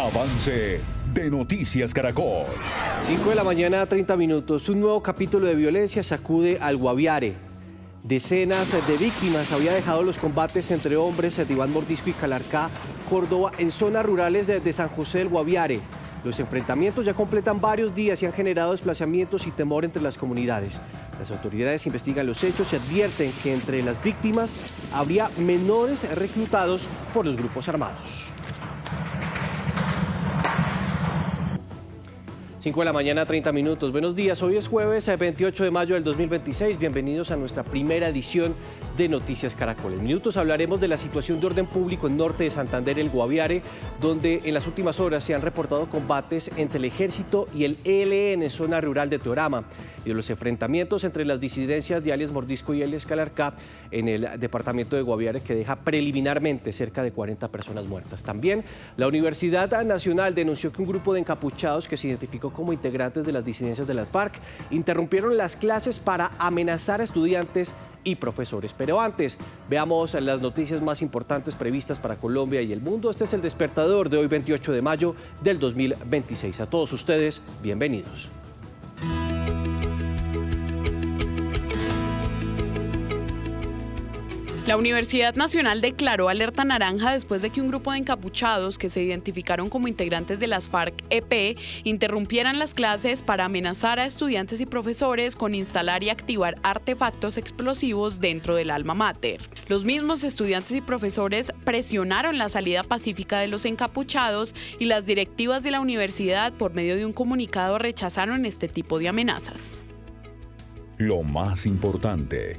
Avance de Noticias Caracol. 5 de la mañana, 30 minutos. Un nuevo capítulo de violencia sacude al Guaviare. Decenas de víctimas había dejado los combates entre hombres de Iván Mordisco y Calarcá, Córdoba, en zonas rurales de San José del Guaviare. Los enfrentamientos ya completan varios días y han generado desplazamientos y temor entre las comunidades. Las autoridades investigan los hechos y advierten que entre las víctimas habría menores reclutados por los grupos armados. 5 de la mañana, 30 minutos. Buenos días, hoy es jueves 28 de mayo del 2026. Bienvenidos a nuestra primera edición de Noticias Caracol. En minutos hablaremos de la situación de orden público en norte de Santander, el Guaviare, donde en las últimas horas se han reportado combates entre el ejército y el ELN en zona rural de Teorama, y de los enfrentamientos entre las disidencias de alias Mordisco y alias Calarcá en el departamento de Guaviare, que deja preliminarmente cerca de 40 personas muertas. También la Universidad Nacional denunció que un grupo de encapuchados que se identificó como integrantes de las disidencias de las FARC interrumpieron las clases para amenazar a estudiantes y profesores. Pero antes, veamos las noticias más importantes previstas para Colombia y el mundo. Este es el despertador de hoy, 28 de mayo del 2026. A todos ustedes, bienvenidos. La Universidad Nacional declaró alerta naranja después de que un grupo de encapuchados que se identificaron como integrantes de las FARC-EP interrumpieran las clases para amenazar a estudiantes y profesores con instalar y activar artefactos explosivos dentro del alma mater. Los mismos estudiantes y profesores presionaron la salida pacífica de los encapuchados y las directivas de la universidad, por medio de un comunicado, rechazaron este tipo de amenazas. Lo más importante.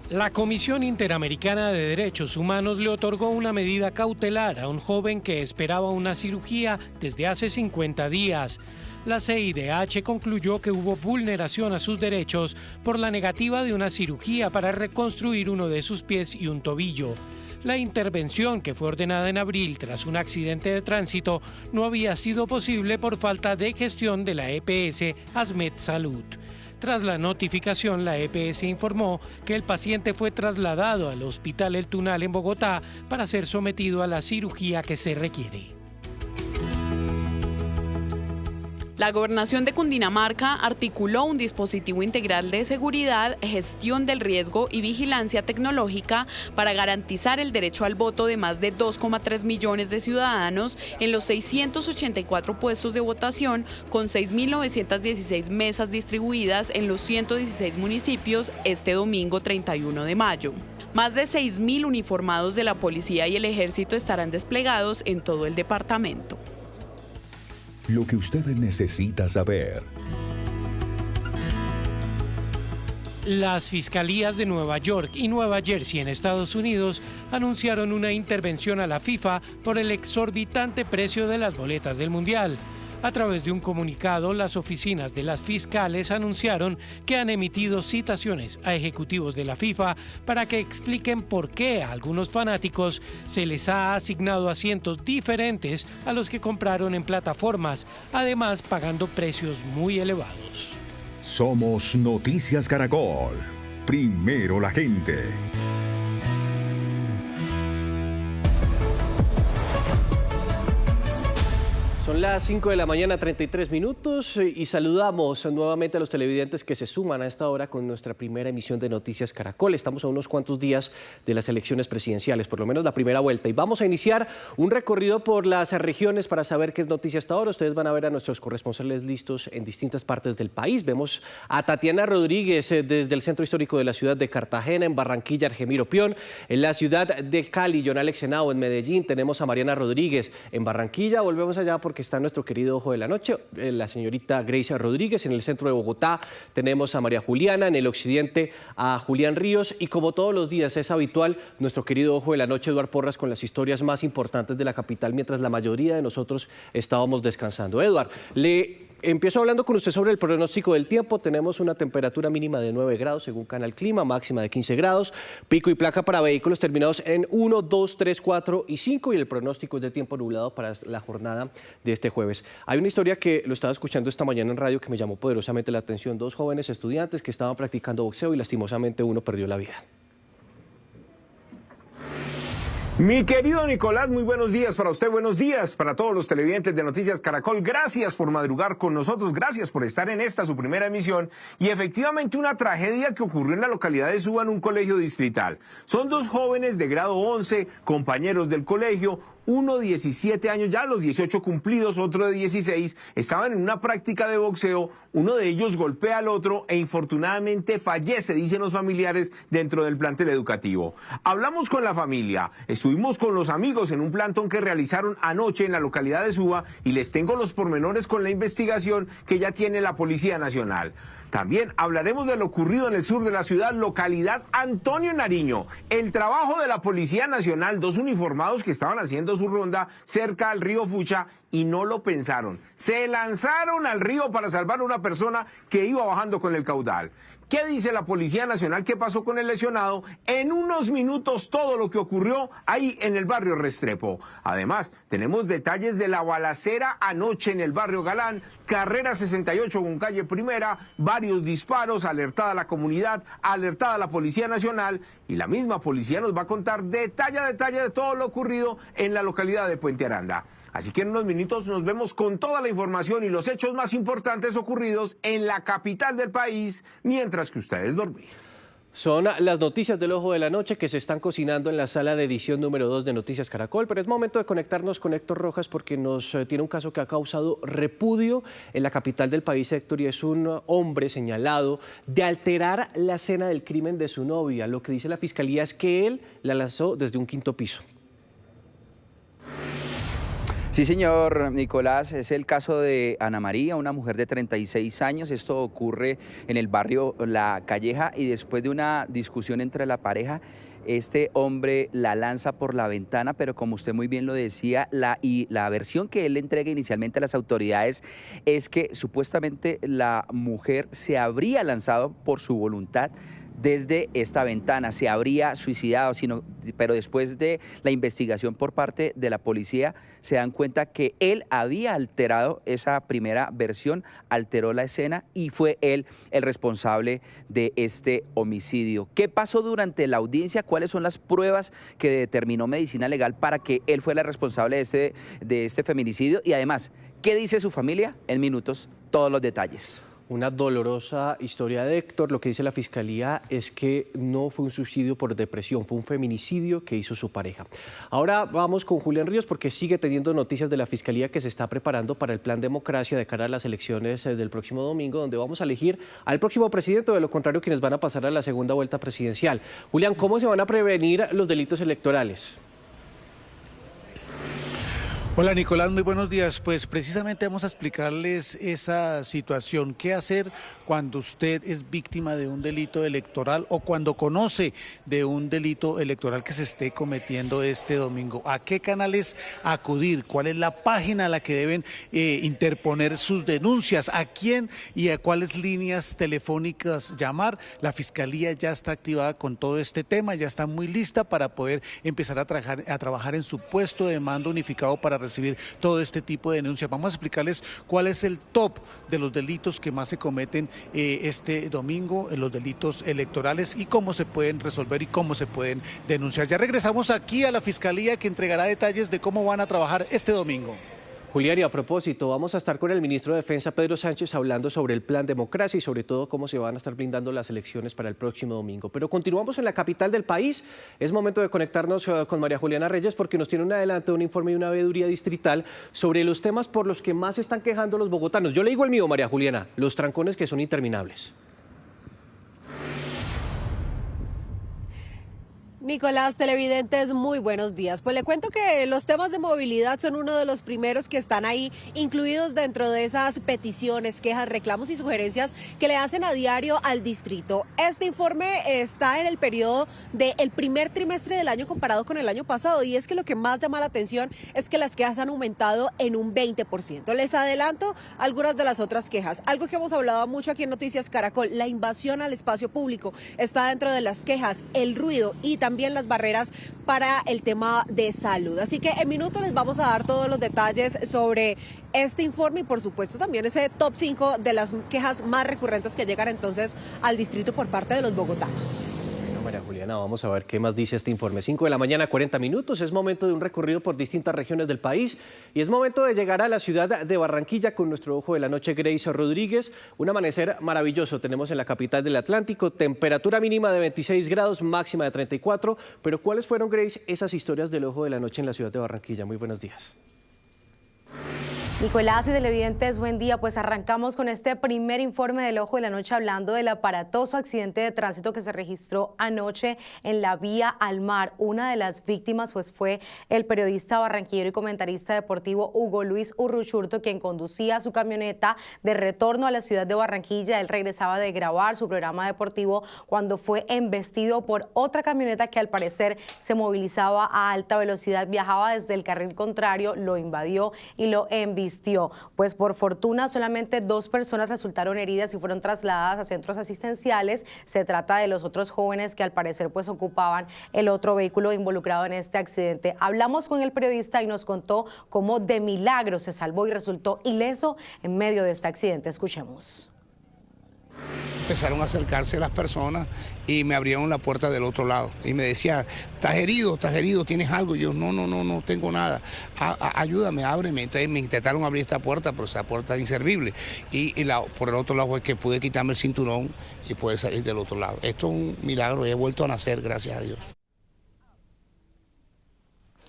La Comisión Interamericana de Derechos Humanos le otorgó una medida cautelar a un joven que esperaba una cirugía desde hace 50 días. La CIDH concluyó que hubo vulneración a sus derechos por la negativa de una cirugía para reconstruir uno de sus pies y un tobillo. La intervención, que fue ordenada en abril tras un accidente de tránsito, no había sido posible por falta de gestión de la EPS Asmed Salud. Tras la notificación, la EPS informó que el paciente fue trasladado al Hospital El Tunal en Bogotá para ser sometido a la cirugía que se requiere. La Gobernación de Cundinamarca articuló un dispositivo integral de seguridad, gestión del riesgo y vigilancia tecnológica para garantizar el derecho al voto de más de 2,3 millones de ciudadanos en los 684 puestos de votación, con 6.916 mesas distribuidas en los 116 municipios este domingo 31 de mayo. Más de 6.000 uniformados de la policía y el ejército estarán desplegados en todo el departamento. Lo que usted necesita saber. Las fiscalías de Nueva York y Nueva Jersey en Estados Unidos anunciaron una intervención a la FIFA por el exorbitante precio de las boletas del Mundial. A través de un comunicado, las oficinas de las fiscales anunciaron que han emitido citaciones a ejecutivos de la FIFA para que expliquen por qué a algunos fanáticos se les ha asignado asientos diferentes a los que compraron en plataformas, además pagando precios muy elevados. Somos Noticias Caracol. Primero la gente. Son las 5 de la mañana, 33 minutos, y saludamos nuevamente a los televidentes que se suman a esta hora con nuestra primera emisión de Noticias Caracol. Estamos a unos cuantos días de las elecciones presidenciales, por lo menos la primera vuelta, y vamos a iniciar un recorrido por las regiones para saber qué es noticia hasta ahora. Ustedes van a ver a nuestros corresponsales listos en distintas partes del país. Vemos a Tatiana Rodríguez desde el centro histórico de la ciudad de Cartagena, en Barranquilla, Argemiro Pion, en la ciudad de Cali, John Alex Henao, en Medellín. Tenemos a Mariana Rodríguez en Barranquilla. Volvemos allá porque está nuestro querido ojo de la noche, la señorita Grace Rodríguez. En el centro de Bogotá tenemos a María Juliana, en el occidente a Julián Ríos, y como todos los días es habitual, nuestro querido ojo de la noche, Eduard Porras, con las historias más importantes de la capital, mientras la mayoría de nosotros estábamos descansando. Eduard, empiezo hablando con usted sobre el pronóstico del tiempo. Tenemos una temperatura mínima de 9 grados según Canal Clima, máxima de 15 grados, pico y placa para vehículos terminados en 1, 2, 3, 4 y 5, y el pronóstico es de tiempo nublado para la jornada de este jueves. Hay una historia que lo estaba escuchando esta mañana en radio que me llamó poderosamente la atención. 2 jóvenes estudiantes que estaban practicando boxeo y lastimosamente uno perdió la vida. Mi querido Nicolás, muy buenos días para usted, buenos días para todos los televidentes de Noticias Caracol. Gracias por madrugar con nosotros, gracias por estar en esta su primera emisión. Y efectivamente una tragedia que ocurrió en la localidad de Suba en un colegio distrital. Son dos jóvenes de grado 11, compañeros del colegio. Uno 17 años, ya los 18 cumplidos, otro de 16, estaban en una práctica de boxeo, uno de ellos golpea al otro e infortunadamente fallece, dicen los familiares, dentro del plantel educativo. Hablamos con la familia, estuvimos con los amigos en un plantón que realizaron anoche en la localidad de Suba y les tengo los pormenores con la investigación que ya tiene la Policía Nacional. También hablaremos de lo ocurrido en el sur de la ciudad, localidad Antonio Nariño. El trabajo de la Policía Nacional, dos uniformados que estaban haciendo su ronda cerca al río Fucha y no lo pensaron. Se lanzaron al río para salvar a una persona que iba bajando con el caudal. ¿Qué dice la Policía Nacional? ¿Qué pasó con el lesionado? En unos minutos todo lo que ocurrió ahí en el barrio Restrepo. Además, tenemos detalles de la balacera anoche en el barrio Galán, carrera 68 con calle Primera, varios disparos, alertada la comunidad, alertada la Policía Nacional y la misma policía nos va a contar detalle a detalle de todo lo ocurrido en la localidad de Puente Aranda. Así que en unos minutos nos vemos con toda la información y los hechos más importantes ocurridos en la capital del país, mientras que ustedes dormían. Son las noticias del Ojo de la Noche que se están cocinando en la sala de edición número 2 de Noticias Caracol, pero es momento de conectarnos con Héctor Rojas porque nos tiene un caso que ha causado repudio en la capital del país, Héctor, y es un hombre señalado de alterar la escena del crimen de su novia. Lo que dice la fiscalía es que él la lanzó desde un 5º piso. Sí, señor Nicolás, es el caso de Ana María, una mujer de 36 años. Esto ocurre en el barrio La Calleja y después de una discusión entre la pareja, este hombre la lanza por la ventana, pero como usted muy bien lo decía, la versión que él le entrega inicialmente a las autoridades es que supuestamente la mujer se habría lanzado por su voluntad desde esta ventana, se habría suicidado, pero después de la investigación por parte de la policía se dan cuenta que él había alterado esa primera versión, alteró la escena y fue él el responsable de este homicidio. ¿Qué pasó durante la audiencia? ¿Cuáles son las pruebas que determinó Medicina Legal para que él fuera el responsable de este feminicidio? Y además, ¿qué dice su familia? En minutos, todos los detalles. Una dolorosa historia de Héctor. Lo que dice la fiscalía es que no fue un suicidio por depresión, fue un feminicidio que hizo su pareja. Ahora vamos con Julián Ríos porque sigue teniendo noticias de la fiscalía que se está preparando para el plan Democracia de cara a las elecciones del próximo domingo, donde vamos a elegir al próximo presidente, o de lo contrario quienes van a pasar a la segunda vuelta presidencial. Julián, ¿cómo se van a prevenir los delitos electorales? Hola Nicolás, muy buenos días. Pues precisamente vamos a explicarles esa situación. ¿Qué hacer cuando usted es víctima de un delito electoral o cuando conoce de un delito electoral que se esté cometiendo este domingo? ¿A qué canales acudir? ¿Cuál es la página a la que deben interponer sus denuncias? ¿A quién y a cuáles líneas telefónicas llamar? La Fiscalía ya está activada con todo este tema, ya está muy lista para poder empezar a trabajar en su puesto de mando unificado para recibir todo este tipo de denuncias. Vamos a explicarles cuál es el top de los delitos que más se cometen este domingo, los delitos electorales y cómo se pueden resolver y cómo se pueden denunciar. Ya regresamos aquí a la Fiscalía que entregará detalles de cómo van a trabajar este domingo. Julián, y a propósito, vamos a estar con el ministro de Defensa, Pedro Sánchez, hablando sobre el plan Democracia y sobre todo cómo se van a estar blindando las elecciones para el próximo domingo. Pero continuamos en la capital del país. Es momento de conectarnos con María Juliana Reyes porque nos tiene un adelanto, un informe de una veeduría distrital sobre los temas por los que más se están quejando los bogotanos. Yo le digo el mío, María Juliana, los trancones que son interminables. Nicolás, televidentes, muy buenos días. Pues le cuento que los temas de movilidad son uno de los primeros que están ahí incluidos dentro de esas peticiones, quejas, reclamos y sugerencias que le hacen a diario al distrito. Este informe está en el periodo del primer trimestre del año comparado con el año pasado y es que lo que más llama la atención es que las quejas han aumentado en un 20%. Les adelanto algunas de las otras quejas. Algo que hemos hablado mucho aquí en Noticias Caracol, la invasión al espacio público está dentro de las quejas, el ruido y también las barreras para el tema de salud. Así que en minutos les vamos a dar todos los detalles sobre este informe y por supuesto también ese top 5 de las quejas más recurrentes que llegan entonces al distrito por parte de los bogotanos. María Juliana. Mariana, vamos a ver qué más dice este informe. 5 de la mañana, 40 minutos. Es momento de un recorrido por distintas regiones del país y es momento de llegar a la ciudad de Barranquilla con nuestro ojo de la noche, Grace Rodríguez. Un amanecer maravilloso tenemos en la capital del Atlántico. Temperatura mínima de 26 grados, máxima de 34. Pero ¿cuáles fueron, Grace, esas historias del ojo de la noche en la ciudad de Barranquilla? Muy buenos días. Nicolás y televidentes, buen día. Pues arrancamos con este primer informe del Ojo de la Noche hablando del aparatoso accidente de tránsito que se registró anoche en la vía al mar. Una de las víctimas pues fue el periodista barranquillero y comentarista deportivo Hugo Luis Urruchurto, quien conducía su camioneta de retorno a la ciudad de Barranquilla. Él regresaba de grabar su programa deportivo cuando fue embestido por otra camioneta que al parecer se movilizaba a alta velocidad, viajaba desde el carril contrario, lo invadió y lo embistió. Pues por fortuna solamente 2 personas resultaron heridas y fueron trasladadas a centros asistenciales. Se trata de los otros jóvenes que al parecer pues ocupaban el otro vehículo involucrado en este accidente. Hablamos con el periodista y nos contó cómo de milagro se salvó y resultó ileso en medio de este accidente. Escuchemos. Empezaron a acercarse las personas y me abrieron la puerta del otro lado y me decía, estás herido, tienes algo. Y yo, no tengo nada, ayúdame, ábreme. Entonces me intentaron abrir esta puerta, pero esa puerta es inservible. Por el otro lado fue que pude quitarme el cinturón y poder salir del otro lado. Esto es un milagro, he vuelto a nacer, gracias a Dios.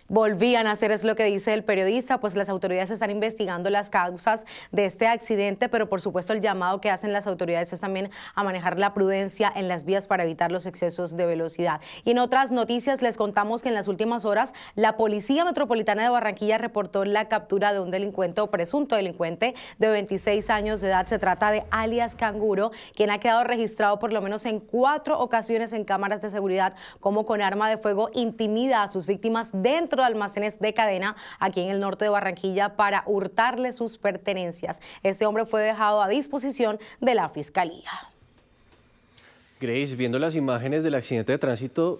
Volvían a hacer, es lo que dice el periodista, pues las autoridades están investigando las causas de este accidente, pero por supuesto el llamado que hacen las autoridades es también a manejar la prudencia en las vías para evitar los excesos de velocidad. Y en otras noticias les contamos que en las últimas horas la Policía Metropolitana de Barranquilla reportó la captura de un delincuente o presunto delincuente de 26 años de edad. Se trata de alias Canguro, quien ha quedado registrado por lo menos en 4 ocasiones en cámaras de seguridad, como con arma de fuego intimida a sus víctimas dentro de almacenes de cadena aquí en el norte de Barranquilla para hurtarle sus pertenencias. Este hombre fue dejado a disposición de la Fiscalía. Grace, viendo las imágenes del accidente de tránsito,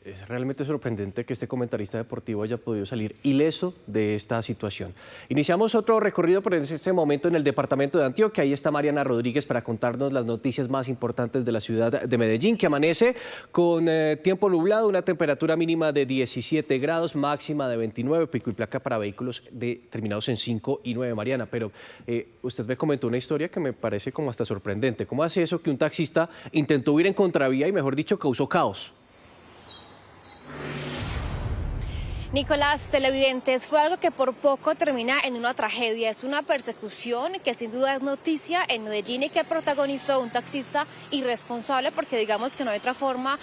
es realmente sorprendente que este comentarista deportivo haya podido salir ileso de esta situación. Iniciamos otro recorrido por este momento en el departamento de Antioquia. Ahí está Mariana Rodríguez para contarnos las noticias más importantes de la ciudad de Medellín, que amanece con tiempo nublado, una temperatura mínima de 17 grados, máxima de 29, pico y placa para vehículos terminados en 5 y 9. Mariana, pero usted me comentó una historia que me parece como hasta sorprendente. ¿Cómo hace eso que un taxista intentó huir en contravía y, mejor dicho, causó caos? Nicolás, televidentes, fue algo que por poco termina en una tragedia. Es una persecución que sin duda es noticia en Medellín y que protagonizó un taxista irresponsable, porque digamos que no hay otra forma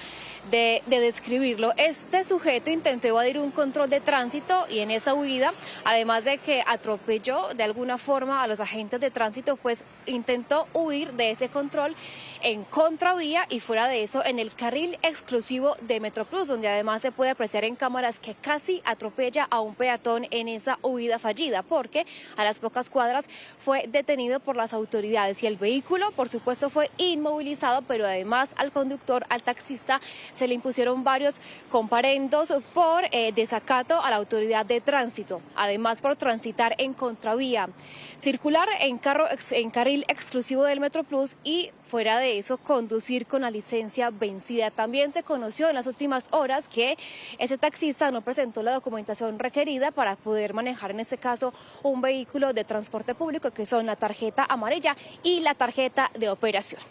de describirlo. Este sujeto intentó evadir un control de tránsito y en esa huida, además de que atropelló de alguna forma a los agentes de tránsito, pues intentó huir de ese control en contravía y fuera de eso en el carril exclusivo de Metroplus, donde además se puede apreciar en cámaras que casi atropella a un peatón en esa huida fallida, porque a las pocas cuadras fue detenido por las autoridades y el vehículo, por supuesto, fue inmovilizado, pero además al conductor, al taxista, se le impusieron varios comparendos por desacato a la autoridad de tránsito, además por transitar en contravía, circular en carril exclusivo del Metroplus y fuera de eso conducir con la licencia vencida. También se conoció en las últimas horas que ese taxista no presentó la documentación requerida para poder manejar en este caso un vehículo de transporte público, que son la tarjeta amarilla y la tarjeta de operación.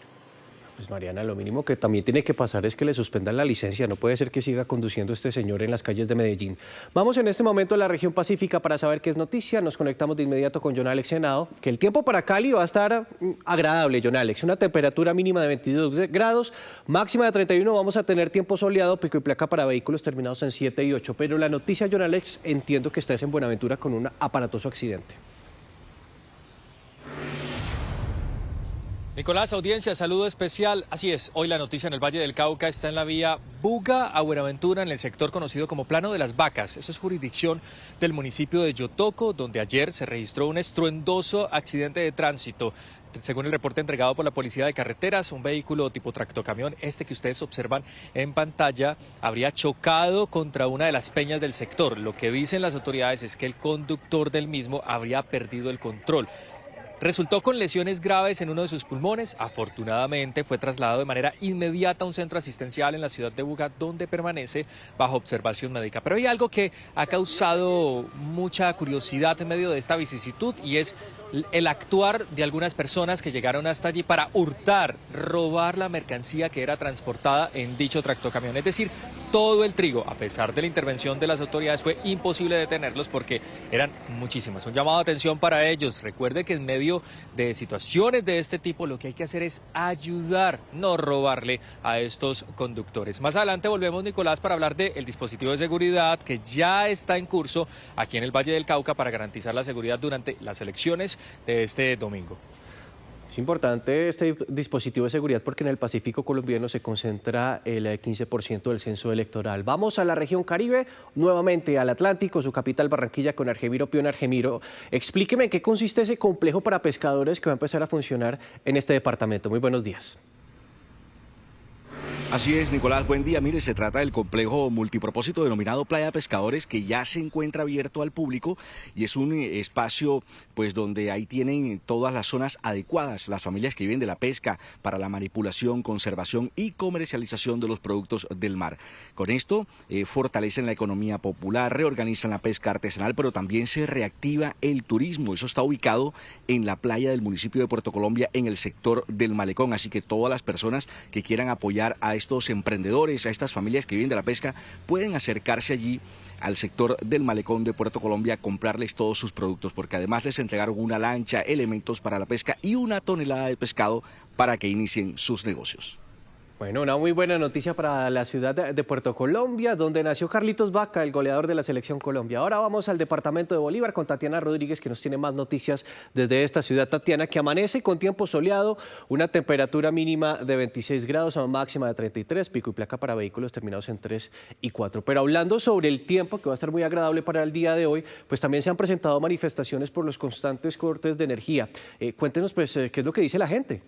Pues Mariana, lo mínimo que también tiene que pasar es que le suspendan la licencia. No puede ser que siga conduciendo este señor en las calles de Medellín. Vamos en este momento a la región pacífica para saber qué es noticia. Nos conectamos de inmediato con John Alex Henao, que el tiempo para Cali va a estar agradable, John Alex. Una temperatura mínima de 22 grados, máxima de 31. Vamos a tener tiempo soleado, pico y placa para vehículos terminados en 7 y 8. Pero la noticia, John Alex, entiendo que estás en Buenaventura con un aparatoso accidente. Nicolás, audiencia, saludo especial. Así es, hoy la noticia en el Valle del Cauca está en la vía Buga a Buenaventura, en el sector conocido como Plano de las Vacas. Eso es jurisdicción del municipio de Yotoco, donde ayer se registró un estruendoso accidente de tránsito. Según el reporte entregado por la Policía de Carreteras, un vehículo tipo tractocamión, que ustedes observan en pantalla, habría chocado contra una de las peñas del sector. Lo que dicen las autoridades es que el conductor del mismo habría perdido el control. resultó con lesiones graves en uno de sus pulmones. Afortunadamente fue trasladado de manera inmediata a un centro asistencial en la ciudad de Buga, donde permanece bajo observación médica. Pero hay algo que ha causado mucha curiosidad en medio de esta vicisitud y es el actuar de algunas personas que llegaron hasta allí para hurtar, robar la mercancía que era transportada en dicho tractocamión. Es decir, todo el trigo, a pesar de la intervención de las autoridades, fue imposible detenerlos porque eran muchísimas. Un llamado de atención para ellos. Recuerde que en medio de situaciones de este tipo lo que hay que hacer es ayudar, no robarle a estos conductores. Más adelante volvemos, Nicolás, para hablar del dispositivo de seguridad que ya está en curso aquí en el Valle del Cauca para garantizar la seguridad durante las elecciones de este domingo. Es importante este dispositivo de seguridad porque en el Pacífico colombiano se concentra el 15% del censo electoral. Vamos a la región Caribe, nuevamente al Atlántico, su capital Barranquilla, con Argemiro Pion. Argemiro, explíqueme en qué consiste ese complejo para pescadores que va a empezar a funcionar en este departamento. Muy buenos días. Así es, Nicolás, buen día. Mire, se trata del complejo multipropósito denominado Playa de Pescadores, que ya se encuentra abierto al público y es un espacio pues donde ahí tienen todas las zonas adecuadas las familias que viven de la pesca para la manipulación, conservación y comercialización de los productos del mar. Con esto fortalecen la economía popular, reorganizan la pesca artesanal, pero también se reactiva el turismo. Eso está ubicado en la playa del municipio de Puerto Colombia, en el sector del Malecón, así que todas las personas que quieran apoyar a estos emprendedores, a estas familias que viven de la pesca, pueden acercarse allí al sector del Malecón de Puerto Colombia a comprarles todos sus productos, porque además les entregaron una lancha, elementos para la pesca y 1 tonelada de pescado para que inicien sus negocios. Bueno, una muy buena noticia para la ciudad de Puerto Colombia, donde nació Carlitos Vaca, el goleador de la Selección Colombia. Ahora vamos al departamento de Bolívar con Tatiana Rodríguez, que nos tiene más noticias desde esta ciudad. Tatiana, que amanece con tiempo soleado, una temperatura mínima de 26 grados, a máxima de 33, pico y placa para vehículos terminados en 3 y 4. Pero hablando sobre el tiempo, que va a estar muy agradable para el día de hoy, pues también se han presentado manifestaciones por los constantes cortes de energía. Cuéntenos, pues, qué es lo que dice la gente.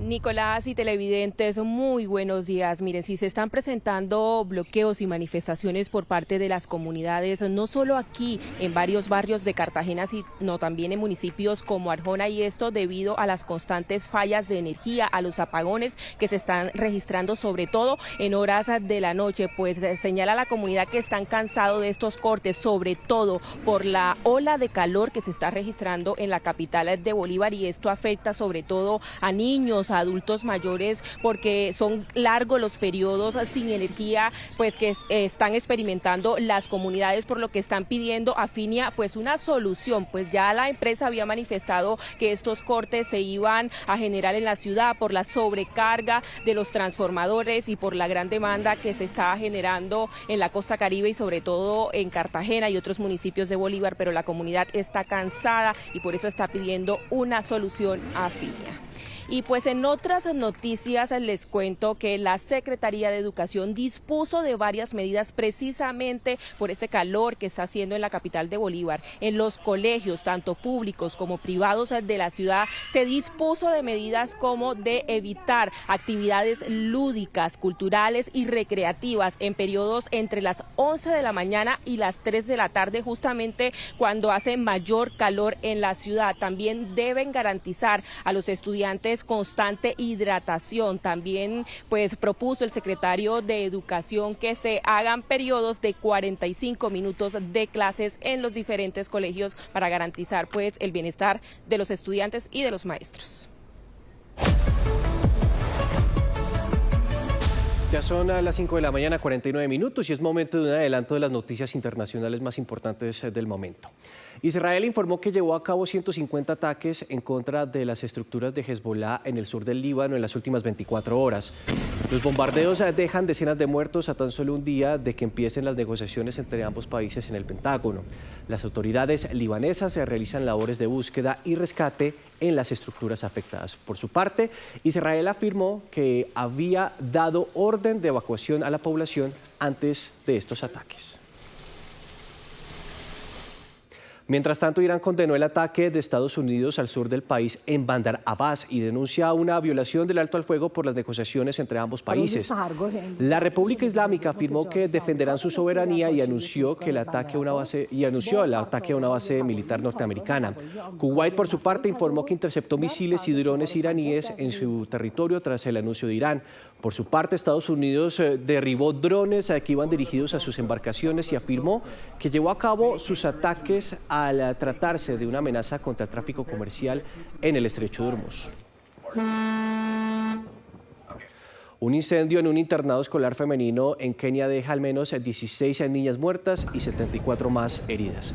Nicolás y televidentes, muy buenos días. Miren, si se están presentando bloqueos y manifestaciones por parte de las comunidades, no solo aquí en varios barrios de Cartagena, sino también en municipios como Arjona, y esto debido a las constantes fallas de energía, a los apagones que se están registrando sobre todo en horas de la noche. Pues señala la comunidad que están cansados de estos cortes, sobre todo por la ola de calor que se está registrando en la capital de Bolívar, y esto afecta sobre todo a niños, a adultos mayores, porque son largos los periodos sin energía pues que están experimentando las comunidades, por lo que están pidiendo a Finia pues una solución. Pues ya la empresa había manifestado que estos cortes se iban a generar en la ciudad por la sobrecarga de los transformadores y por la gran demanda que se está generando en la costa Caribe y sobre todo en Cartagena y otros municipios de Bolívar, pero la comunidad está cansada y por eso está pidiendo una solución a Finia. Y pues en otras noticias les cuento que la Secretaría de Educación dispuso de varias medidas precisamente por ese calor que está haciendo en la capital de Bolívar. En los colegios, tanto públicos como privados de la ciudad, se dispuso de medidas como de evitar actividades lúdicas, culturales y recreativas en periodos entre las 11 de la mañana y las 3 de la tarde, justamente cuando hace mayor calor en la ciudad. También deben garantizar a los estudiantes constante hidratación. También pues propuso el secretario de Educación que se hagan periodos de 45 minutos de clases en los diferentes colegios para garantizar pues el bienestar de los estudiantes y de los maestros. Ya son a las 5 de la mañana, 49 minutos, y es momento de un adelanto de las noticias internacionales más importantes del momento. Israel informó que llevó a cabo 150 ataques en contra de las estructuras de Hezbollah en el sur del Líbano en las últimas 24 horas. Los bombardeos dejan decenas de muertos a tan solo un día de que empiecen las negociaciones entre ambos países en el Pentágono. Las autoridades libanesas realizan labores de búsqueda y rescate en las estructuras afectadas. Por su parte, Israel afirmó que había dado orden de evacuación a la población antes de estos ataques. Mientras tanto, Irán condenó el ataque de Estados Unidos al sur del país en Bandar Abbas y denuncia una violación del alto al fuego por las negociaciones entre ambos países. La República Islámica afirmó que defenderán su soberanía y anunció el ataque a una base militar norteamericana. Kuwait, por su parte, informó que interceptó misiles y drones iraníes en su territorio tras el anuncio de Irán. Por su parte, Estados Unidos derribó drones que iban dirigidos a sus embarcaciones y afirmó que llevó a cabo sus ataques al tratarse de una amenaza contra el tráfico comercial en el estrecho de Hormuz. Un incendio en un internado escolar femenino en Kenia deja al menos 16 niñas muertas y 74 más heridas.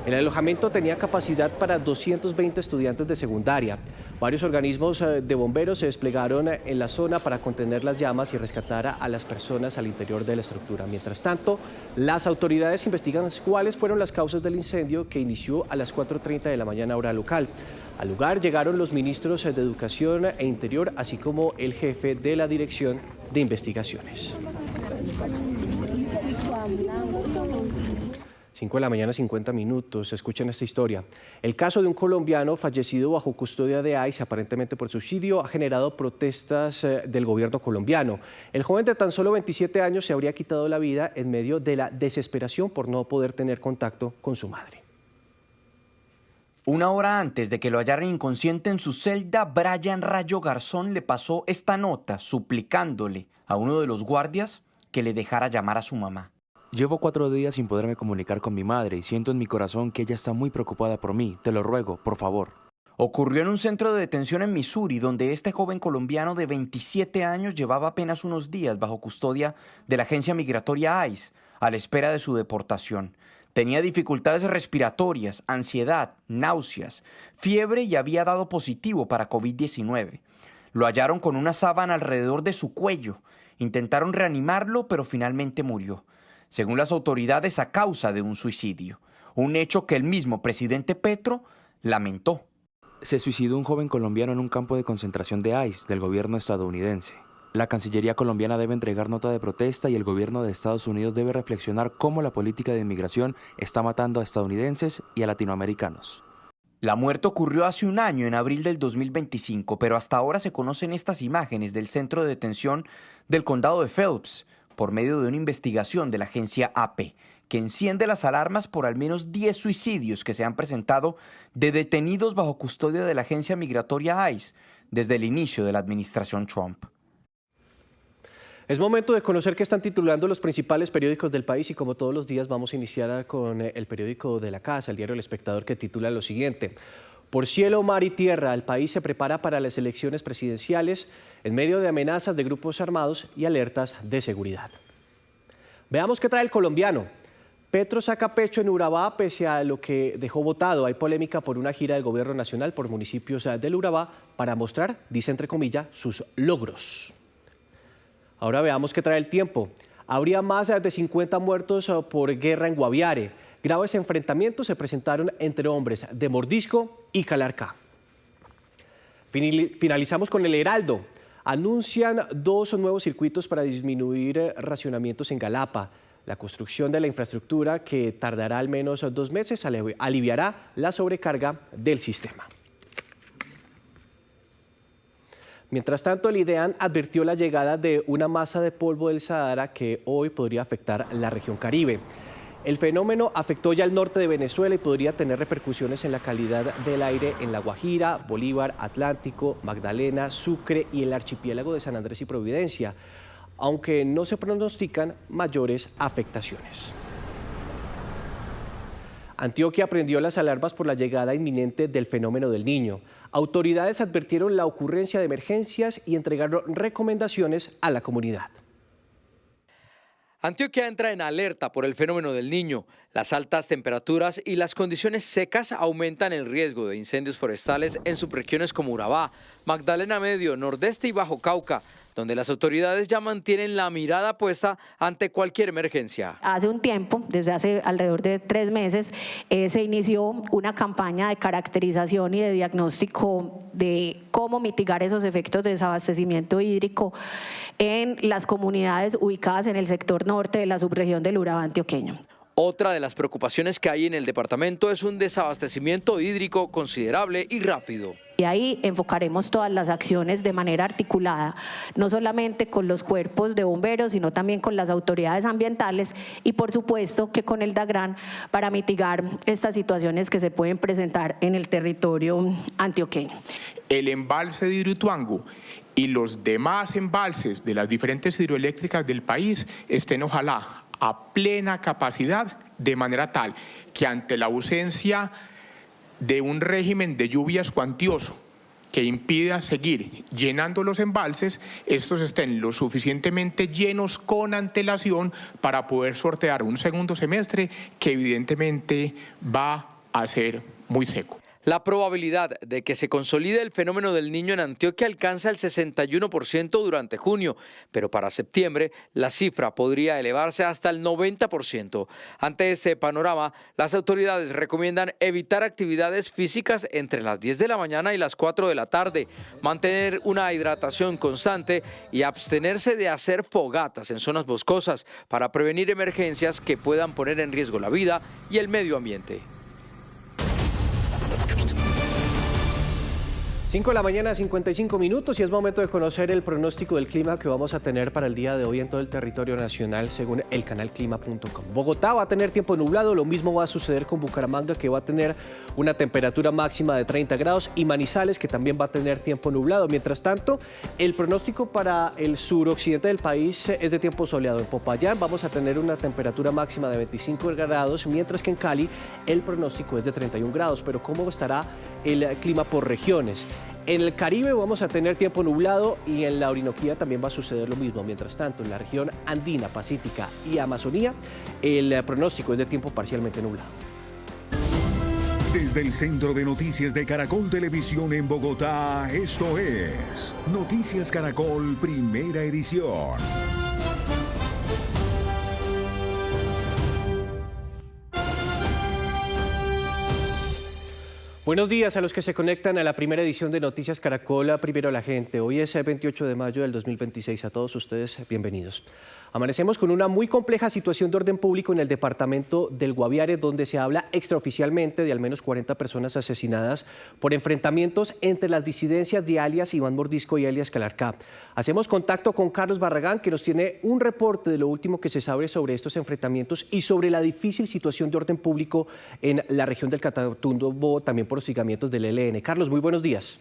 El alojamiento tenía capacidad para 220 estudiantes de secundaria. Varios organismos de bomberos se desplegaron en la zona para contener las llamas y rescatar a las personas al interior de la estructura. Mientras tanto, las autoridades investigan cuáles fueron las causas del incendio que inició a las 4:30 de la mañana hora local. Al lugar llegaron los ministros de Educación e Interior, así como el jefe de la Dirección de Investigaciones. 5 de la mañana, 50 minutos. Escuchen esta historia. El caso de un colombiano fallecido bajo custodia de ICE, aparentemente por suicidio, ha generado protestas del gobierno colombiano. El joven de tan solo 27 años se habría quitado la vida en medio de la desesperación por no poder tener contacto con su madre. Una hora antes de que lo hallaran inconsciente en su celda, Brian Rayo Garzón le pasó esta nota suplicándole a uno de los guardias que le dejara llamar a su mamá. Llevo 4 días sin poderme comunicar con mi madre y siento en mi corazón que ella está muy preocupada por mí. Te lo ruego, por favor. Ocurrió en un centro de detención en Missouri, donde este joven colombiano de 27 años llevaba apenas unos días bajo custodia de la agencia migratoria ICE, a la espera de su deportación. Tenía dificultades respiratorias, ansiedad, náuseas, fiebre y había dado positivo para COVID-19. Lo hallaron con una sábana alrededor de su cuello. Intentaron reanimarlo, pero finalmente murió, según las autoridades, a causa de un suicidio. Un hecho que el mismo presidente Petro lamentó. Se suicidó un joven colombiano en un campo de concentración de ICE del gobierno estadounidense. La Cancillería colombiana debe entregar nota de protesta y el gobierno de Estados Unidos debe reflexionar cómo la política de inmigración está matando a estadounidenses y a latinoamericanos. La muerte ocurrió hace un año, en abril del 2025, pero hasta ahora se conocen estas imágenes del centro de detención del condado de Phelps, por medio de una investigación de la agencia AP, que enciende las alarmas por al menos 10 suicidios que se han presentado de detenidos bajo custodia de la agencia migratoria ICE desde el inicio de la administración Trump. Es momento de conocer qué están titulando los principales periódicos del país y como todos los días vamos a iniciar con el periódico de la casa, el diario El Espectador, que titula lo siguiente: por cielo, mar y tierra, el país se prepara para las elecciones presidenciales en medio de amenazas de grupos armados y alertas de seguridad. Veamos qué trae el colombiano. Petro saca pecho en Urabá pese a lo que dejó votado. Hay polémica por una gira del gobierno nacional por municipios del Urabá para mostrar, dice entre comillas, sus logros. Ahora veamos qué trae el tiempo. Habría más de 50 muertos por guerra en Guaviare. Graves enfrentamientos se presentaron entre hombres de Mordisco y Calarcá. Finalizamos con el Heraldo. Anuncian 2 nuevos circuitos para disminuir racionamientos en Galapa. La construcción de la infraestructura, que tardará al menos 2 meses, aliviará la sobrecarga del sistema. Mientras tanto, el IDEAN advirtió la llegada de una masa de polvo del Sahara que hoy podría afectar la región Caribe. El fenómeno afectó ya el norte de Venezuela y podría tener repercusiones en la calidad del aire en La Guajira, Bolívar, Atlántico, Magdalena, Sucre y el archipiélago de San Andrés y Providencia, aunque no se pronostican mayores afectaciones. Antioquia prendió las alarmas por la llegada inminente del fenómeno del Niño. Autoridades advirtieron la ocurrencia de emergencias y entregaron recomendaciones a la comunidad. Antioquia entra en alerta por el fenómeno del Niño. Las altas temperaturas y las condiciones secas aumentan el riesgo de incendios forestales en subregiones como Urabá, Magdalena Medio, Nordeste y Bajo Cauca, donde las autoridades ya mantienen la mirada puesta ante cualquier emergencia. Hace un tiempo, desde hace alrededor de 3 meses, se inició una campaña de caracterización y de diagnóstico de cómo mitigar esos efectos de desabastecimiento hídrico en las comunidades ubicadas en el sector norte de la subregión del Urabá antioqueño. Otra de las preocupaciones que hay en el departamento es un desabastecimiento hídrico considerable y rápido. Y ahí enfocaremos todas las acciones de manera articulada, no solamente con los cuerpos de bomberos, sino también con las autoridades ambientales y por supuesto que con el DAGRAN para mitigar estas situaciones que se pueden presentar en el territorio antioqueño. El embalse de Hidroituango y los demás embalses de las diferentes hidroeléctricas del país estén ojalá a plena capacidad, de manera tal que ante la ausencia de un régimen de lluvias cuantioso que impida seguir llenando los embalses, estos estén lo suficientemente llenos con antelación para poder sortear un segundo semestre que evidentemente va a ser muy seco. La probabilidad de que se consolide el fenómeno del Niño en Antioquia alcanza el 61% durante junio, pero para septiembre la cifra podría elevarse hasta el 90%. Ante ese panorama, las autoridades recomiendan evitar actividades físicas entre las 10 de la mañana y las 4 de la tarde, mantener una hidratación constante y abstenerse de hacer fogatas en zonas boscosas para prevenir emergencias que puedan poner en riesgo la vida y el medio ambiente. 5 de la mañana, 55 minutos, y es momento de conocer el pronóstico del clima que vamos a tener para el día de hoy en todo el territorio nacional según elcanalclima.com. Bogotá va a tener tiempo nublado, lo mismo va a suceder con Bucaramanga, que va a tener una temperatura máxima de 30 grados, y Manizales, que también va a tener tiempo nublado. Mientras tanto, el pronóstico para el suroccidente del país es de tiempo soleado. En Popayán vamos a tener una temperatura máxima de 25 grados, mientras que en Cali el pronóstico es de 31 grados. Pero ¿cómo estará el clima por regiones? En el Caribe vamos a tener tiempo nublado y en la Orinoquía también va a suceder lo mismo. Mientras tanto, en la región andina, pacífica y Amazonía, el pronóstico es de tiempo parcialmente nublado. Desde el Centro de Noticias de Caracol Televisión en Bogotá, esto es Noticias Caracol, primera edición. Buenos días a los que se conectan a la primera edición de Noticias Caracol, primero la gente. Hoy es el 28 de mayo del 2026. A todos ustedes, bienvenidos. Amanecemos con una muy compleja situación de orden público en el departamento del Guaviare, donde se habla extraoficialmente de al menos 40 personas asesinadas por enfrentamientos entre las disidencias de alias Iván Mordisco y alias Calarcá. Hacemos contacto con Carlos Barragán, que nos tiene un reporte de lo último que se sabe sobre estos enfrentamientos y sobre la difícil situación de orden público en la región del Catatumbo, también por hostigamientos del ELN. Carlos, muy buenos días.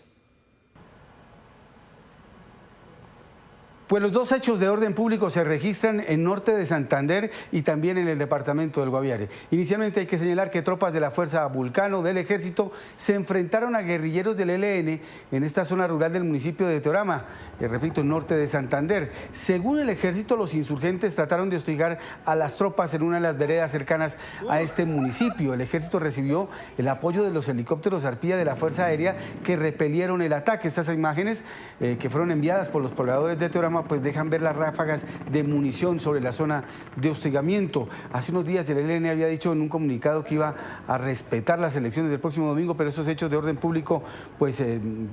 Pues los dos hechos de orden público se registran en norte de Santander y también en el departamento del Guaviare. Inicialmente hay que señalar que tropas de la Fuerza Vulcano del Ejército se enfrentaron a guerrilleros del ELN en esta zona rural del municipio de Teorama, repito, norte de Santander. Según el Ejército, los insurgentes trataron de hostigar a las tropas en una de las veredas cercanas a este municipio. El Ejército recibió el apoyo de los helicópteros Arpía de la Fuerza Aérea que repelieron el ataque. Estas imágenes que fueron enviadas por los pobladores de Teorama pues dejan ver las ráfagas de munición sobre la zona de hostigamiento. Hace unos días el ELN había dicho en un comunicado que iba a respetar las elecciones del próximo domingo, pero estos hechos de orden público pues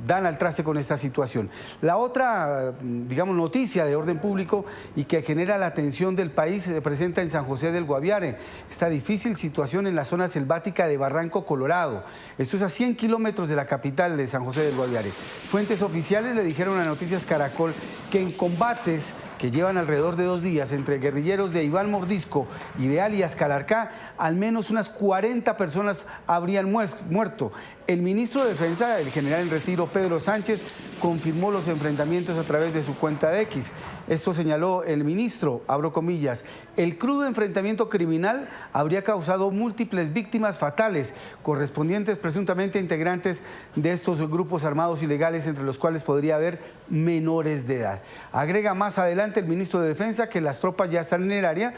dan al traste con esta situación. La otra, digamos, noticia de orden público y que genera la atención del país se presenta en San José del Guaviare. Esta difícil situación en la zona selvática de Barranco Colorado. Esto es a 100 kilómetros de la capital de San José del Guaviare. Fuentes oficiales le dijeron a Noticias Caracol que en combates que llevan alrededor de 2 días entre guerrilleros de Iván Mordisco y de alias Calarcá, al menos unas 40 personas habrían muerto. El ministro de Defensa, el general en retiro Pedro Sánchez, confirmó los enfrentamientos a través de su cuenta de X. Esto señaló el ministro, abro comillas, el crudo enfrentamiento criminal habría causado múltiples víctimas fatales, correspondientes presuntamente a integrantes de estos grupos armados ilegales, entre los cuales podría haber menores de edad. Agrega más adelante el ministro de Defensa que las tropas ya están en el área,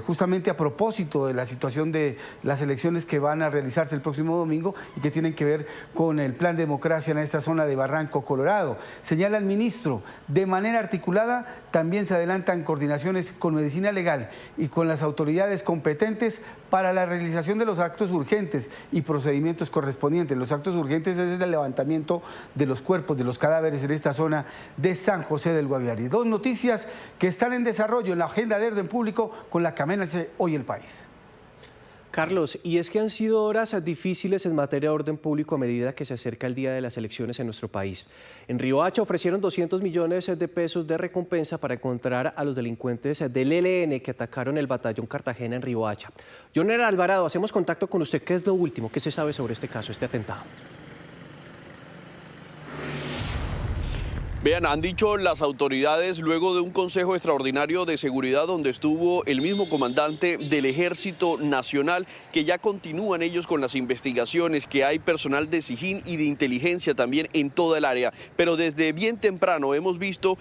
justamente a propósito de la situación de las elecciones que van a realizarse el próximo domingo y que tienen que ver con el plan democracia en esta zona de Barranco Colorado. Señala el ministro, de manera articulada también se adelantan coordinaciones con Medicina Legal y con las autoridades competentes para la realización de los actos urgentes y procedimientos correspondientes. Los actos urgentes es el levantamiento de los cuerpos, de los cadáveres en esta zona de San José del Guaviare. Dos noticias que están en desarrollo en la agenda de orden público con la que amanece hoy el país. Carlos, y es que han sido horas difíciles en materia de orden público a medida que se acerca el día de las elecciones en nuestro país. En Riohacha ofrecieron 200 millones de pesos de recompensa para encontrar a los delincuentes del ELN que atacaron el batallón Cartagena en Riohacha. Joner Alvarado, hacemos contacto con usted. ¿Qué es lo último? ¿Qué se sabe sobre este caso, este atentado? Vean, han dicho las autoridades luego de un consejo extraordinario de seguridad donde estuvo el mismo comandante del Ejército Nacional, que ya continúan ellos con las investigaciones, que hay personal de SIJIN y de inteligencia también en toda el área. Pero desde bien temprano hemos visto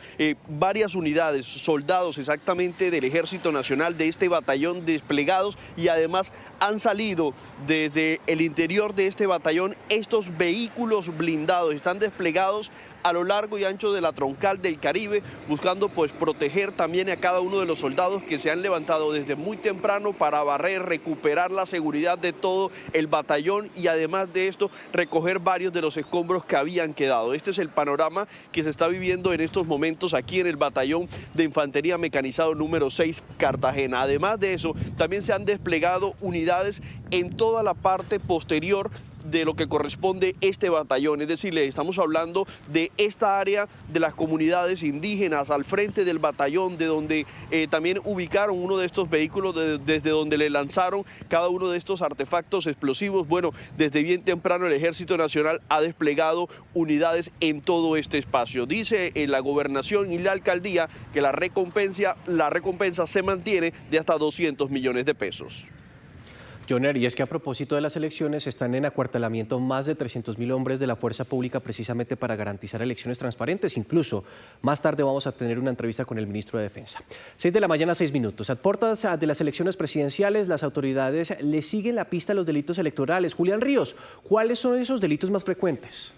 varias unidades, soldados exactamente del Ejército Nacional, de este batallón desplegados, y además han salido desde el interior de este batallón estos vehículos blindados, están desplegados a lo largo y ancho de la troncal del Caribe, buscando pues proteger también a cada uno de los soldados que se han levantado desde muy temprano para barrer, recuperar la seguridad de todo el batallón y además de esto recoger varios de los escombros que habían quedado. Este es el panorama que se está viviendo en estos momentos aquí en el batallón de Infantería Mecanizado número 6 Cartagena. Además de eso, también se han desplegado unidades en toda la parte posterior de lo que corresponde este batallón, es decir, le estamos hablando de esta área de las comunidades indígenas al frente del batallón, de donde también ubicaron uno de estos vehículos, desde donde le lanzaron cada uno de estos artefactos explosivos. Bueno, desde bien temprano el Ejército Nacional ha desplegado unidades en todo este espacio. Dice la gobernación y la alcaldía que la recompensa se mantiene de hasta 200 millones de pesos. Joner, y es que a propósito de las elecciones están en acuartelamiento más de 300.000 hombres de la fuerza pública precisamente para garantizar elecciones transparentes. Incluso más tarde vamos a tener una entrevista con el ministro de Defensa. 6 de la mañana, 6 minutos. A puertas de las elecciones presidenciales, las autoridades le siguen la pista a los delitos electorales. Julián Ríos, ¿cuáles son esos delitos más frecuentes?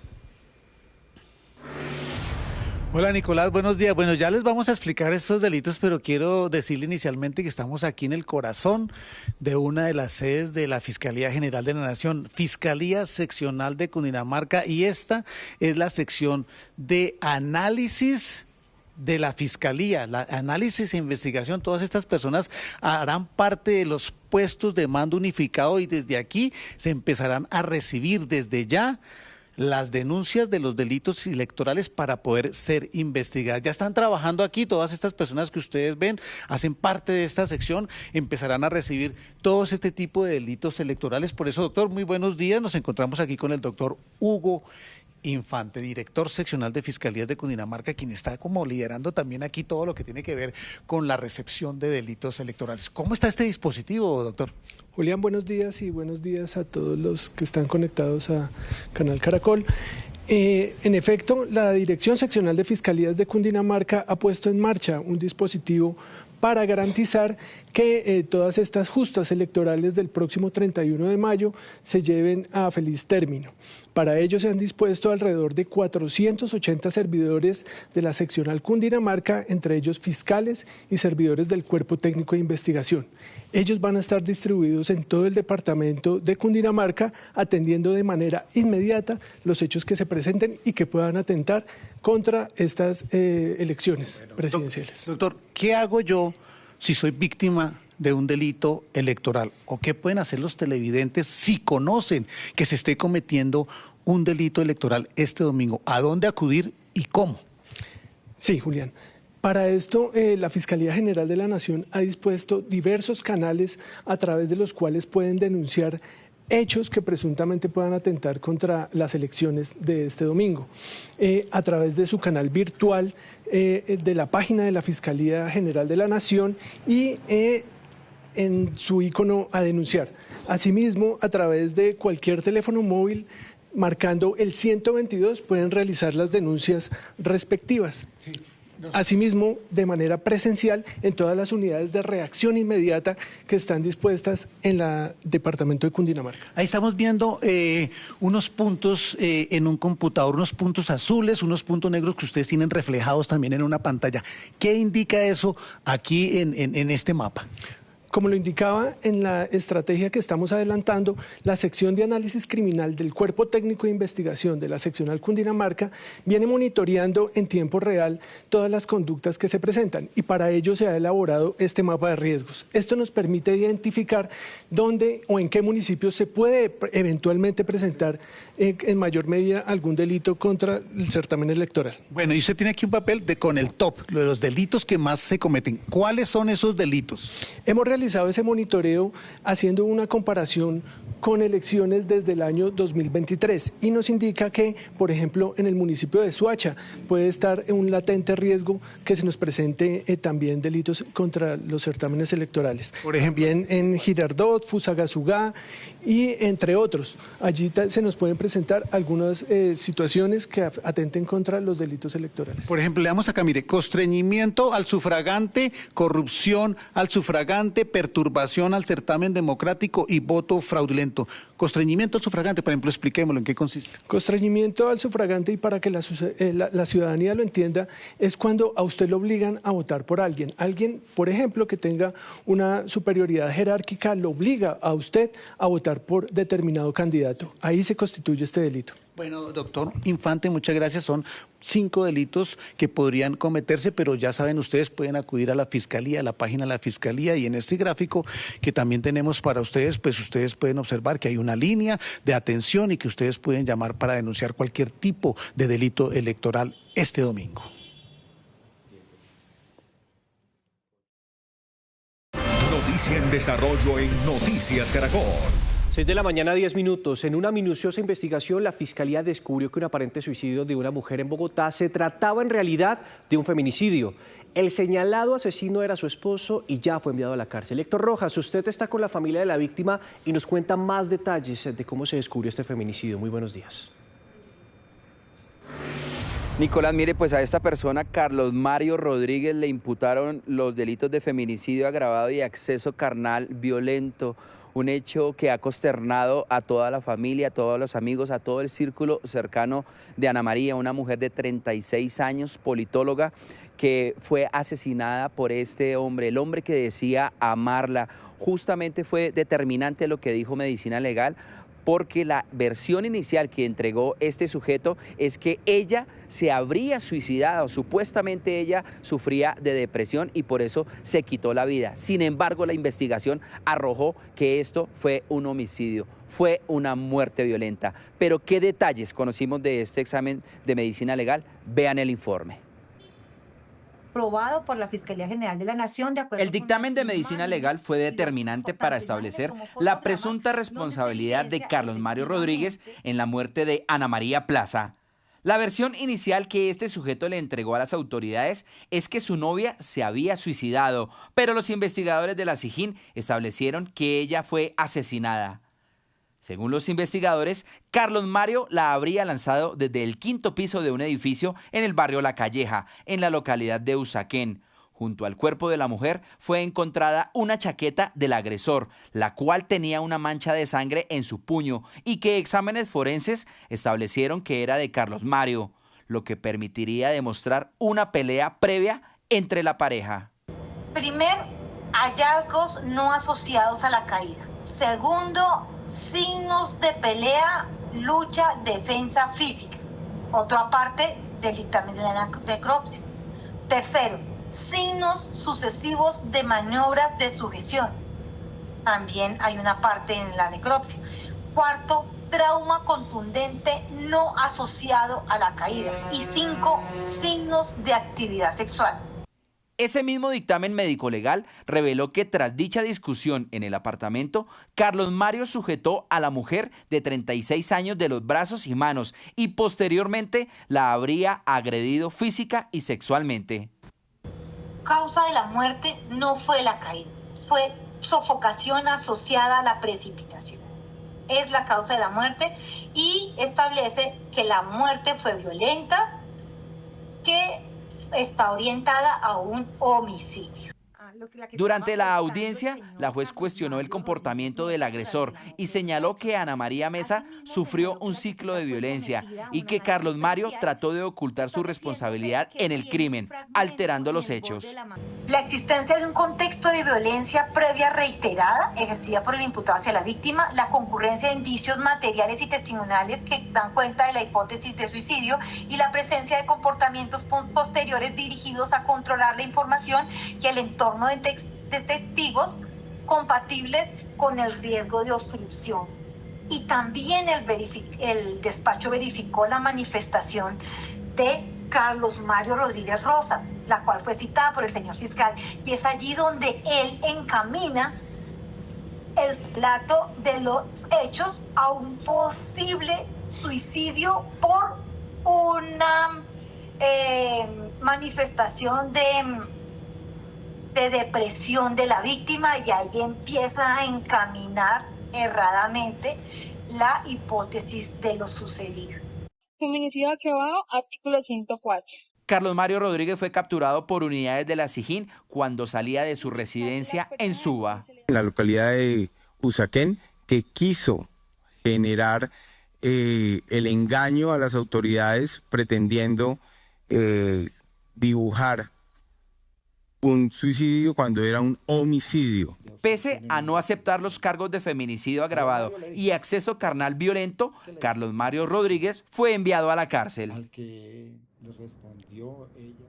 Hola Nicolás, buenos días. Bueno, ya les vamos a explicar estos delitos, pero quiero decirle inicialmente que estamos aquí en el corazón de una de las sedes de la Fiscalía General de la Nación, Fiscalía Seccional de Cundinamarca, y esta es la sección de análisis de la Fiscalía, la análisis e investigación. Todas estas personas harán parte de los puestos de mando unificado y desde aquí se empezarán a recibir desde ya las denuncias de los delitos electorales para poder ser investigadas. Ya están trabajando aquí, todas estas personas que ustedes ven hacen parte de esta sección, empezarán a recibir todos este tipo de delitos electorales. Por eso, doctor, muy buenos días. Nos encontramos aquí con el doctor Hugo Infante, director seccional de Fiscalías de Cundinamarca, quien está como liderando también aquí todo lo que tiene que ver con la recepción de delitos electorales. ¿Cómo está este dispositivo, doctor? Julián, buenos días y buenos días a todos los que están conectados a Canal Caracol. En efecto, la Dirección Seccional de Fiscalías de Cundinamarca ha puesto en marcha un dispositivo para garantizar que todas estas justas electorales del próximo 31 de mayo se lleven a feliz término. Para ello se han dispuesto alrededor de 480 servidores de la seccional Cundinamarca, entre ellos fiscales y servidores del Cuerpo Técnico de Investigación. Ellos van a estar distribuidos en todo el departamento de Cundinamarca, atendiendo de manera inmediata los hechos que se presenten y que puedan atentar contra estas elecciones presidenciales. Doctor, ¿qué hago yo si soy víctima de un delito electoral? ¿O qué pueden hacer los televidentes si conocen que se esté cometiendo un delito electoral este domingo? ¿A dónde acudir y cómo? Sí, Julián. Para esto, la Fiscalía General de la Nación ha dispuesto diversos canales a través de los cuales pueden denunciar hechos que presuntamente puedan atentar contra las elecciones de este domingo. A través de su canal virtual, de la página de la Fiscalía General de la Nación y en su icono a denunciar. Asimismo, a través de cualquier teléfono móvil, marcando el 122, pueden realizar las denuncias respectivas. Sí. Asimismo, de manera presencial, en todas las unidades de reacción inmediata que están dispuestas en el departamento de Cundinamarca. Ahí estamos viendo unos puntos en un computador, unos puntos azules, unos puntos negros que ustedes tienen reflejados también en una pantalla. ¿Qué indica eso aquí en este mapa? Como lo indicaba en la estrategia que estamos adelantando, la sección de análisis criminal del Cuerpo Técnico de Investigación de la Seccional Cundinamarca viene monitoreando en tiempo real todas las conductas que se presentan y para ello se ha elaborado este mapa de riesgos. Esto nos permite identificar dónde o en qué municipios se puede eventualmente presentar en mayor medida algún delito contra el certamen electoral. Bueno, y usted tiene aquí un papel con el top, de los delitos que más se cometen. ¿Cuáles son esos delitos? Hemos realizado ese monitoreo haciendo una comparación con elecciones desde el año 2023 y nos indica que, por ejemplo, en el municipio de Soacha puede estar en un latente riesgo que se nos presente también delitos contra los certámenes electorales. Por ejemplo, bien en Girardot, Fusagasugá y entre otros. Allí se nos pueden presentar algunas situaciones que atenten contra los delitos electorales. Por ejemplo, le damos acá, mire, constreñimiento al sufragante, corrupción al sufragante, perturbación al certamen democrático y voto fraudulento. Constreñimiento al sufragante, por ejemplo, expliquémoslo, ¿en qué consiste? Constreñimiento al sufragante, y para que la ciudadanía lo entienda, es cuando a usted lo obligan a votar por alguien. Alguien, por ejemplo, que tenga una superioridad jerárquica, lo obliga a usted a votar por determinado candidato. Ahí se constituye este delito. Bueno, doctor Infante, muchas gracias. Son 5 delitos que podrían cometerse, pero ya saben, ustedes pueden acudir a la Fiscalía, a la página de la Fiscalía, y en este gráfico que también tenemos para ustedes, pues ustedes pueden observar que hay una línea de atención y que ustedes pueden llamar para denunciar cualquier tipo de delito electoral este domingo. Noticia en desarrollo en Noticias Caracol. 6 de la mañana, 10 minutos. En una minuciosa investigación, la Fiscalía descubrió que un aparente suicidio de una mujer en Bogotá se trataba en realidad de un feminicidio. El señalado asesino era su esposo y ya fue enviado a la cárcel. Héctor Rojas, usted está con la familia de la víctima y nos cuenta más detalles de cómo se descubrió este feminicidio. Muy buenos días. Nicolás, mire, pues a esta persona, Carlos Mario Rodríguez, le imputaron los delitos de feminicidio agravado y acceso carnal violento. Un hecho que ha consternado a toda la familia, a todos los amigos, a todo el círculo cercano de Ana María, una mujer de 36 años, politóloga, que fue asesinada por este hombre, el hombre que decía amarla. Justamente fue determinante lo que dijo Medicina Legal, porque la versión inicial que entregó este sujeto es que ella se habría suicidado, supuestamente ella sufría de depresión y por eso se quitó la vida. Sin embargo, la investigación arrojó que esto fue un homicidio, fue una muerte violenta. Pero ¿qué detalles conocimos de este examen de medicina legal? Vean el informe. Aprobado por la Fiscalía General de la Nación. El dictamen de medicina legal fue determinante para establecer la presunta responsabilidad de Carlos Mario Rodríguez en la muerte de Ana María Plaza. La versión inicial que este sujeto le entregó a las autoridades es que su novia se había suicidado, pero los investigadores de la SIJIN establecieron que ella fue asesinada. Según los investigadores, Carlos Mario la habría lanzado desde el 5º piso de un edificio en el barrio La Calleja, en la localidad de Usaquén. Junto al cuerpo de la mujer fue encontrada una chaqueta del agresor, la cual tenía una mancha de sangre en su puño y que exámenes forenses establecieron que era de Carlos Mario, lo que permitiría demostrar una pelea previa entre la pareja. Primer, hallazgos no asociados a la caída. Segundo, signos de pelea, lucha, defensa física. Otro aparte del dictamen de la necropsia. Tercero, signos sucesivos de maniobras de sujeción. También hay una parte en la necropsia. Cuarto, trauma contundente no asociado a la caída. Y 5, signos de actividad sexual. Ese mismo dictamen médico-legal reveló que tras dicha discusión en el apartamento, Carlos Mario sujetó a la mujer de 36 años de los brazos y manos y posteriormente la habría agredido física y sexualmente. Causa de la muerte no fue la caída, fue sofocación asociada a la precipitación. Es la causa de la muerte y establece que la muerte fue violenta, que está orientada a un homicidio. Durante la audiencia, la juez cuestionó el comportamiento del agresor y señaló que Ana María Mesa sufrió un ciclo de violencia y que Carlos Mario trató de ocultar su responsabilidad en el crimen, alterando los hechos. La existencia de un contexto de violencia previa reiterada ejercida por el imputado hacia la víctima, la concurrencia de indicios materiales y testimoniales que dan cuenta de la hipótesis de suicidio y la presencia de comportamientos posteriores dirigidos a controlar la información y el entorno de testigos compatibles con el riesgo de obstrucción. Y también el despacho verificó la manifestación de Carlos Mario Rodríguez Rosas, la cual fue citada por el señor fiscal, y es allí donde él encamina el relato de los hechos a un posible suicidio por una manifestación de depresión de la víctima, y ahí empieza a encaminar erradamente la hipótesis de lo sucedido. Feminicidio agravado, artículo 104. Carlos Mario Rodríguez fue capturado por unidades de la SIJIN cuando salía de su residencia en Suba. En la localidad de Usaquén, que quiso generar el engaño a las autoridades pretendiendo dibujar un suicidio cuando era un homicidio. Pese a no aceptar los cargos de feminicidio agravado y acceso carnal violento, Carlos Mario Rodríguez fue enviado a la cárcel. Al que le respondió ella.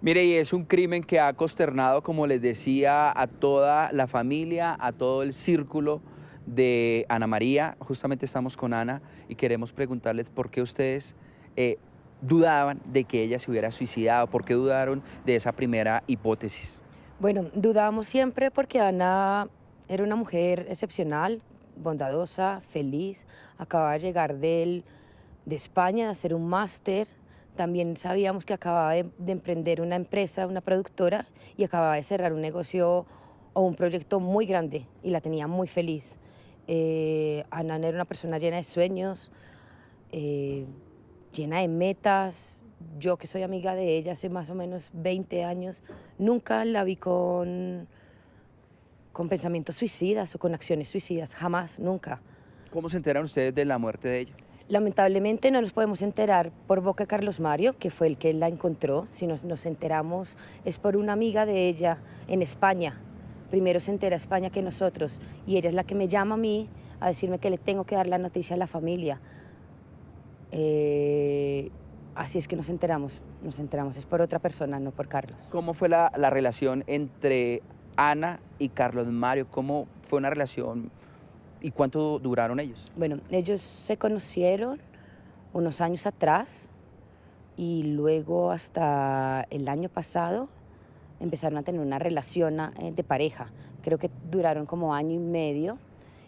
Mire, y es un crimen que ha consternado, como les decía, a toda la familia, a todo el círculo de Ana María. Justamente estamos con Ana y queremos preguntarles por qué ustedes dudaban de que ella se hubiera suicidado, por qué dudaron de esa primera hipótesis. Bueno, dudábamos siempre porque Ana era una mujer excepcional, bondadosa, feliz, acababa de llegar de España, de hacer un máster. También sabíamos que acababa de emprender una empresa, una productora, y acababa de cerrar un negocio o un proyecto muy grande y la tenía muy feliz. Ana era una persona llena de sueños, llena de metas. Yo, que soy amiga de ella hace más o menos 20 años, nunca la vi con pensamientos suicidas o con acciones suicidas, jamás, nunca. ¿Cómo se enteran ustedes de la muerte de ella? Lamentablemente no nos podemos enterar por boca de Carlos Mario, que fue el que la encontró. Si nos enteramos es por una amiga de ella en España. Primero se entera España que nosotros, y ella es la que me llama a mí a decirme que le tengo que dar la noticia a la familia. Así es que nos enteramos, es por otra persona, no por Carlos. ¿Cómo fue la relación entre Ana y Carlos Mario? ¿Cómo fue una relación y cuánto duraron ellos? Bueno, ellos se conocieron unos años atrás y luego hasta el año pasado empezaron a tener una relación de pareja. Creo que duraron como año y medio,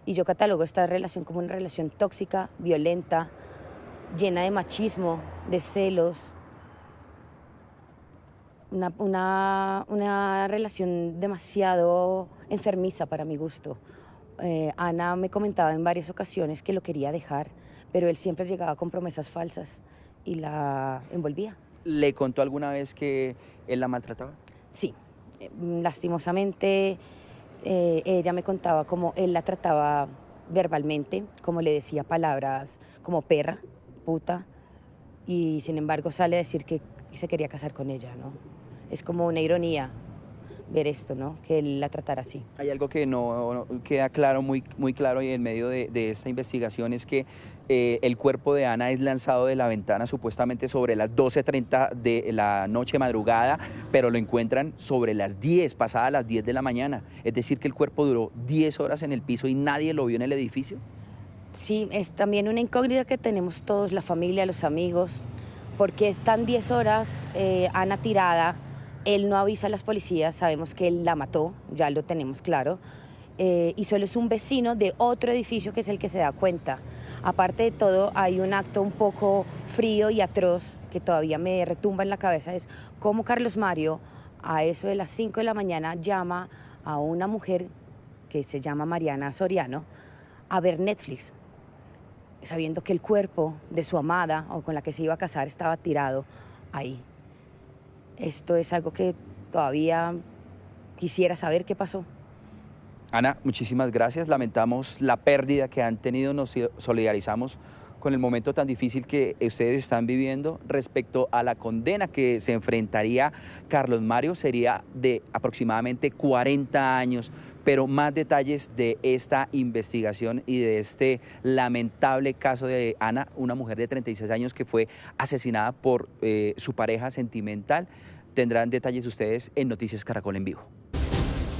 y yo catalogo esta relación como una relación tóxica, violenta, llena de machismo, de celos, una relación demasiado enfermiza para mi gusto. Ana me comentaba en varias ocasiones que lo quería dejar, pero él siempre llegaba con promesas falsas y la envolvía. ¿Le contó alguna vez que él la maltrataba? Sí, lastimosamente ella me contaba cómo él la trataba verbalmente, cómo le decía palabras como perra, puta, y sin embargo sale a decir que se quería casar con ella, ¿no? Es como una ironía ver esto, ¿no? Que él la tratara así. Hay algo que no queda claro, muy claro, y en medio de esta investigación es que el cuerpo de Ana es lanzado de la ventana supuestamente sobre las 12:30 de la noche madrugada, pero lo encuentran sobre las 10, pasadas las 10 de la mañana. Es decir, que el cuerpo duró 10 horas en el piso y nadie lo vio en el edificio. Sí, es también una incógnita que tenemos todos, la familia, los amigos, porque están 10 horas Ana tirada, él no avisa a las policías, sabemos que él la mató, ya lo tenemos claro, y solo es un vecino de otro edificio que es el que se da cuenta. Aparte de todo, hay un acto un poco frío y atroz que todavía me retumba en la cabeza, es cómo Carlos Mario, a eso de las 5 de la mañana, llama a una mujer que se llama Mariana Soriano a ver Netflix, sabiendo que el cuerpo de su amada o con la que se iba a casar estaba tirado ahí. Esto es algo que Todavía quisiera saber qué pasó. Ana, muchísimas gracias. Lamentamos la pérdida que han tenido. Nos solidarizamos con el momento tan difícil que ustedes están viviendo. Respecto a la condena que se enfrentaría Carlos Mario, sería de aproximadamente 40 años. Pero más detalles de esta investigación y de este lamentable caso de Ana, una mujer de 36 años que fue asesinada por su pareja sentimental. Tendrán detalles ustedes en Noticias Caracol en vivo.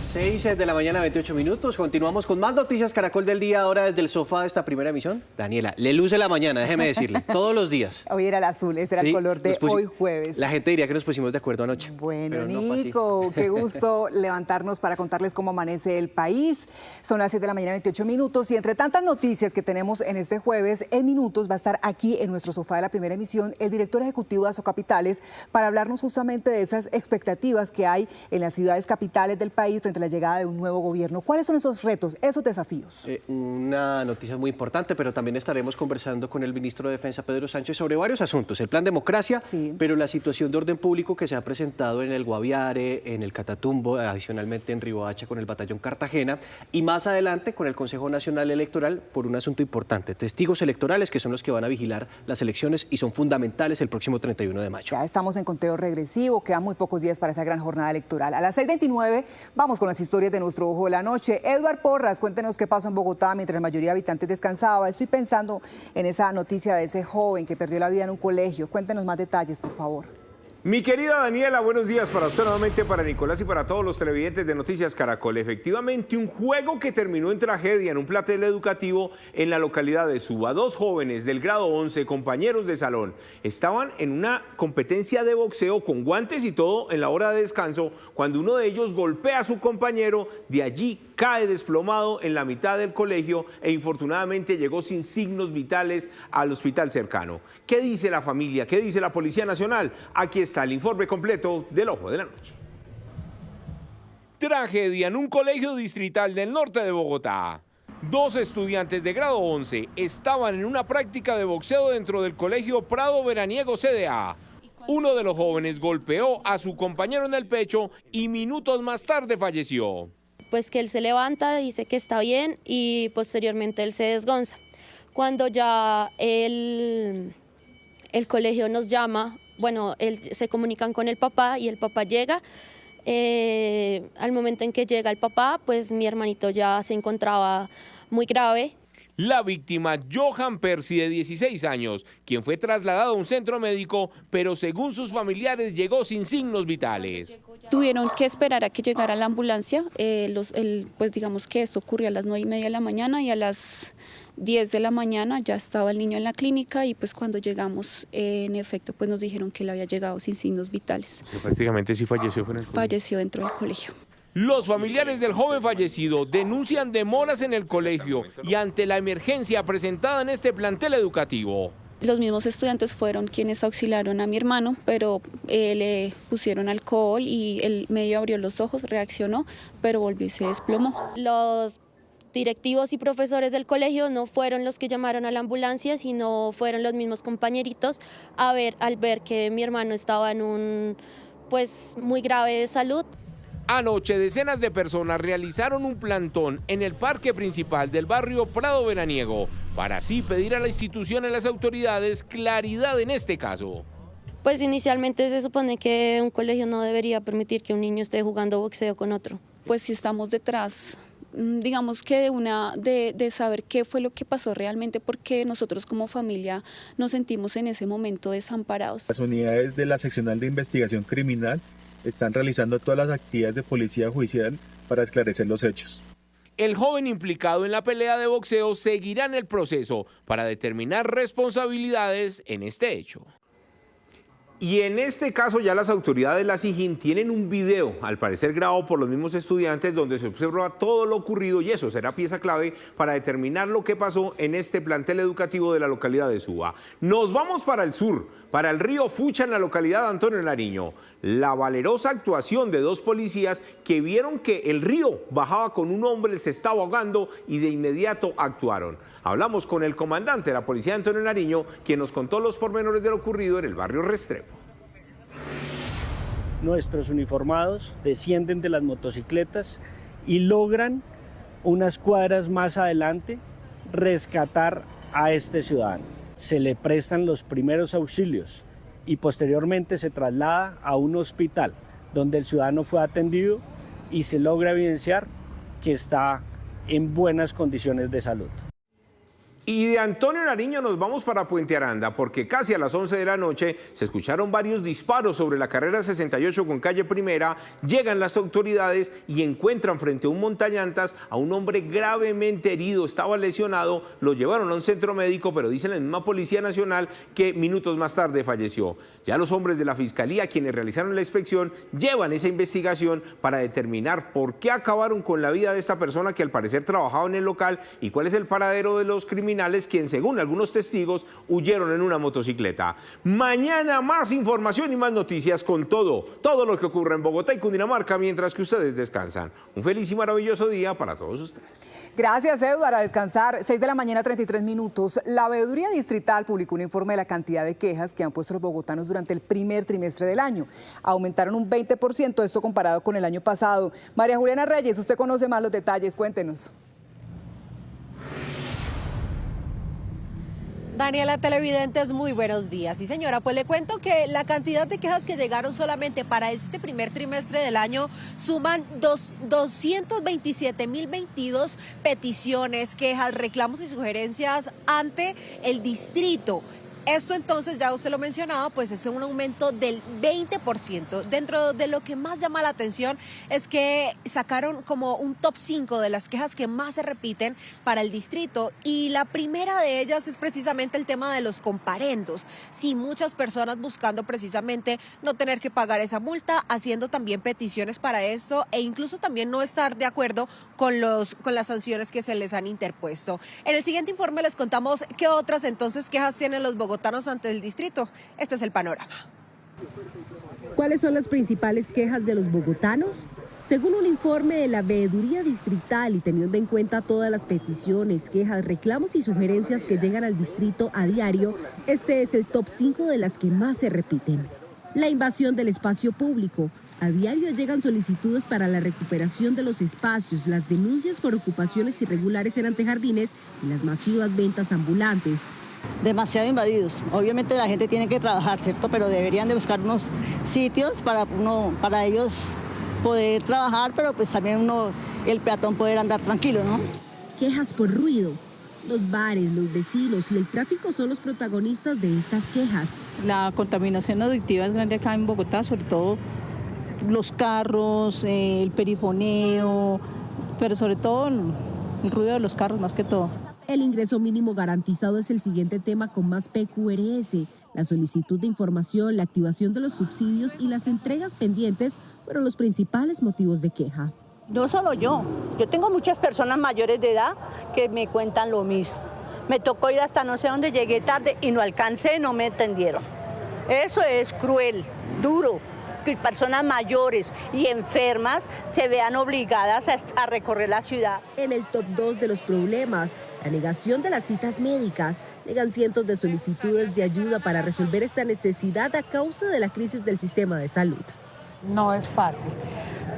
6 de la mañana, 28 minutos. Continuamos con más Noticias Caracol del día, ahora desde el sofá de esta primera emisión. Daniela, le luce la mañana, déjeme decirle, todos los días. Hoy era el azul, este era el color de hoy jueves. La gente diría que nos pusimos de acuerdo anoche. Bueno, Nico, qué gusto levantarnos para contarles cómo amanece el país. Son las 7 de la mañana, 28 minutos, y entre tantas noticias que tenemos en este jueves, en minutos va a estar aquí en nuestro sofá de la primera emisión el director ejecutivo de Asocapitales para hablarnos justamente de esas expectativas que hay en las ciudades capitales del país frente a la llegada de un nuevo gobierno. ¿Cuáles son esos retos, esos desafíos? Una noticia muy importante, pero también estaremos conversando con el ministro de Defensa, Pedro Sánchez, sobre varios asuntos. El plan democracia, pero la situación de orden público que se ha presentado en el Guaviare, en el Catatumbo, adicionalmente en Riohacha con el batallón Cartagena, y más adelante con el Consejo Nacional Electoral por un asunto importante, testigos electorales que son los que van a vigilar las elecciones y son fundamentales el próximo 31 de mayo. Ya estamos en conteo regresivo, quedan muy pocos días para esa gran jornada electoral. A las 6:29 vamos con las historias de nuestro ojo de la noche. Edward Porras, cuéntenos qué pasó en Bogotá mientras la mayoría de habitantes descansaba. Estoy pensando en esa noticia de ese joven que perdió la vida en un colegio. Cuéntenos más detalles, por favor. Mi querida Daniela, buenos días para usted nuevamente, para Nicolás y para todos los televidentes de Noticias Caracol. Efectivamente, un juego que terminó en tragedia en un plantel educativo en la localidad de Suba. 2 jóvenes del grado 11, compañeros de salón, estaban en una competencia de boxeo con guantes y todo en la hora de descanso cuando uno de ellos golpea a su compañero, de allí cae desplomado en la mitad del colegio e infortunadamente llegó sin signos vitales al hospital cercano. ¿Qué dice la familia? ¿Qué dice la Policía Nacional? Aquí está el informe completo del Ojo de la Noche. Tragedia en un colegio distrital del norte de Bogotá. 2 estudiantes de grado 11 estaban en una práctica de boxeo dentro del colegio Prado Veraniego CDA. Uno de los jóvenes golpeó a su compañero en el pecho y minutos más tarde falleció. Pues que él se levanta, dice que está bien y posteriormente él se desgonza. Cuando ya el colegio nos llama, bueno, se comunican con el papá y el papá llega. Al momento en que llega el papá, pues mi hermanito ya se encontraba muy grave. La víctima, Johan Percy, de 16 años, quien fue trasladado a un centro médico, pero según sus familiares llegó sin signos vitales. Tuvieron que esperar a que llegara la ambulancia, pues digamos que esto ocurrió a las 9:30 de la mañana y a las 10 de la mañana ya estaba el niño en la clínica y pues cuando llegamos, en efecto, pues nos dijeron que él había llegado sin signos vitales. Sí, prácticamente sí falleció. Falleció dentro del colegio. Los familiares del joven fallecido denuncian demoras en el colegio y ante la emergencia presentada en este plantel educativo. Los mismos estudiantes fueron quienes auxiliaron a mi hermano, pero le pusieron alcohol y él medio abrió los ojos, reaccionó, pero volvió y se desplomó. Los directivos y profesores del colegio no fueron los que llamaron a la ambulancia, sino fueron los mismos compañeritos al ver que mi hermano estaba en un pues muy grave de salud. Anoche decenas de personas realizaron un plantón en el parque principal del barrio Prado Veraniego para así pedir a la institución y a las autoridades claridad en este caso. Pues inicialmente se supone que un colegio no debería permitir que un niño esté jugando boxeo con otro. Pues si estamos detrás, digamos que de saber qué fue lo que pasó realmente, porque nosotros como familia nos sentimos en ese momento desamparados. Las unidades de la seccional de investigación criminal están realizando todas las actividades de policía judicial para esclarecer los hechos. El joven implicado en la pelea de boxeo seguirá en el proceso para determinar responsabilidades en este hecho. Y en este caso ya las autoridades de la SIJIN tienen un video, al parecer grabado por los mismos estudiantes, donde se observa todo lo ocurrido y eso será pieza clave para determinar lo que pasó en este plantel educativo de la localidad de Suba. Nos vamos para el sur, para el río Fucha en la localidad de Antonio Nariño. La valerosa actuación de 2 policías que vieron que el río bajaba con un hombre, se estaba ahogando y de inmediato actuaron. Hablamos con el comandante de la policía de Antonio Nariño, quien nos contó los pormenores de lo ocurrido en el barrio Restrepo. nuestros uniformados descienden de las motocicletas y logran unas cuadras más adelante rescatar a este ciudadano. Se le prestan los primeros auxilios y posteriormente se traslada a un hospital donde el ciudadano fue atendido y se logra evidenciar que está en buenas condiciones de salud. Y de Antonio Nariño nos vamos para Puente Aranda, porque casi a las 11 de la noche se escucharon varios disparos sobre la carrera 68 con calle Primera. Llegan las autoridades y encuentran frente a un montallantas a un hombre gravemente herido, estaba lesionado, lo llevaron a un centro médico, pero dice la misma Policía Nacional que minutos más tarde falleció. Ya los hombres de la Fiscalía, quienes realizaron la inspección, llevan esa investigación para determinar por qué acabaron con la vida de esta persona que al parecer trabajaba en el local y cuál es el paradero de los criminales, quien según algunos testigos huyeron en una motocicleta. Mañana más información y más noticias con todo lo que ocurre en Bogotá y Cundinamarca mientras que ustedes descansan. Un feliz y maravilloso día para todos ustedes. Gracias, Eduardo. A descansar. 6 de la mañana, 33 minutos. La Veeduría Distrital publicó un informe de la cantidad de quejas que han puesto los bogotanos durante el primer trimestre del año. Aumentaron un 20%, esto comparado con el año pasado. María Juliana Reyes, usted conoce más los detalles, cuéntenos. Daniela, televidentes, muy buenos días. Sí, señora, pues le cuento que la cantidad de quejas que llegaron solamente para este primer trimestre del año suman 227.022 peticiones, quejas, reclamos y sugerencias ante el distrito. Esto entonces, ya usted lo mencionaba, pues es un aumento del 20%. Dentro de lo que más llama la atención es que sacaron como un top 5 de las quejas que más se repiten para el distrito, y la primera de ellas es precisamente el tema de los comparendos. Sí, muchas personas buscando precisamente no tener que pagar esa multa, haciendo también peticiones para esto e incluso también no estar de acuerdo con las sanciones que se les han interpuesto. En el siguiente informe les contamos qué otras entonces quejas tienen los bogotanos ante el distrito. Este es el panorama. ¿Cuáles son las principales quejas de los bogotanos? Según un informe de la Veeduría Distrital y teniendo en cuenta todas las peticiones, quejas, reclamos y sugerencias que llegan al distrito a diario, este es el top 5 de las que más se repiten. La invasión del espacio público. A diario llegan solicitudes para la recuperación de los espacios, las denuncias por ocupaciones irregulares en antejardines y las masivas ventas ambulantes. Demasiado invadidos. Obviamente la gente tiene que trabajar, ¿cierto? Pero deberían de buscar unos sitios para ellos poder trabajar, pero pues también el peatón poder andar tranquilo, ¿no? Quejas por ruido. Los bares, los vecinos y el tráfico son los protagonistas de estas quejas. La contaminación auditiva es grande acá en Bogotá, sobre todo los carros, el perifoneo, pero sobre todo el ruido de los carros más que todo. El ingreso mínimo garantizado es el siguiente tema con más PQRS. La solicitud de información, la activación de los subsidios y las entregas pendientes fueron los principales motivos de queja. No solo yo tengo muchas personas mayores de edad que me cuentan lo mismo. Me tocó ir hasta no sé dónde, llegué tarde y no alcancé, no me atendieron. Eso es cruel, duro, que personas mayores y enfermas se vean obligadas a recorrer la ciudad. En el top 2 de los problemas, la negación de las citas médicas. Llegan cientos de solicitudes de ayuda para resolver esta necesidad a causa de la crisis del sistema de salud. No es fácil,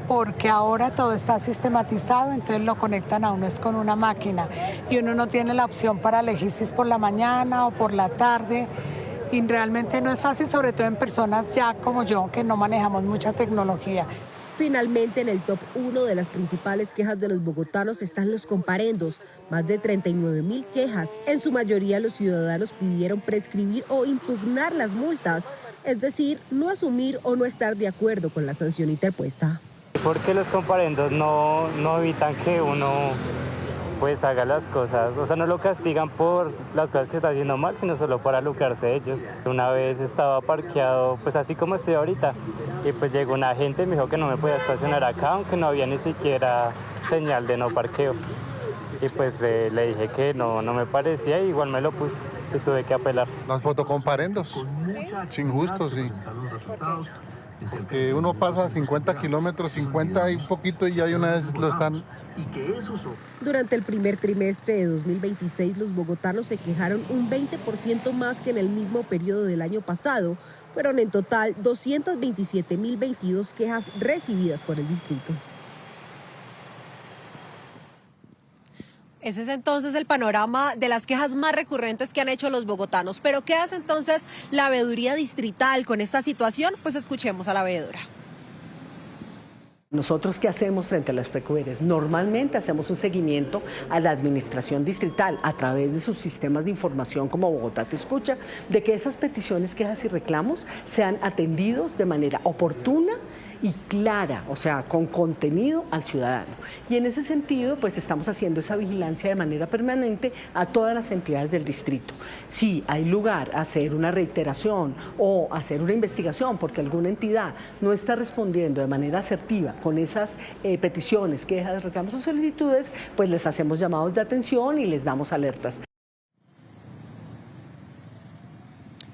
porque ahora todo está sistematizado, entonces lo conectan a uno es con una máquina y uno no tiene la opción para elegir si es por la mañana o por la tarde. Y realmente no es fácil, sobre todo en personas ya como yo, que no manejamos mucha tecnología. Finalmente, en el top 1 de las principales quejas de los bogotanos están los comparendos. Más de 39.000 quejas. En su mayoría, los ciudadanos pidieron prescribir o impugnar las multas, es decir, no asumir o no estar de acuerdo con la sanción interpuesta. Porque los comparendos no evitan que uno pues haga las cosas, o sea, no lo castigan por las cosas que está haciendo mal, sino solo para lucrarse de ellos. Una vez estaba parqueado, pues así como estoy ahorita, y pues llegó una gente y me dijo que no me podía estacionar acá, aunque no había ni siquiera señal de no parqueo. Y pues le dije que no me parecía, y igual me lo puse y tuve que apelar. Los fotocomparendos, ¿sí? Injustos, sí. Porque uno pasa 50 kilómetros, 50 y un poquito, y ya de una vez lo están. Durante el primer trimestre de 2026, los bogotanos se quejaron un 20% más que en el mismo periodo del año pasado, Fueron en total 227.022 quejas recibidas por el distrito. Ese es entonces el panorama de las quejas más recurrentes que han hecho los bogotanos. Pero ¿qué hace entonces la veeduría distrital con esta situación? Pues escuchemos a la veedora. ¿Nosotros qué hacemos frente a las PQRs? Normalmente hacemos un seguimiento a la administración distrital a través de sus sistemas de información como Bogotá Te Escucha, de que esas peticiones, quejas y reclamos sean atendidos de manera oportuna y clara, o sea, con contenido al ciudadano. Y en ese sentido, pues estamos haciendo esa vigilancia de manera permanente a todas las entidades del distrito. Si hay lugar a hacer una reiteración o hacer una investigación porque alguna entidad no está respondiendo de manera asertiva con esas peticiones, quejas, reclamos o solicitudes, pues les hacemos llamados de atención y les damos alertas.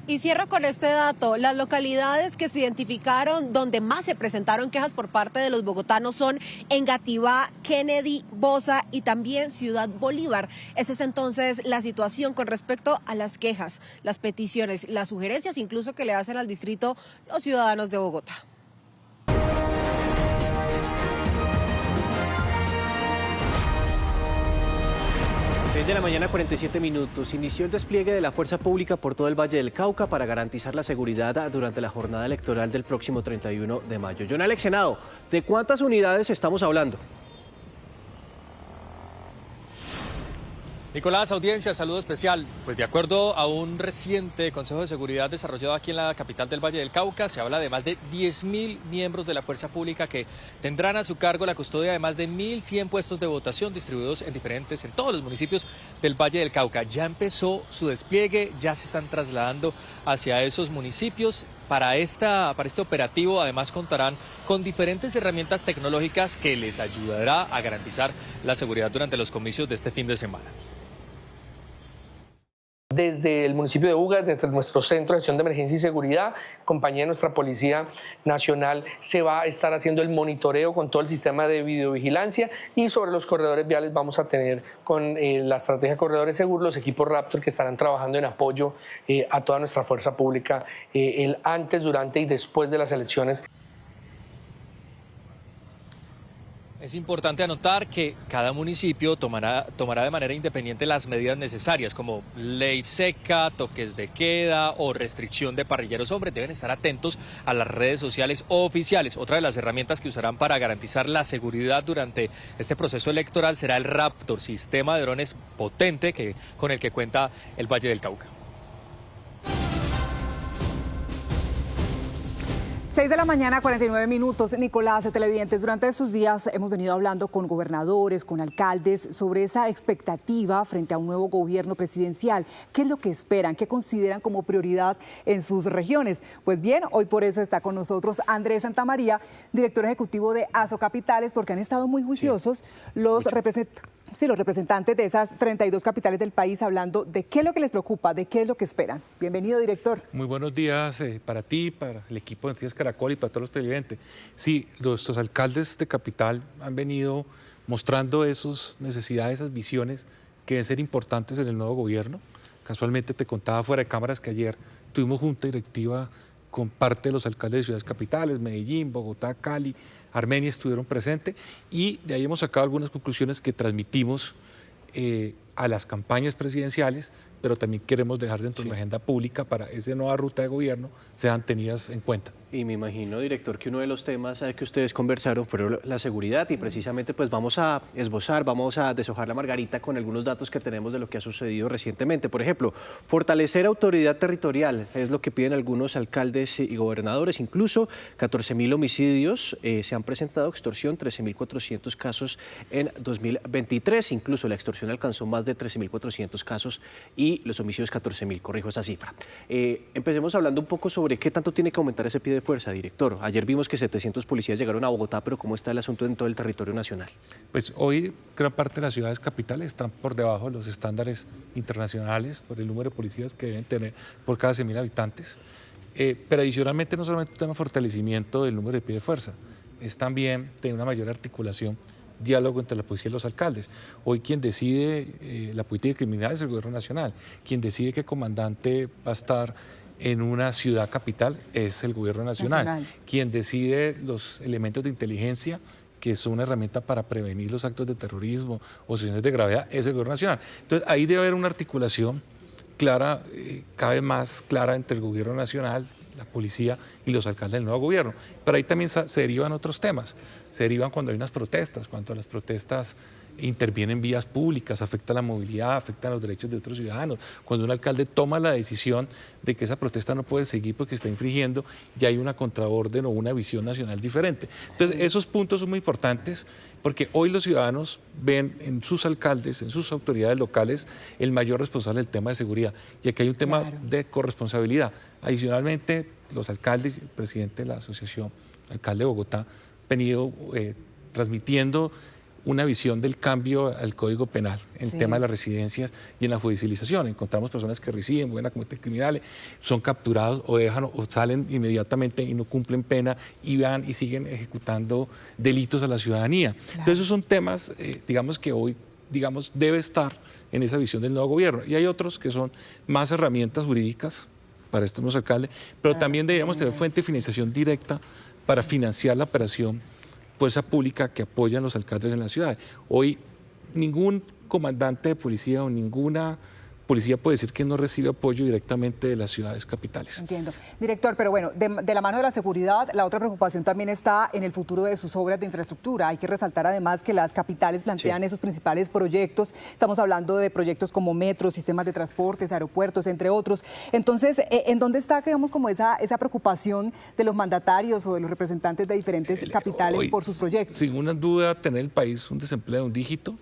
Y cierro con este dato. Las localidades que se identificaron donde más se presentaron quejas por parte de los bogotanos son Engativá, Kennedy, Bosa y también Ciudad Bolívar. Esa es entonces la situación con respecto a las quejas, las peticiones, las sugerencias incluso que le hacen al distrito los ciudadanos de Bogotá. 6 de la mañana, 47 minutos. Inició el despliegue de la fuerza pública por todo el Valle del Cauca para garantizar la seguridad durante la jornada electoral del próximo 31 de mayo. John Alex Senado, ¿de cuántas unidades estamos hablando? Nicolás, audiencia, saludo especial. Pues de acuerdo a un reciente Consejo de Seguridad desarrollado aquí en la capital del Valle del Cauca, se habla de más de 10.000 miembros de la fuerza pública que tendrán a su cargo la custodia de más de 1.100 puestos de votación distribuidos en todos los municipios del Valle del Cauca. Ya empezó su despliegue, ya se están trasladando hacia esos municipios. Para este operativo además contarán con diferentes herramientas tecnológicas que les ayudará a garantizar la seguridad durante los comicios de este fin de semana. Desde el municipio de Buga, desde nuestro Centro de Acción de Emergencia y Seguridad, compañía de nuestra Policía Nacional, se va a estar haciendo el monitoreo con todo el sistema de videovigilancia, y sobre los corredores viales vamos a tener con la estrategia Corredores Seguros los equipos Raptor que estarán trabajando en apoyo a toda nuestra fuerza pública el antes, durante y después de las elecciones. Es importante anotar que cada municipio tomará de manera independiente las medidas necesarias, como ley seca, toques de queda o restricción de parrilleros hombres. Deben estar atentos a las redes sociales oficiales. Otra de las herramientas que usarán para garantizar la seguridad durante este proceso electoral será el Raptor, sistema de drones potente con el que cuenta el Valle del Cauca. 6 de la mañana, 49 minutos. Nicolás, televidentes, durante estos días hemos venido hablando con gobernadores, con alcaldes, sobre esa expectativa frente a un nuevo gobierno presidencial. ¿Qué es lo que esperan? ¿Qué consideran como prioridad en sus regiones? Pues bien, hoy por eso está con nosotros Andrés Santamaría, director ejecutivo de ASO Capitales, porque han estado muy juiciosos los representantes de esas 32 capitales del país, hablando de qué es lo que les preocupa, de qué es lo que esperan. Bienvenido, director. Muy buenos días para ti, para el equipo de Noticias Caracol y para todos los televidentes. Sí, nuestros alcaldes de capital han venido mostrando esas necesidades, esas visiones que deben ser importantes en el nuevo gobierno. Casualmente te contaba fuera de cámaras que ayer tuvimos junta directiva con parte de los alcaldes de ciudades capitales, Medellín, Bogotá, Cali, Armenia estuvieron presentes, y de ahí hemos sacado algunas conclusiones que transmitimos a las campañas presidenciales, pero también queremos dejar dentro de la agenda pública para esa nueva ruta de gobierno sean tenidas en cuenta. Y me imagino, director, que uno de los temas que ustedes conversaron fue la seguridad, y precisamente pues vamos a esbozar, vamos a deshojar la margarita con algunos datos que tenemos de lo que ha sucedido recientemente. Por ejemplo, fortalecer autoridad territorial es lo que piden algunos alcaldes y gobernadores. Incluso 14.000 homicidios se han presentado, extorsión 13.400 casos en 2023. Incluso la extorsión alcanzó más de 13.400 casos y los homicidios 14.000, corrijo esa cifra. Empecemos hablando un poco sobre qué tanto tiene que aumentar ese pie de fuerza, director. Ayer vimos que 700 policías llegaron a Bogotá, pero ¿cómo está el asunto en todo el territorio nacional? Pues hoy gran parte de las ciudades capitales están por debajo de los estándares internacionales por el número de policías que deben tener por cada 100.000 habitantes. Pero adicionalmente no solamente un tema de fortalecimiento del número de pie de fuerza, es también tener una mayor articulación, diálogo entre la policía y los alcaldes. Hoy quien decide la política criminal es el gobierno nacional, quien decide qué comandante va a estar en una ciudad capital es el gobierno nacional. Quien decide los elementos de inteligencia, que son una herramienta para prevenir los actos de terrorismo o situaciones de gravedad, es el gobierno nacional. Entonces ahí debe haber una articulación clara, cada vez más clara entre el gobierno nacional, la policía y los alcaldes del nuevo gobierno. Pero ahí también se derivan otros temas. Se derivan cuando hay unas protestas, cuando las protestas intervienen vías públicas, afecta la movilidad, afectan los derechos de otros ciudadanos. Cuando un alcalde toma la decisión de que esa protesta no puede seguir porque está infringiendo, ya hay una contraorden o una visión nacional diferente. Entonces, esos puntos son muy importantes porque hoy los ciudadanos ven en sus alcaldes, en sus autoridades locales, el mayor responsable del tema de seguridad. Y aquí hay un tema de corresponsabilidad. Adicionalmente, los alcaldes, el presidente de la Asociación Alcalde de Bogotá, han venido transmitiendo una visión del cambio al Código Penal en tema de las residencias y en la judicialización. Encontramos personas que residen, van a cometer criminales, son capturados o dejan o salen inmediatamente y no cumplen pena y van y siguen ejecutando delitos a la ciudadanía. Entonces esos son temas, digamos, que hoy debe estar en esa visión del nuevo gobierno. Y hay otros que son más herramientas jurídicas para estos nuevos alcaldes, pero también deberíamos tener fuente de financiación directa para financiar la operación fuerza pública que apoyan los alcaldes en la ciudad. Hoy ningún comandante de policía o ninguna policía puede decir que no recibe apoyo directamente de las ciudades capitales. Entiendo. Director, pero bueno, de la mano de la seguridad, la otra preocupación también está en el futuro de sus obras de infraestructura. Hay que resaltar además que las capitales plantean esos principales proyectos. Estamos hablando de proyectos como metros, sistemas de transportes, aeropuertos, entre otros. Entonces, ¿en dónde está, digamos, como esa preocupación de los mandatarios o de los representantes de diferentes capitales hoy, por sus proyectos? Sin una duda, tener el país un desempleo de un dígito.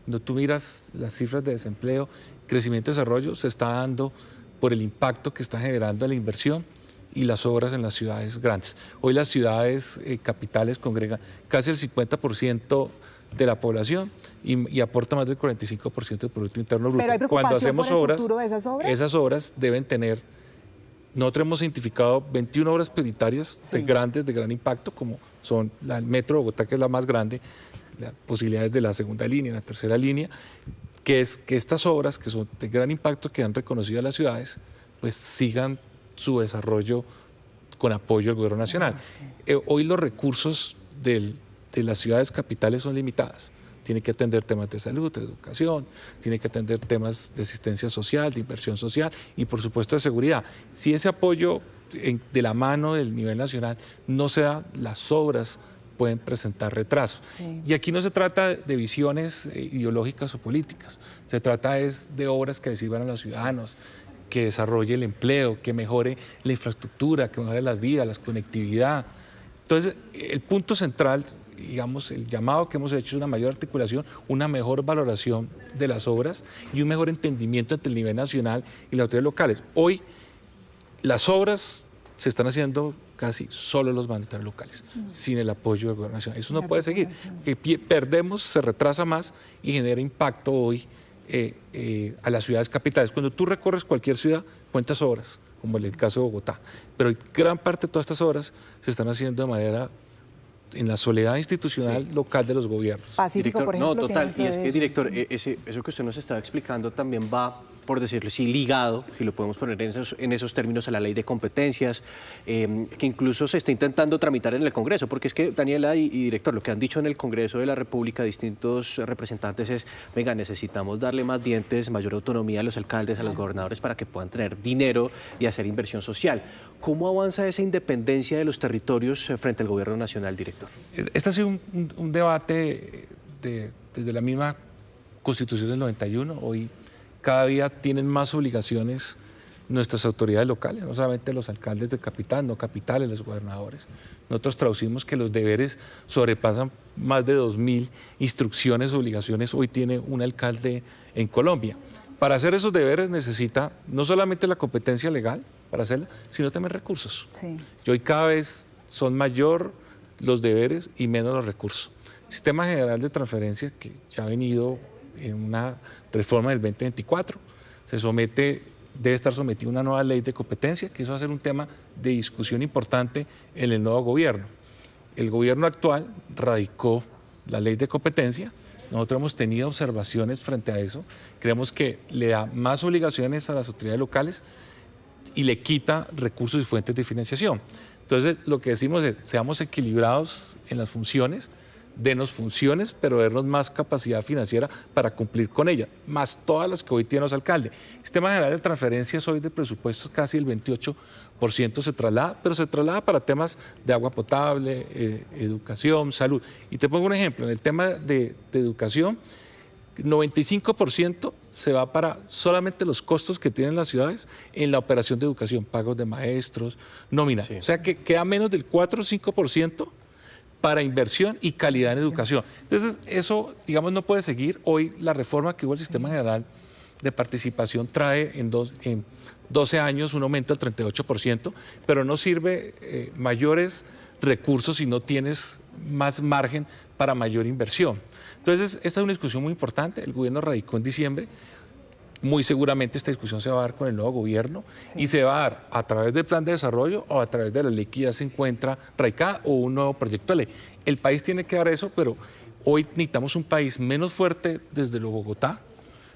Cuando tú miras las cifras de desempleo, crecimiento y desarrollo se está dando por el impacto que está generando la inversión y las obras en las ciudades grandes. Hoy las ciudades capitales congregan casi el 50% de la población y aporta más del 45% del Producto Interno Bruto. Pero hay preocupación cuando hacemos por el obras, futuro de esas obras deben tener, nosotros hemos identificado 21 obras prioritarias grandes, de gran impacto, como son el Metro de Bogotá, que es la más grande, las posibilidades de la segunda línea, la tercera línea, que es que estas obras, que son de gran impacto, que han reconocido a las ciudades, pues sigan su desarrollo con apoyo del gobierno nacional. Hoy los recursos de las ciudades capitales son limitadas. Tiene que atender temas de salud, de educación, tiene que atender temas de asistencia social, de inversión social y por supuesto de seguridad. Si ese apoyo de la mano del nivel nacional no se da, las obras pueden presentar retrasos. Y aquí no se trata de visiones ideológicas o políticas, se trata de obras que le sirvan a los ciudadanos, que desarrolle el empleo, que mejore la infraestructura, que mejore las vías, la conectividad. Entonces, el punto central, digamos, el llamado que hemos hecho es una mayor articulación, una mejor valoración de las obras y un mejor entendimiento entre el nivel nacional y las autoridades locales. Hoy, las obras se están haciendo casi solo los mandatarios locales, sin el apoyo del gobierno nacional. Eso no puede seguir. Perdemos, se retrasa más y genera impacto hoy a las ciudades capitales. Cuando tú recorres cualquier ciudad, cuentas obras, como en el caso de Bogotá, pero gran parte de todas estas obras se están haciendo de manera en la soledad institucional local de los gobiernos. Pacífico, por ejemplo, no, total, y es que, director, eso que usted nos estaba explicando también va, por decirlo así, ligado, si lo podemos poner en esos términos, a la ley de competencias, que incluso se está intentando tramitar en el Congreso, porque es que, Daniela y director, lo que han dicho en el Congreso de la República distintos representantes es, venga, necesitamos darle más dientes, mayor autonomía a los alcaldes, a los gobernadores, para que puedan tener dinero y hacer inversión social. ¿Cómo avanza esa independencia de los territorios frente al gobierno nacional, director? Este ha sido un debate desde la misma Constitución del 91. Hoy cada día tienen más obligaciones nuestras autoridades locales, no solamente los alcaldes de capital, no capitales, los gobernadores. Nosotros traducimos que los deberes sobrepasan más de 2.000 instrucciones, obligaciones. Hoy tiene un alcalde en Colombia. Para hacer esos deberes necesita no solamente la competencia legal para hacerla, sino también recursos. Y hoy cada vez son mayor los deberes y menos los recursos. El Sistema General de Transferencia, que ya ha venido en una reforma del 2024, debe estar sometido a una nueva ley de competencia, que eso va a ser un tema de discusión importante en el nuevo gobierno. El gobierno actual radicó la ley de competencia. Nosotros hemos tenido observaciones frente a eso. Creemos que le da más obligaciones a las autoridades locales y le quita recursos y fuentes de financiación. Entonces, lo que decimos es, seamos equilibrados en las funciones, denos funciones, pero denos más capacidad financiera para cumplir con ella, más todas las que hoy tienen los alcaldes. El Sistema General de Transferencias hoy de presupuestos casi el 28% se traslada, pero se traslada para temas de agua potable, educación, salud. Y te pongo un ejemplo, en el tema de educación, 95% se va para solamente los costos que tienen las ciudades en la operación de educación, pagos de maestros, nómina. Sí. O sea que queda menos del 4 o 5% para inversión y calidad en educación. Entonces, eso, digamos, no puede seguir. Hoy la reforma que hubo al Sistema General de Participación trae en 12 años un aumento del 38%, pero no sirve mayores recursos si no tienes más margen para mayor inversión. Entonces, esta es una discusión muy importante. El gobierno radicó en diciembre. Muy seguramente esta discusión se va a dar con el nuevo gobierno y se va a dar a través del plan de desarrollo o a través de la ley que ya se encuentra radicada o un nuevo proyecto de ley. El país tiene que dar eso, pero hoy necesitamos un país menos fuerte desde lo Bogotá,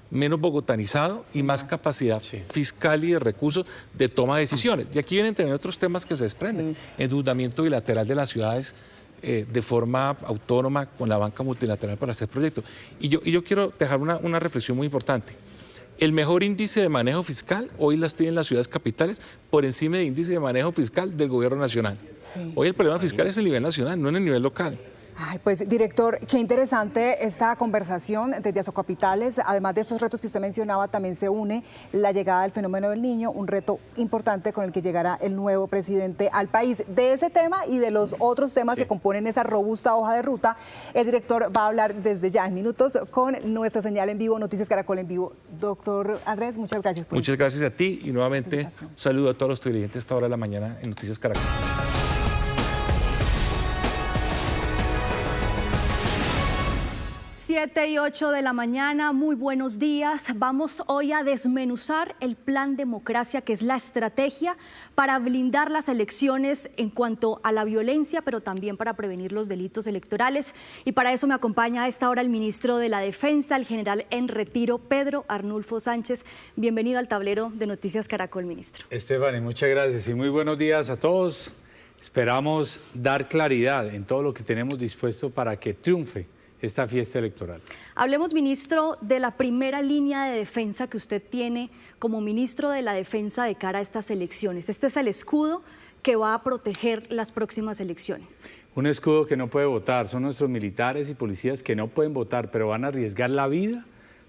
menos bogotanizado y más capacidad fiscal y de recursos de toma de decisiones. Y aquí vienen también otros temas que se desprenden. Endeudamiento bilateral de las ciudades de forma autónoma con la banca multilateral para hacer proyectos. Y yo quiero dejar una reflexión muy importante. El mejor índice de manejo fiscal hoy las tienen las ciudades capitales por encima del índice de manejo fiscal del gobierno nacional. Sí. Hoy el problema fiscal es el nivel nacional, no en el nivel local. Ay, pues, director, qué interesante esta conversación desde Azocapitales. Además de estos retos que usted mencionaba, también se une la llegada del fenómeno del niño, un reto importante con el que llegará el nuevo presidente al país. De ese tema y de los otros temas que componen esa robusta hoja de ruta, el director va a hablar desde ya en minutos con nuestra señal en vivo, Noticias Caracol en vivo. Doctor Andrés, muchas gracias. Muchas gracias a ti y nuevamente un saludo a todos los televidentes a esta hora de la mañana en Noticias Caracol. 7 y 8 de la mañana, muy buenos días. Vamos hoy a desmenuzar el Plan Democracia, que es la estrategia para blindar las elecciones en cuanto a la violencia, pero también para prevenir los delitos electorales. Y para eso me acompaña a esta hora el ministro de la Defensa, el general en retiro, Pedro Arnulfo Sánchez. Bienvenido al tablero de Noticias Caracol, ministro. Estefanía, muchas gracias y muy buenos días a todos. Esperamos dar claridad en todo lo que tenemos dispuesto para que triunfe esta fiesta electoral. Hablemos, ministro, de la primera línea de defensa que usted tiene como ministro de la Defensa de cara a estas elecciones. Este es el escudo que va a proteger las próximas elecciones. Un escudo que no puede votar, son nuestros militares y policías que no pueden votar, pero van a arriesgar la vida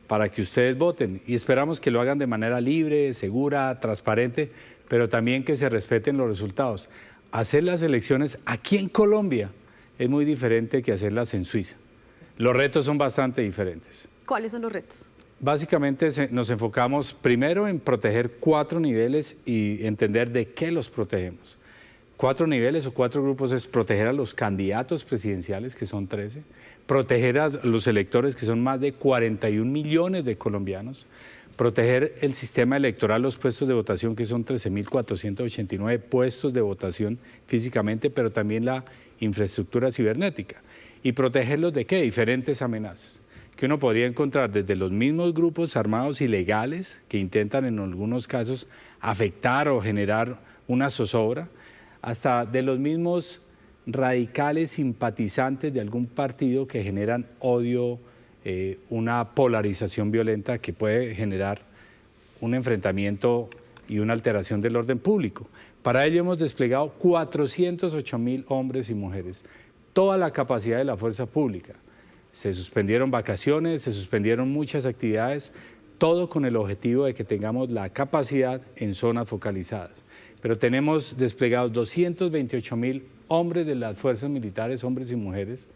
para que ustedes voten. Y esperamos que lo hagan de manera libre, segura, transparente, pero también que se respeten los resultados. Hacer las elecciones aquí en Colombia es muy diferente que hacerlas en Suiza. Los retos son bastante diferentes. ¿Cuáles son los retos? Básicamente nos enfocamos primero en proteger 4 niveles y entender de qué los protegemos. 4 niveles o 4 grupos es proteger a los candidatos presidenciales, que son 13, proteger a los electores, que son más de 41 millones de colombianos, proteger el sistema electoral, los puestos de votación, que son 13.489 puestos de votación físicamente, pero también la infraestructura cibernética. ¿Y protegerlos de qué? Diferentes amenazas que uno podría encontrar desde los mismos grupos armados ilegales que intentan en algunos casos afectar o generar una zozobra, hasta de los mismos radicales simpatizantes de algún partido que generan odio, una polarización violenta que puede generar un enfrentamiento y una alteración del orden público. Para ello hemos desplegado 408.000 hombres y mujeres, toda la capacidad de la fuerza pública. Se suspendieron vacaciones, se suspendieron muchas actividades, todo con el objetivo de que tengamos la capacidad en zonas focalizadas. Pero tenemos desplegados 228.000 hombres de las fuerzas militares, hombres y mujeres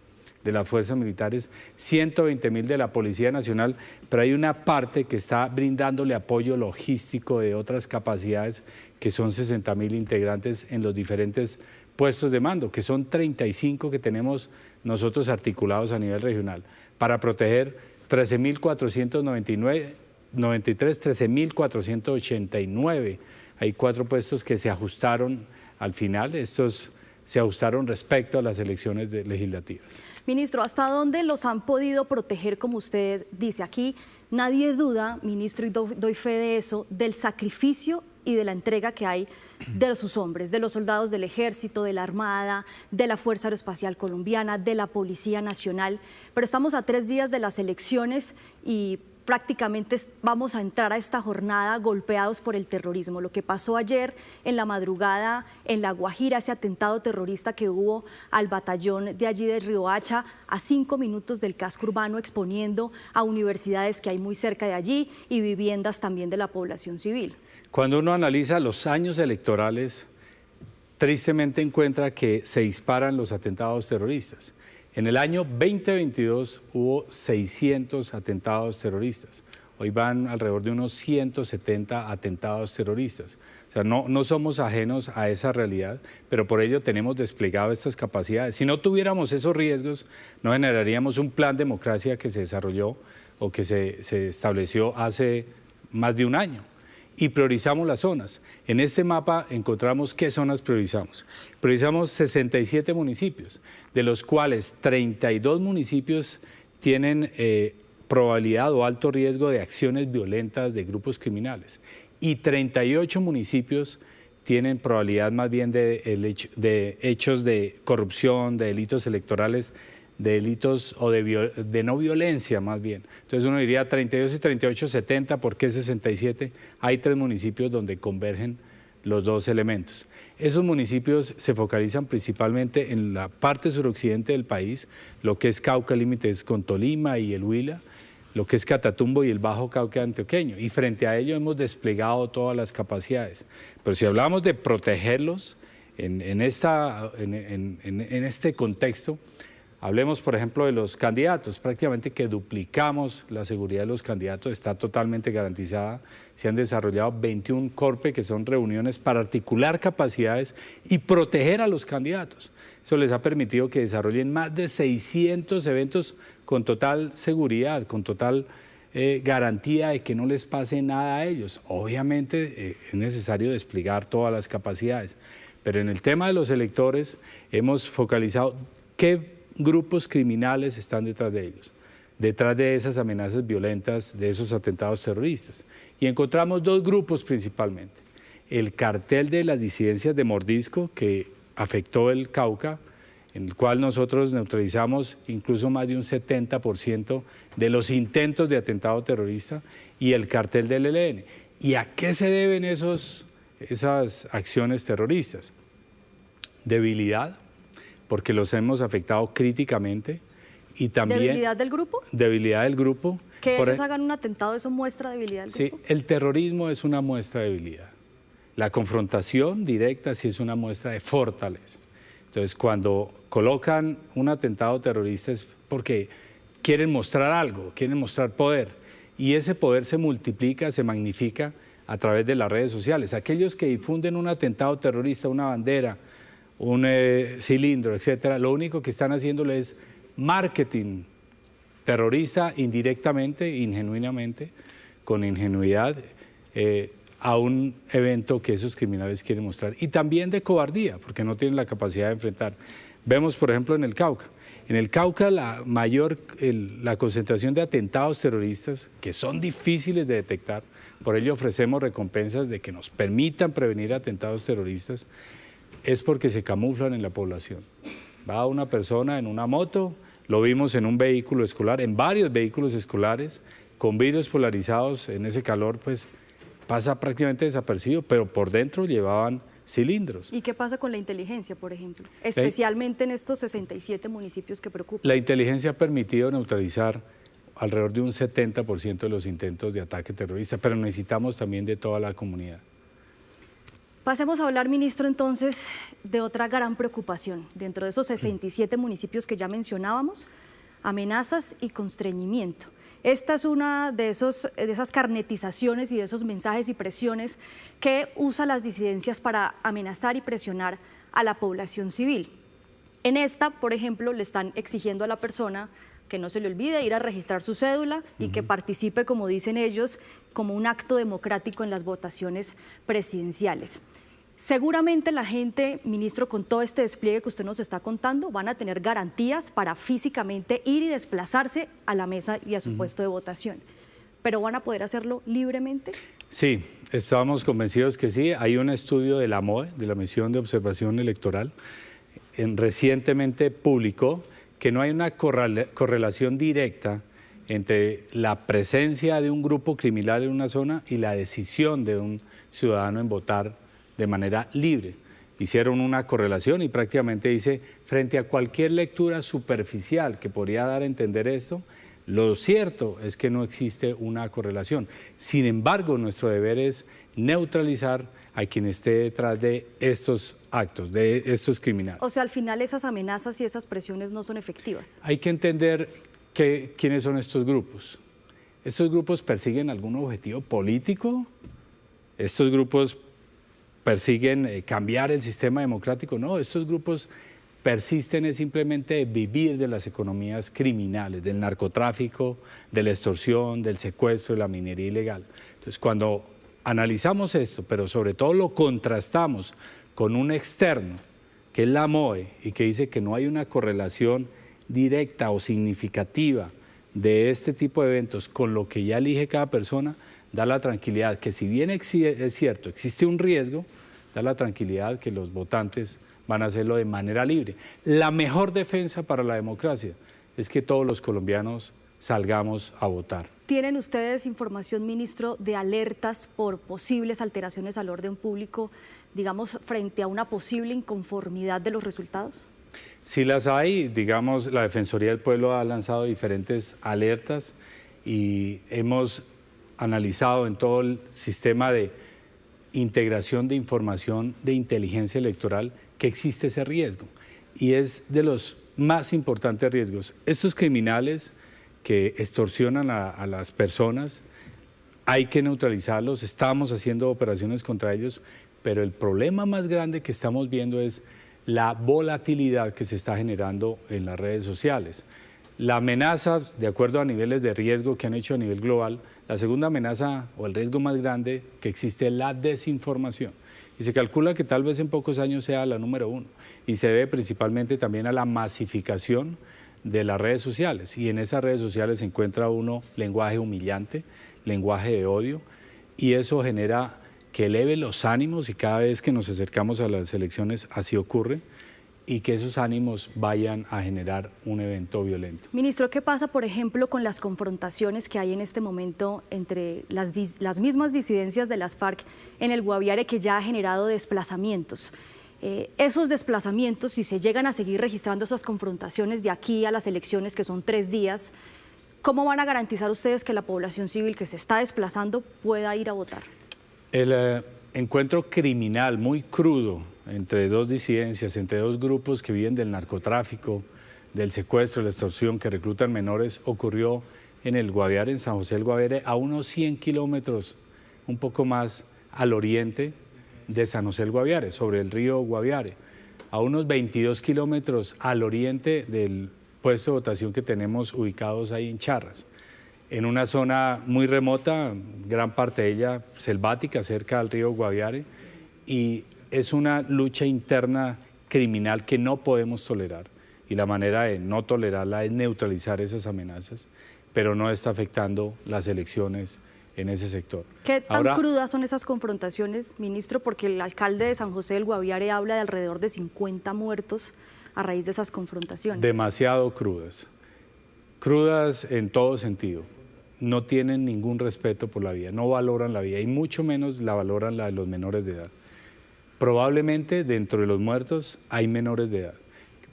de las fuerzas militares, 120.000 de la Policía Nacional, pero hay una parte que está brindándole apoyo logístico de otras capacidades, que son 60.000 integrantes en los diferentes puestos de mando, que son 35 que tenemos nosotros articulados a nivel regional, para proteger 13.489. Hay 4 puestos que se ajustaron al final, estos se ajustaron respecto a las elecciones legislativas. Ministro, ¿hasta dónde los han podido proteger, como usted dice? Aquí nadie duda, ministro, y doy fe de eso, del sacrificio y de la entrega que hay de sus hombres, de los soldados del Ejército, de la Armada, de la Fuerza Aeroespacial Colombiana, de la Policía Nacional. Pero estamos a 3 días de las elecciones y prácticamente vamos a entrar a esta jornada golpeados por el terrorismo. Lo que pasó ayer en la madrugada en La Guajira, ese atentado terrorista que hubo al batallón de allí de Riohacha, a 5 minutos del casco urbano, exponiendo a universidades que hay muy cerca de allí y viviendas también de la población civil. Cuando uno analiza los años electorales, tristemente encuentra que se disparan los atentados terroristas. En el año 2022 hubo 600 atentados terroristas. Hoy van alrededor de unos 170 atentados terroristas. O sea, no somos ajenos a esa realidad, pero por ello tenemos desplegado estas capacidades. Si no tuviéramos esos riesgos, no generaríamos un plan democracia que se desarrolló o que se estableció hace más de un año. Y priorizamos las zonas. En este mapa encontramos qué zonas priorizamos. Priorizamos 67 municipios, de los cuales 32 municipios tienen probabilidad o alto riesgo de acciones violentas de grupos criminales y 38 municipios tienen probabilidad más bien de hechos de corrupción, de delitos electorales, de delitos o de no violencia más bien. Entonces uno diría 32 y 38, 70, ¿por qué 67? Hay 3 municipios donde convergen los 2 elementos. Esos municipios se focalizan principalmente en la parte suroccidente del país, lo que es Cauca, límites con Tolima y el Huila, lo que es Catatumbo y el Bajo Cauca antioqueño. Y frente a ello hemos desplegado todas las capacidades. Pero si hablamos de protegerlos en este contexto, hablemos, por ejemplo, de los candidatos. Prácticamente que duplicamos la seguridad de los candidatos, está totalmente garantizada. Se han desarrollado 21 CORPE, que son reuniones para articular capacidades y proteger a los candidatos. Eso les ha permitido que desarrollen más de 600 eventos con total seguridad, con total garantía de que no les pase nada a ellos. Obviamente es necesario desplegar todas las capacidades, pero en el tema de los electores hemos focalizado qué grupos criminales están detrás de ellos, detrás de esas amenazas violentas, de esos atentados terroristas. Y encontramos 2 grupos principalmente. El cartel de las disidencias de Mordisco, que afectó el Cauca, en el cual nosotros neutralizamos incluso más de un 70% de los intentos de atentado terrorista, y el cartel del ELN. ¿Y a qué se deben esas acciones terroristas? Debilidad, porque los hemos afectado críticamente, y también... ¿Debilidad del grupo? Debilidad del grupo. Que ellos hagan un atentado, ¿eso muestra debilidad del grupo? Sí, el terrorismo es una muestra de debilidad. La confrontación directa sí es una muestra de fortaleza. Entonces, cuando colocan un atentado terrorista es porque quieren mostrar algo, quieren mostrar poder, y ese poder se multiplica, se magnifica a través de las redes sociales. Aquellos que difunden un atentado terrorista, una bandera, un cilindro, etcétera, lo único que están haciéndole es marketing terrorista indirectamente, ingenuinamente, con ingenuidad, a un evento que esos criminales quieren mostrar. Y también de cobardía, porque no tienen la capacidad de enfrentar. Vemos, por ejemplo, en el Cauca. En el Cauca la concentración de atentados terroristas, que son difíciles de detectar, por ello ofrecemos recompensas de que nos permitan prevenir atentados terroristas, es porque se camuflan en la población. Va una persona en una moto, lo vimos en un vehículo escolar, en varios vehículos escolares, con vidrios polarizados, en ese calor pues pasa prácticamente desapercibido, pero por dentro llevaban cilindros. ¿Y qué pasa con la inteligencia, por ejemplo? Especialmente en estos 67 municipios que preocupan. La inteligencia ha permitido neutralizar alrededor de un 70% de los intentos de ataque terrorista, pero necesitamos también de toda la comunidad. Pasemos a hablar, ministro, entonces, de otra gran preocupación. Dentro de esos 67 municipios que ya mencionábamos, amenazas y constreñimiento. Esta es una de esas carnetizaciones y de esos mensajes y presiones que usan las disidencias para amenazar y presionar a la población civil. En esta, por ejemplo, le están exigiendo a la persona que no se le olvide ir a registrar su cédula y que participe, como dicen ellos, como un acto democrático en las votaciones presidenciales. Seguramente la gente, ministro, con todo este despliegue que usted nos está contando, van a tener garantías para físicamente ir y desplazarse a la mesa y a su puesto de votación. ¿Pero van a poder hacerlo libremente? Sí, estábamos convencidos que sí. Hay un estudio de la MOE, de la Misión de Observación Electoral, recientemente publicó que no hay una correlación directa entre la presencia de un grupo criminal en una zona y la decisión de un ciudadano en votar de manera libre. Hicieron una correlación y prácticamente dice, frente a cualquier lectura superficial que podría dar a entender esto, lo cierto es que no existe una correlación. Sin embargo, nuestro deber es neutralizar a quien esté detrás de estos actos, de estos criminales. O sea, al final esas amenazas y esas presiones no son efectivas. Hay que entender quiénes son estos grupos. ¿Estos grupos persiguen algún objetivo político? ¿Estos grupos persiguen cambiar el sistema democrático? No, estos grupos persisten es simplemente vivir de las economías criminales, del narcotráfico, de la extorsión, del secuestro, de la minería ilegal. Entonces, cuando analizamos esto, pero sobre todo lo contrastamos con un externo, que es la MOE, y que dice que no hay una correlación directa o significativa de este tipo de eventos con lo que ya elige cada persona, da la tranquilidad que si bien es cierto, existe un riesgo, da la tranquilidad que los votantes van a hacerlo de manera libre. La mejor defensa para la democracia es que todos los colombianos salgamos a votar. ¿Tienen ustedes información, ministro, de alertas por posibles alteraciones al orden público, digamos, frente a una posible inconformidad de los resultados? Sí las hay, digamos, la Defensoría del Pueblo ha lanzado diferentes alertas y hemos analizado en todo el sistema de integración de información de inteligencia electoral que existe ese riesgo y es de los más importantes riesgos. Estos criminales que extorsionan a las personas, hay que neutralizarlos, estamos haciendo operaciones contra ellos, pero el problema más grande que estamos viendo es la volatilidad que se está generando en las redes sociales. La amenaza, de acuerdo a niveles de riesgo que han hecho a nivel global, la segunda amenaza o el riesgo más grande que existe es la desinformación. Y se calcula que tal vez en pocos años sea la número 1. Y se debe principalmente también a la masificación de las redes sociales. Y en esas redes sociales se encuentra uno lenguaje humillante, lenguaje de odio, y eso genera que eleve los ánimos y cada vez que nos acercamos a las elecciones así ocurre y que esos ánimos vayan a generar un evento violento. Ministro, ¿qué pasa, por ejemplo, con las confrontaciones que hay en este momento entre las mismas disidencias de las FARC en el Guaviare que ya ha generado desplazamientos? Esos desplazamientos, si se llegan a seguir registrando esas confrontaciones de aquí a las elecciones, que son 3 días, ¿cómo van a garantizar ustedes que la población civil que se está desplazando pueda ir a votar? El encuentro criminal muy crudo entre dos disidencias, entre dos grupos que viven del narcotráfico, del secuestro, de la extorsión, que reclutan menores, ocurrió en el Guaviare, en San José del Guaviare, a unos 100 kilómetros, un poco más al oriente de San José del Guaviare, sobre el río Guaviare, a unos 22 kilómetros al oriente del puesto de votación que tenemos ubicados ahí en Charras, en una zona muy remota, gran parte de ella selvática, cerca del río Guaviare, y es una lucha interna criminal que no podemos tolerar. Y la manera de no tolerarla es neutralizar esas amenazas, pero no está afectando las elecciones en ese sector. ¿Qué tan crudas son esas confrontaciones, ministro? Porque el alcalde de San José del Guaviare habla de alrededor de 50 muertos a raíz de esas confrontaciones. Demasiado crudas. Crudas en todo sentido. No tienen ningún respeto por la vida, no valoran la vida y mucho menos la valoran la de los menores de edad. Probablemente dentro de los muertos hay menores de edad.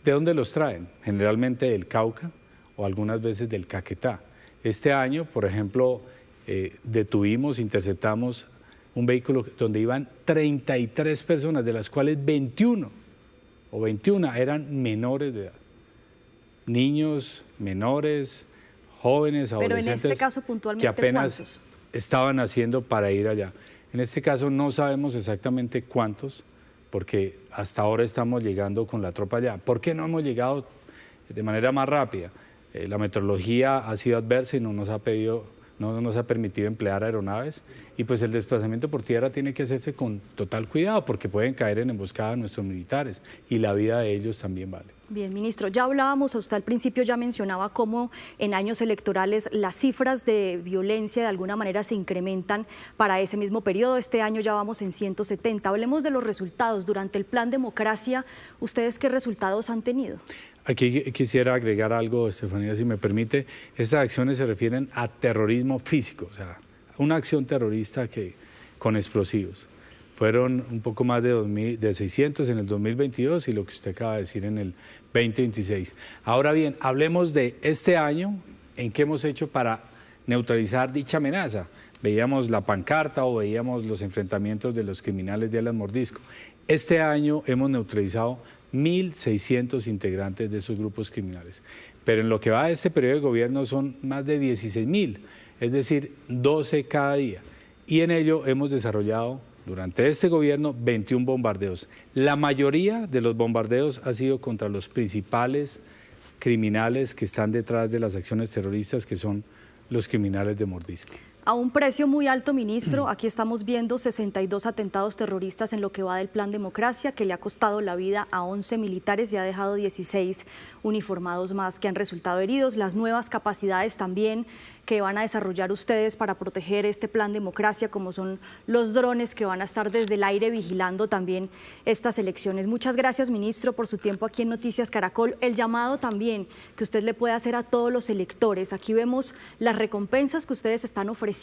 ¿De dónde los traen? Generalmente del Cauca o algunas veces del Caquetá. Este año, por ejemplo, detuvimos, interceptamos un vehículo donde iban 33 personas, de las cuales 21 eran menores de edad. Niños, menores, jóvenes, adolescentes, pero en este caso, puntualmente, que apenas ¿cuántos estaban haciendo para ir allá? En este caso no sabemos exactamente cuántos, porque hasta ahora estamos llegando con la tropa allá. ¿Por qué no hemos llegado de manera más rápida? La meteorología ha sido adversa y no nos ha permitido emplear aeronaves, y pues el desplazamiento por tierra tiene que hacerse con total cuidado porque pueden caer en emboscada nuestros militares y la vida de ellos también vale. Bien, ministro, ya hablábamos, usted al principio ya mencionaba cómo en años electorales las cifras de violencia de alguna manera se incrementan para ese mismo periodo. Este año ya vamos en 170. Hablemos de los resultados. Durante el Plan Democracia, ¿ustedes qué resultados han tenido? Aquí quisiera agregar algo, Estefanía, si me permite. Estas acciones se refieren a terrorismo físico, o sea, una acción terrorista con explosivos. Fueron un poco más de 600 en el 2022 y lo que usted acaba de decir en el 2026. Ahora bien, hablemos de este año, en qué hemos hecho para neutralizar dicha amenaza. Veíamos la pancarta o veíamos los enfrentamientos de los criminales de Alan Mordisco. Este año hemos neutralizado 1.600 integrantes de esos grupos criminales. Pero en lo que va de este periodo de gobierno son más de 16.000, es decir, 12 cada día. Y en ello hemos desarrollado durante este gobierno 21 bombardeos. La mayoría de los bombardeos ha sido contra los principales criminales que están detrás de las acciones terroristas, que son los criminales de Mordisco. A un precio muy alto, ministro, aquí estamos viendo 62 atentados terroristas en lo que va del Plan Democracia, que le ha costado la vida a 11 militares y ha dejado 16 uniformados más que han resultado heridos. Las nuevas capacidades también que van a desarrollar ustedes para proteger este Plan Democracia, como son los drones que van a estar desde el aire vigilando también estas elecciones. Muchas gracias, ministro, por su tiempo aquí en Noticias Caracol. El llamado también que usted le puede hacer a todos los electores. Aquí vemos las recompensas que ustedes están ofreciendo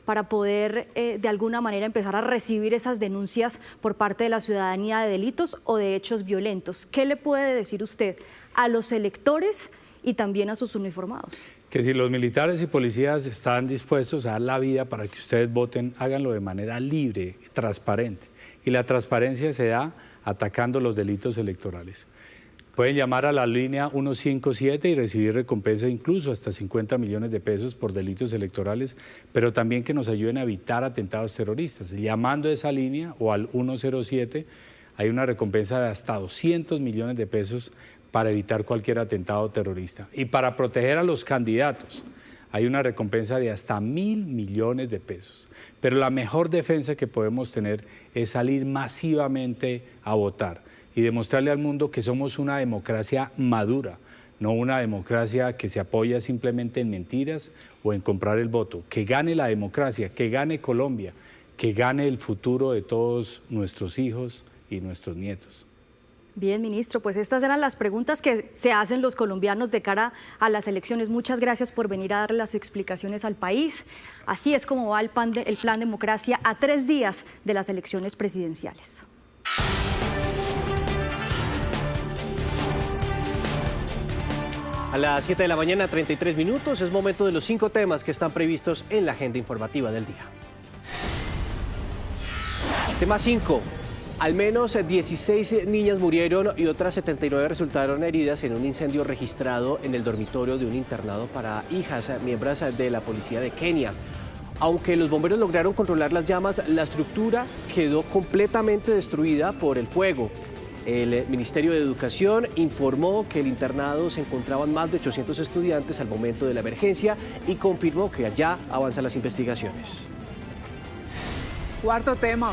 para poder de alguna manera empezar a recibir esas denuncias por parte de la ciudadanía de delitos o de hechos violentos. ¿Qué le puede decir usted a los electores y también a sus uniformados? Que si los militares y policías están dispuestos a dar la vida para que ustedes voten, háganlo de manera libre, transparente. Y la transparencia se da atacando los delitos electorales. Pueden llamar a la línea 157 y recibir recompensa incluso hasta 50 millones de pesos por delitos electorales, pero también que nos ayuden a evitar atentados terroristas. Llamando a esa línea o al 107 hay una recompensa de hasta 200 millones de pesos para evitar cualquier atentado terrorista. Y para proteger a los candidatos hay una recompensa de hasta 1.000 millones de pesos. Pero la mejor defensa que podemos tener es salir masivamente a votar y demostrarle al mundo que somos una democracia madura, no una democracia que se apoya simplemente en mentiras o en comprar el voto. Que gane la democracia, que gane Colombia, que gane el futuro de todos nuestros hijos y nuestros nietos. Bien, ministro, pues estas eran las preguntas que se hacen los colombianos de cara a las elecciones. Muchas gracias por venir a dar las explicaciones al país. Así es como va el Plan Democracia a 3 días de las elecciones presidenciales. A las 7 de la mañana, 33 minutos, es momento de los 5 temas que están previstos en la agenda informativa del día. Tema 5. Al menos 16 niñas murieron y otras 79 resultaron heridas en un incendio registrado en el dormitorio de un internado para hijas, miembros de la policía de Kenia. Aunque los bomberos lograron controlar las llamas, la estructura quedó completamente destruida por el fuego. El Ministerio de Educación informó que el internado se encontraban más de 800 estudiantes al momento de la emergencia y confirmó que allá avanzan las investigaciones. Cuarto tema,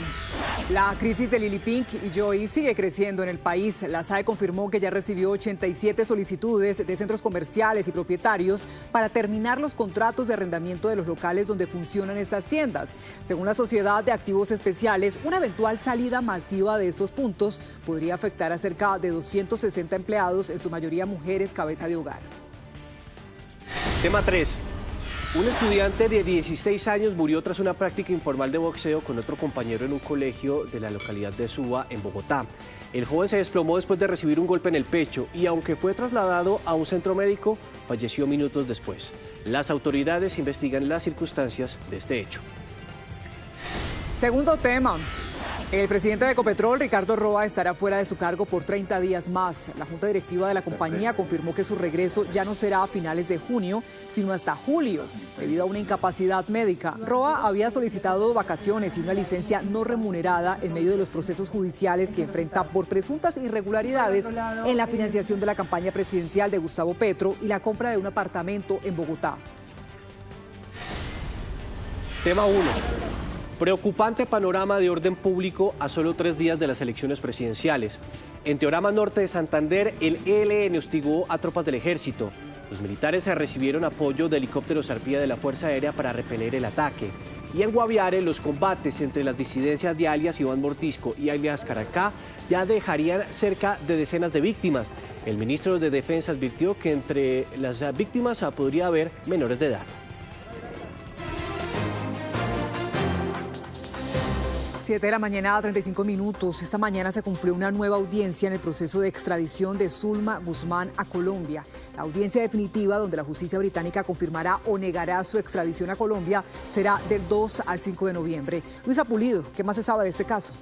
la crisis de Lili Pink y Joy sigue creciendo en el país. La SAE confirmó que ya recibió 87 solicitudes de centros comerciales y propietarios para terminar los contratos de arrendamiento de los locales donde funcionan estas tiendas. Según la Sociedad de Activos Especiales, una eventual salida masiva de estos puntos podría afectar a cerca de 260 empleados, en su mayoría mujeres cabeza de hogar. Tema 3. Un estudiante de 16 años murió tras una práctica informal de boxeo con otro compañero en un colegio de la localidad de Suba, en Bogotá. El joven se desplomó después de recibir un golpe en el pecho y, aunque fue trasladado a un centro médico, falleció minutos después. Las autoridades investigan las circunstancias de este hecho. Segundo tema. El presidente de Ecopetrol, Ricardo Roa, estará fuera de su cargo por 30 días más. La Junta Directiva de la compañía confirmó que su regreso ya no será a finales de junio, sino hasta julio, debido a una incapacidad médica. Roa había solicitado vacaciones y una licencia no remunerada en medio de los procesos judiciales que enfrenta por presuntas irregularidades en la financiación de la campaña presidencial de Gustavo Petro y la compra de un apartamento en Bogotá. Tema 1. Preocupante panorama de orden público a solo 3 días de las elecciones presidenciales. En Teorama Norte de Santander, el ELN hostigó a tropas del ejército. Los militares recibieron apoyo de helicópteros arpía de la Fuerza Aérea para repeler el ataque. Y en Guaviare, los combates entre las disidencias de alias Iván Mordisco y alias Caracá ya dejarían cerca de decenas de víctimas. El ministro de Defensa advirtió que entre las víctimas podría haber menores de edad. 7 de la mañana, 35 minutos. Esta mañana se cumplió una nueva audiencia en el proceso de extradición de Zulma Guzmán a Colombia. La audiencia definitiva, donde la justicia británica confirmará o negará su extradición a Colombia, será del 2 al 5 de noviembre. Luisa Pulido, ¿qué más se sabe de este caso?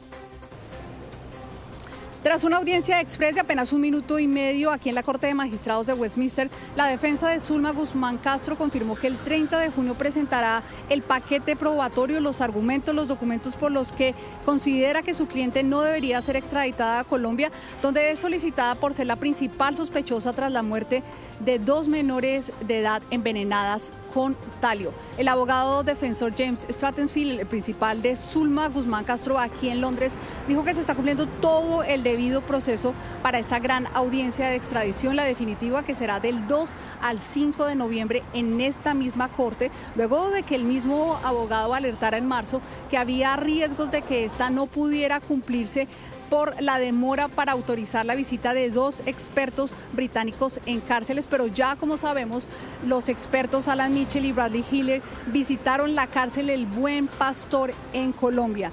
Tras una audiencia express de apenas 1 minuto y medio aquí en la Corte de Magistrados de Westminster, la defensa de Zulma Guzmán Castro confirmó que el 30 de junio presentará el paquete probatorio, los argumentos, los documentos por los que considera que su cliente no debería ser extraditada a Colombia, donde es solicitada por ser la principal sospechosa tras la muerte de 2 menores de edad envenenadas con talio. El abogado defensor James Stratensfield, el principal de Zulma Guzmán Castro aquí en Londres, dijo que se está cumpliendo todo el debido proceso para esa gran audiencia de extradición, la definitiva, que será del 2 al 5 de noviembre en esta misma corte, luego de que el mismo abogado alertara en marzo que había riesgos de que esta no pudiera cumplirse por la demora para autorizar la visita de 2 expertos británicos en cárceles, pero ya como sabemos, los expertos Alan Mitchell y Bradley Hiller visitaron la cárcel El Buen Pastor en Colombia.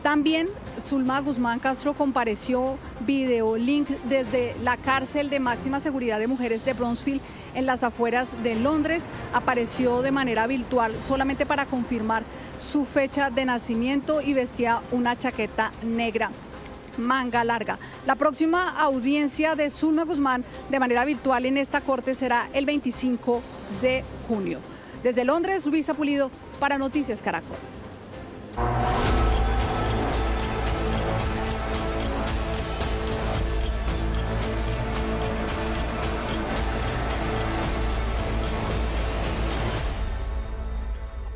También Zulma Guzmán Castro compareció videolink desde la cárcel de máxima seguridad de mujeres de Bronxville en las afueras de Londres. Apareció de manera virtual solamente para confirmar su fecha de nacimiento y vestía una chaqueta negra manga larga. La próxima audiencia de Zulma Guzmán de manera virtual en esta corte será el 25 de junio. Desde Londres, Luisa Pulido para Noticias Caracol.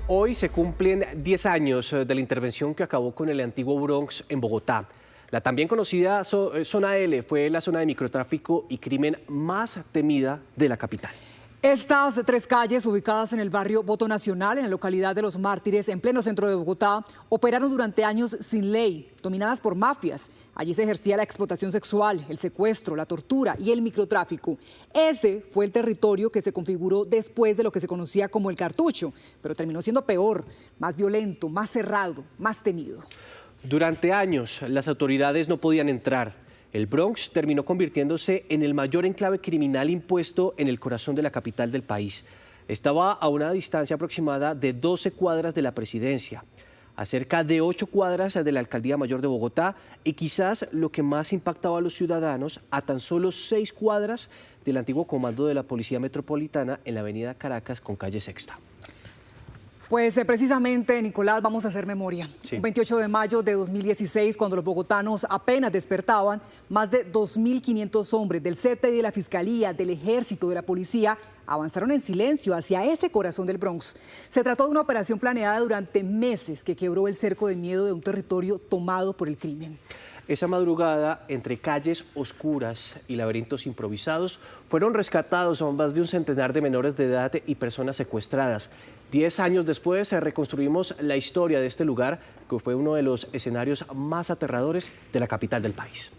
Hoy se cumplen 10 años de la intervención que acabó con el antiguo Bronx en Bogotá. La también conocida Zona L fue la zona de microtráfico y crimen más temida de la capital. Estas 3 calles, ubicadas en el barrio Voto Nacional, en la localidad de Los Mártires, en pleno centro de Bogotá, operaron durante años sin ley, dominadas por mafias. Allí se ejercía la explotación sexual, el secuestro, la tortura y el microtráfico. Ese fue el territorio que se configuró después de lo que se conocía como el Cartucho, pero terminó siendo peor, más violento, más cerrado, más temido. Durante años, las autoridades no podían entrar. El Bronx terminó convirtiéndose en el mayor enclave criminal impuesto en el corazón de la capital del país. Estaba a una distancia aproximada de 12 cuadras de la presidencia, a cerca de 8 cuadras de la Alcaldía Mayor de Bogotá y quizás lo que más impactaba a los ciudadanos, a tan solo 6 cuadras del antiguo comando de la Policía Metropolitana en la avenida Caracas con calle Sexta. Pues precisamente, Nicolás, vamos a hacer memoria. Sí. Un 28 de mayo de 2016, cuando los bogotanos apenas despertaban, más de 2.500 hombres del CTI, de la Fiscalía, del Ejército, de la Policía, avanzaron en silencio hacia ese corazón del Bronx. Se trató de una operación planeada durante meses que quebró el cerco de miedo de un territorio tomado por el crimen. Esa madrugada, entre calles oscuras y laberintos improvisados, fueron rescatados a más de un centenar de menores de edad y personas secuestradas. 10 años después reconstruimos la historia de este lugar, que fue uno de los escenarios más aterradores de la capital del país.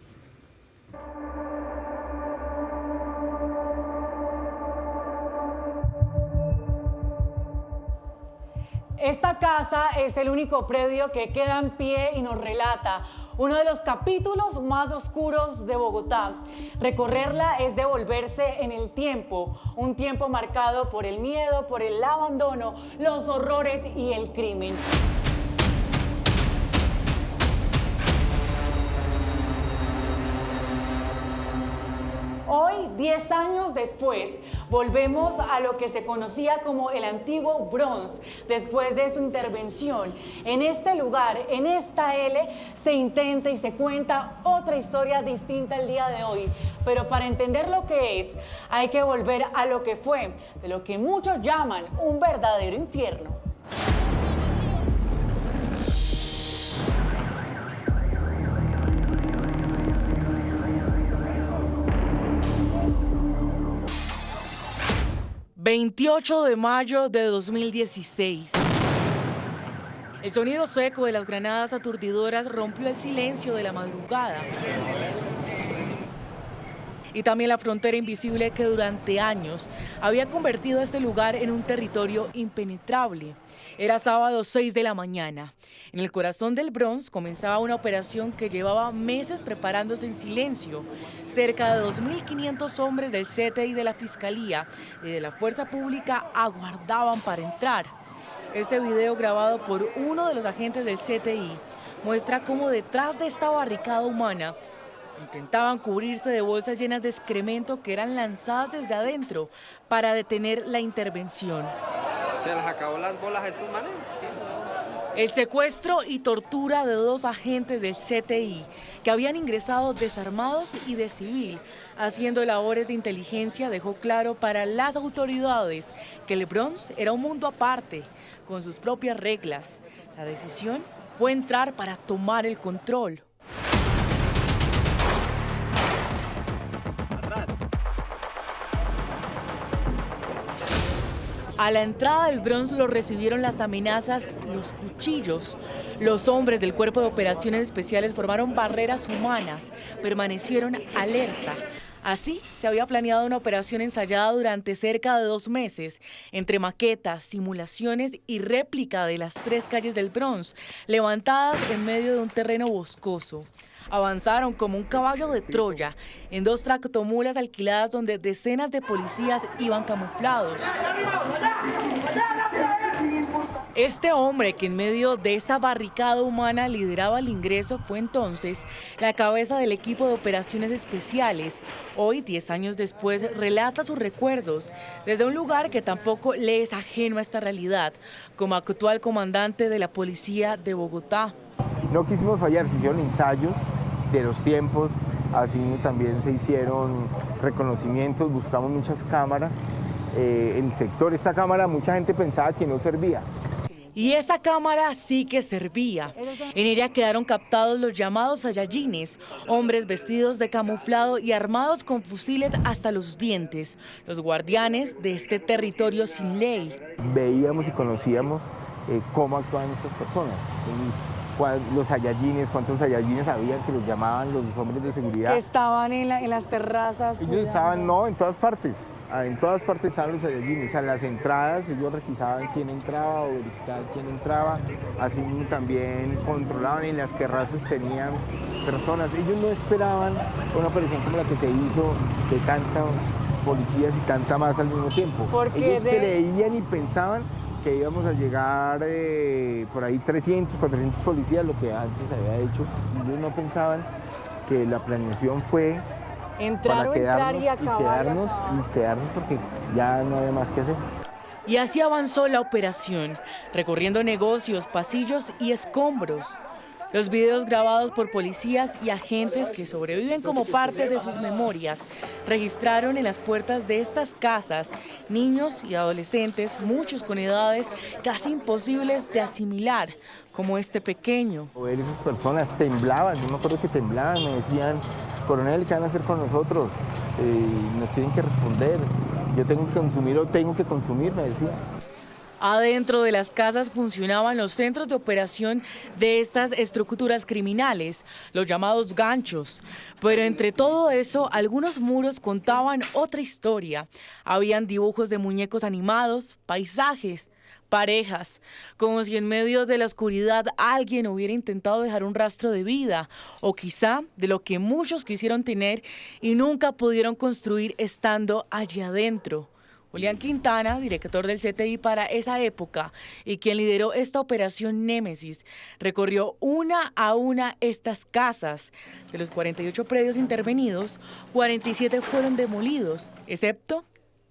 Esta casa es el único predio que queda en pie y nos relata uno de los capítulos más oscuros de Bogotá. Recorrerla es devolverse en el tiempo, un tiempo marcado por el miedo, por el abandono, los horrores y el crimen. Hoy, 10 años después, volvemos a lo que se conocía como el antiguo Bronx. Después de su intervención, en este lugar, en esta L, se intenta y se cuenta otra historia distinta el día de hoy. Pero para entender lo que es, hay que volver a lo que fue, de lo que muchos llaman un verdadero infierno. 28 de mayo de 2016. El sonido seco de las granadas aturdidoras rompió el silencio de la madrugada. Y también la frontera invisible que durante años había convertido este lugar en un territorio impenetrable. Era sábado 6 de la mañana. En el corazón del Bronx comenzaba una operación que llevaba meses preparándose en silencio. Cerca de 2.500 hombres del CTI de la Fiscalía y de la Fuerza Pública aguardaban para entrar. Este video grabado por uno de los agentes del CTI muestra cómo detrás de esta barricada humana intentaban cubrirse de bolsas llenas de excremento que eran lanzadas desde adentro para detener la intervención. ¿Se les acabó las bolas a estos manes? El secuestro y tortura de 2 agentes del CTI que habían ingresado desarmados y de civil haciendo labores de inteligencia dejó claro para las autoridades que el Bronx era un mundo aparte, con sus propias reglas. La decisión fue entrar para tomar el control. A la entrada del Bronx los recibieron las amenazas, los cuchillos. Los hombres del Cuerpo de Operaciones Especiales formaron barreras humanas, permanecieron alerta. Así se había planeado una operación ensayada durante cerca de 2 meses, entre maquetas, simulaciones y réplica de las 3 calles del Bronx, levantadas en medio de un terreno boscoso. Avanzaron como un caballo de Troya en 2 tractomulas alquiladas donde decenas de policías iban camuflados. Este hombre que en medio de esa barricada humana lideraba el ingreso fue entonces la cabeza del equipo de operaciones especiales. Hoy, 10 años después, relata sus recuerdos desde un lugar que tampoco le es ajeno a esta realidad, como actual comandante de la policía de Bogotá. No quisimos fallar, se hicieron ensayos de los tiempos, así también se hicieron reconocimientos, buscamos muchas cámaras en el sector. Esta cámara mucha gente pensaba que no servía. Y esa cámara sí que servía. En ella quedaron captados los llamados Saiyajines, hombres vestidos de camuflado y armados con fusiles hasta los dientes, los guardianes de este territorio sin ley. Veíamos y conocíamos cómo actuaban estas personas. Los Saiyajines, cuántos Saiyajines había que los llamaban los hombres de seguridad. Que estaban en las terrazas. Ellos estaban, no, en todas partes. En todas partes estaban los Saiyajines. En las entradas ellos requisaban quién entraba o verificaban quién entraba. Así también controlaban, en las terrazas tenían personas. Ellos no esperaban una operación como la que se hizo de tantas policías y tanta más al mismo tiempo. Ellos creían y pensaban que íbamos a llegar por ahí 300, 400 policías, lo que antes se había hecho. Ellos no pensaban que la planeación fue entrar y acabar. Y quedarnos porque ya no había más que hacer. Y así avanzó la operación, recorriendo negocios, pasillos y escombros. Los videos grabados por policías y agentes que sobreviven como parte de sus memorias registraron en las puertas de estas casas niños y adolescentes, muchos con edades casi imposibles de asimilar, como este pequeño. Esas personas temblaban, yo me acuerdo que temblaban, me decían, coronel, ¿qué van a hacer con nosotros? Nos tienen que responder, yo tengo que consumir o tengo que consumir, me decían. Adentro de las casas funcionaban los centros de operación de estas estructuras criminales, los llamados ganchos. Pero entre todo eso, algunos muros contaban otra historia. Habían dibujos de muñecos animados, paisajes, parejas, como si en medio de la oscuridad alguien hubiera intentado dejar un rastro de vida, o quizá de lo que muchos quisieron tener y nunca pudieron construir estando allí adentro. Julián Quintana, director del CTI para esa época y quien lideró esta operación Némesis, recorrió una a una estas casas. De los 48 predios intervenidos, 47 fueron demolidos, excepto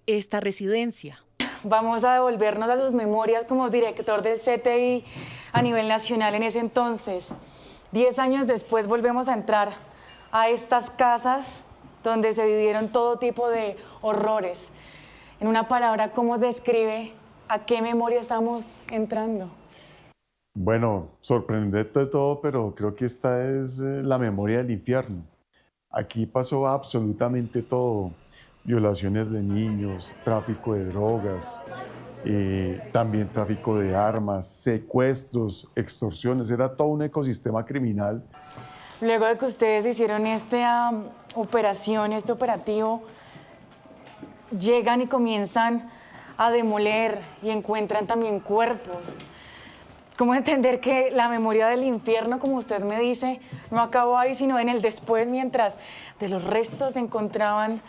esta residencia. Vamos a devolvernos a sus memorias como director del CTI a nivel nacional en ese entonces. 10 años después volvemos a entrar a estas casas donde se vivieron todo tipo de horrores. En una palabra, ¿cómo describe a qué memoria estamos entrando? Bueno, sorprendente todo, pero creo que esta es la memoria del infierno. Aquí pasó absolutamente todo. violaciones de niños, tráfico de drogas, también tráfico de armas, secuestros, extorsiones, era todo un ecosistema criminal. Luego de que ustedes hicieron esta operación, este operativo, llegan y comienzan a demoler y encuentran también cuerpos. ¿Cómo entender que la memoria del infierno, como usted me dice, no acabó ahí, sino en el después, mientras de los restos se encontraban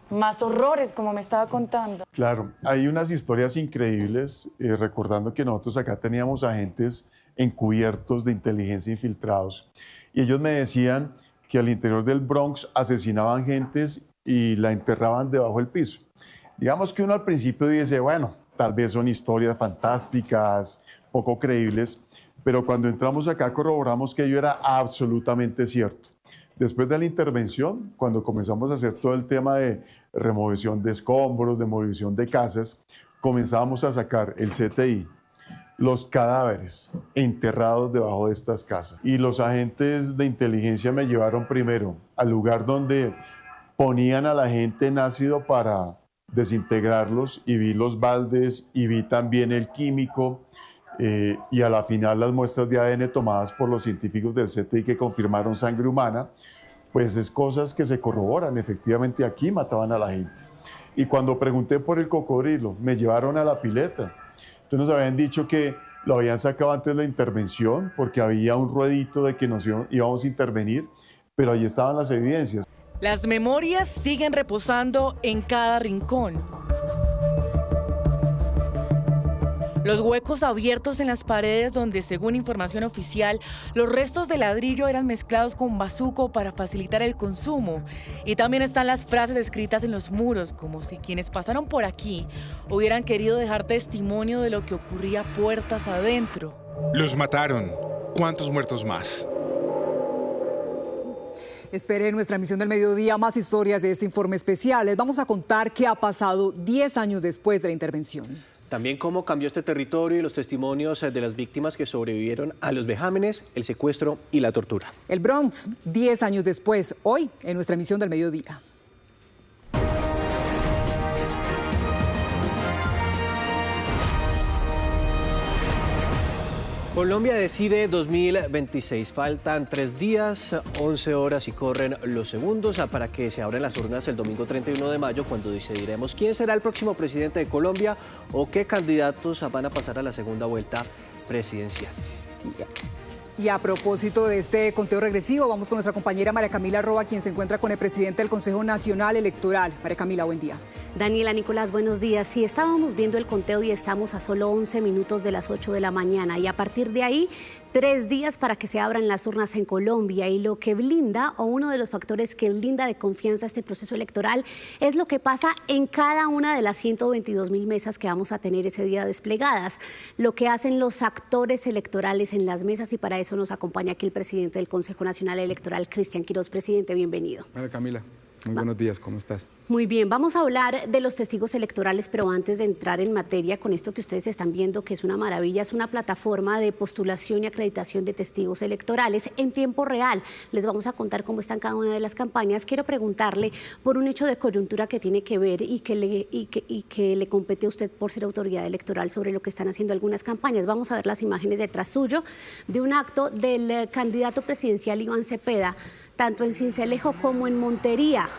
más horrores, como me estaba contando? Claro, hay unas historias increíbles, recordando que nosotros acá teníamos agentes encubiertos de inteligencia infiltrados, y ellos me decían que al interior del Bronx asesinaban gentes y la enterraban debajo del piso. Digamos que uno al principio dice, bueno, tal vez son historias fantásticas, poco creíbles, pero cuando entramos acá corroboramos que ello era absolutamente cierto. Después de la intervención, cuando comenzamos a hacer todo el tema de remoción de escombros, demolición de casas, comenzábamos a sacar el CTI, los cadáveres enterrados debajo de estas casas. Y los agentes de inteligencia me llevaron primero al lugar donde ponían a la gente en ácido para desintegrarlos, y vi los baldes y vi también el químico, y a la final las muestras de ADN tomadas por los científicos del CTI que confirmaron sangre humana, pues es cosas que se corroboran, efectivamente aquí mataban a la gente. Y cuando pregunté por el cocodrilo, me llevaron a la pileta. Entonces nos habían dicho que lo habían sacado antes de la intervención porque había un ruedito de que nos íbamos a intervenir, pero ahí estaban las evidencias. Las memorias siguen reposando en cada rincón. Los huecos abiertos en las paredes donde, según información oficial, los restos de ladrillo eran mezclados con bazuco para facilitar el consumo. Y también están las frases escritas en los muros, como si quienes pasaron por aquí hubieran querido dejar testimonio de lo que ocurría puertas adentro. Los mataron. ¿Cuántos muertos más? Espere en nuestra emisión del mediodía más historias de este informe especial. Les vamos a contar qué ha pasado 10 años después de la intervención. También cómo cambió este territorio y los testimonios de las víctimas que sobrevivieron a los vejámenes, el secuestro y la tortura. El Bronx, 10 años después, hoy en nuestra emisión del mediodía. Colombia decide 2026. Faltan 3 días, 11 horas y corren los segundos para que se abran las urnas el domingo 31 de mayo, cuando decidiremos quién será el próximo presidente de Colombia o qué candidatos van a pasar a la segunda vuelta presidencial. Y a propósito de este conteo regresivo, vamos con nuestra compañera María Camila Roa, quien se encuentra con el presidente del Consejo Nacional Electoral. María Camila, buen día. Daniela, Nicolás, buenos días. Sí, estábamos viendo el conteo y estamos a solo 11 minutos de las 8 de la mañana. Y a partir de ahí, 3 días para que se abran las urnas en Colombia. Y lo que blinda, o uno de los factores que blinda de confianza este proceso electoral, es lo que pasa en cada una de las 122.000 mesas que vamos a tener ese día desplegadas. Lo que hacen los actores electorales en las mesas, y para eso nos acompaña aquí el presidente del Consejo Nacional Electoral, Cristian Quiroz. Presidente, bienvenido. María Camila, muy buenos días, ¿cómo estás? Muy bien, vamos a hablar de los testigos electorales, pero antes de entrar en materia con esto que ustedes están viendo, que es una maravilla, es una plataforma de postulación y acreditación de testigos electorales en tiempo real. Les vamos a contar cómo están cada una de las campañas. Quiero preguntarle por un hecho de coyuntura que tiene que ver y que le compete a usted por ser autoridad electoral sobre lo que están haciendo algunas campañas. Vamos a ver las imágenes detrás suyo de un acto del candidato presidencial Iván Cepeda, tanto en Sincelejo como en Montería,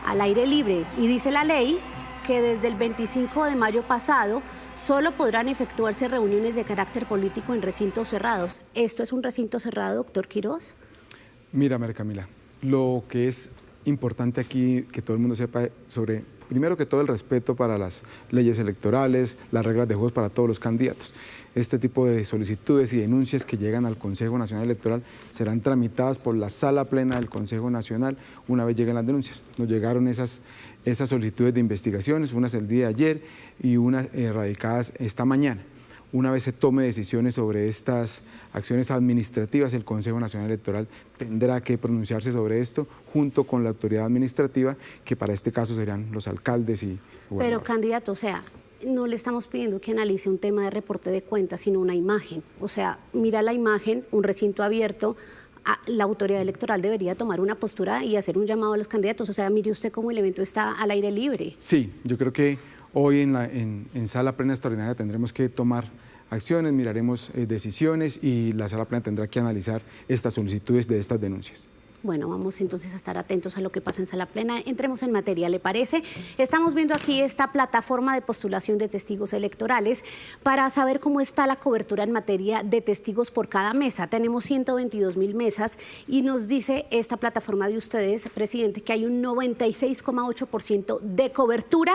al aire libre. Y dice la ley que desde el 25 de mayo pasado solo podrán efectuarse reuniones de carácter político en recintos cerrados. ¿Esto es un recinto cerrado, doctor Quiroz? Mira, María Camila, lo que es importante aquí que todo el mundo sepa sobre, primero que todo, el respeto para las leyes electorales, las reglas de juego para todos los candidatos. Este tipo de solicitudes y denuncias que llegan al Consejo Nacional Electoral serán tramitadas por la Sala Plena del Consejo Nacional una vez lleguen las denuncias. Nos llegaron esas solicitudes de investigaciones, unas el día de ayer y unas radicadas esta mañana. Una vez se tome decisiones sobre estas acciones administrativas, el Consejo Nacional Electoral tendrá que pronunciarse sobre esto junto con la autoridad administrativa, que para este caso serían los alcaldes y gobernadores. Pero, candidato, o sea, no le estamos pidiendo que analice un tema de reporte de cuentas, sino una imagen. O sea, mira la imagen, un recinto abierto, la autoridad electoral debería tomar una postura y hacer un llamado a los candidatos. O sea, mire usted cómo el evento está al aire libre. Sí, yo creo que hoy en sala plena extraordinaria tendremos que tomar acciones, miraremos decisiones y la sala plena tendrá que analizar estas solicitudes de estas denuncias. Bueno, vamos entonces a estar atentos a lo que pasa en sala plena. Entremos en materia, ¿le parece? Estamos viendo aquí esta plataforma de postulación de testigos electorales para saber cómo está la cobertura en materia de testigos por cada mesa. Tenemos 122.000 mesas y nos dice esta plataforma de ustedes, presidente, que hay un 96,8% de cobertura,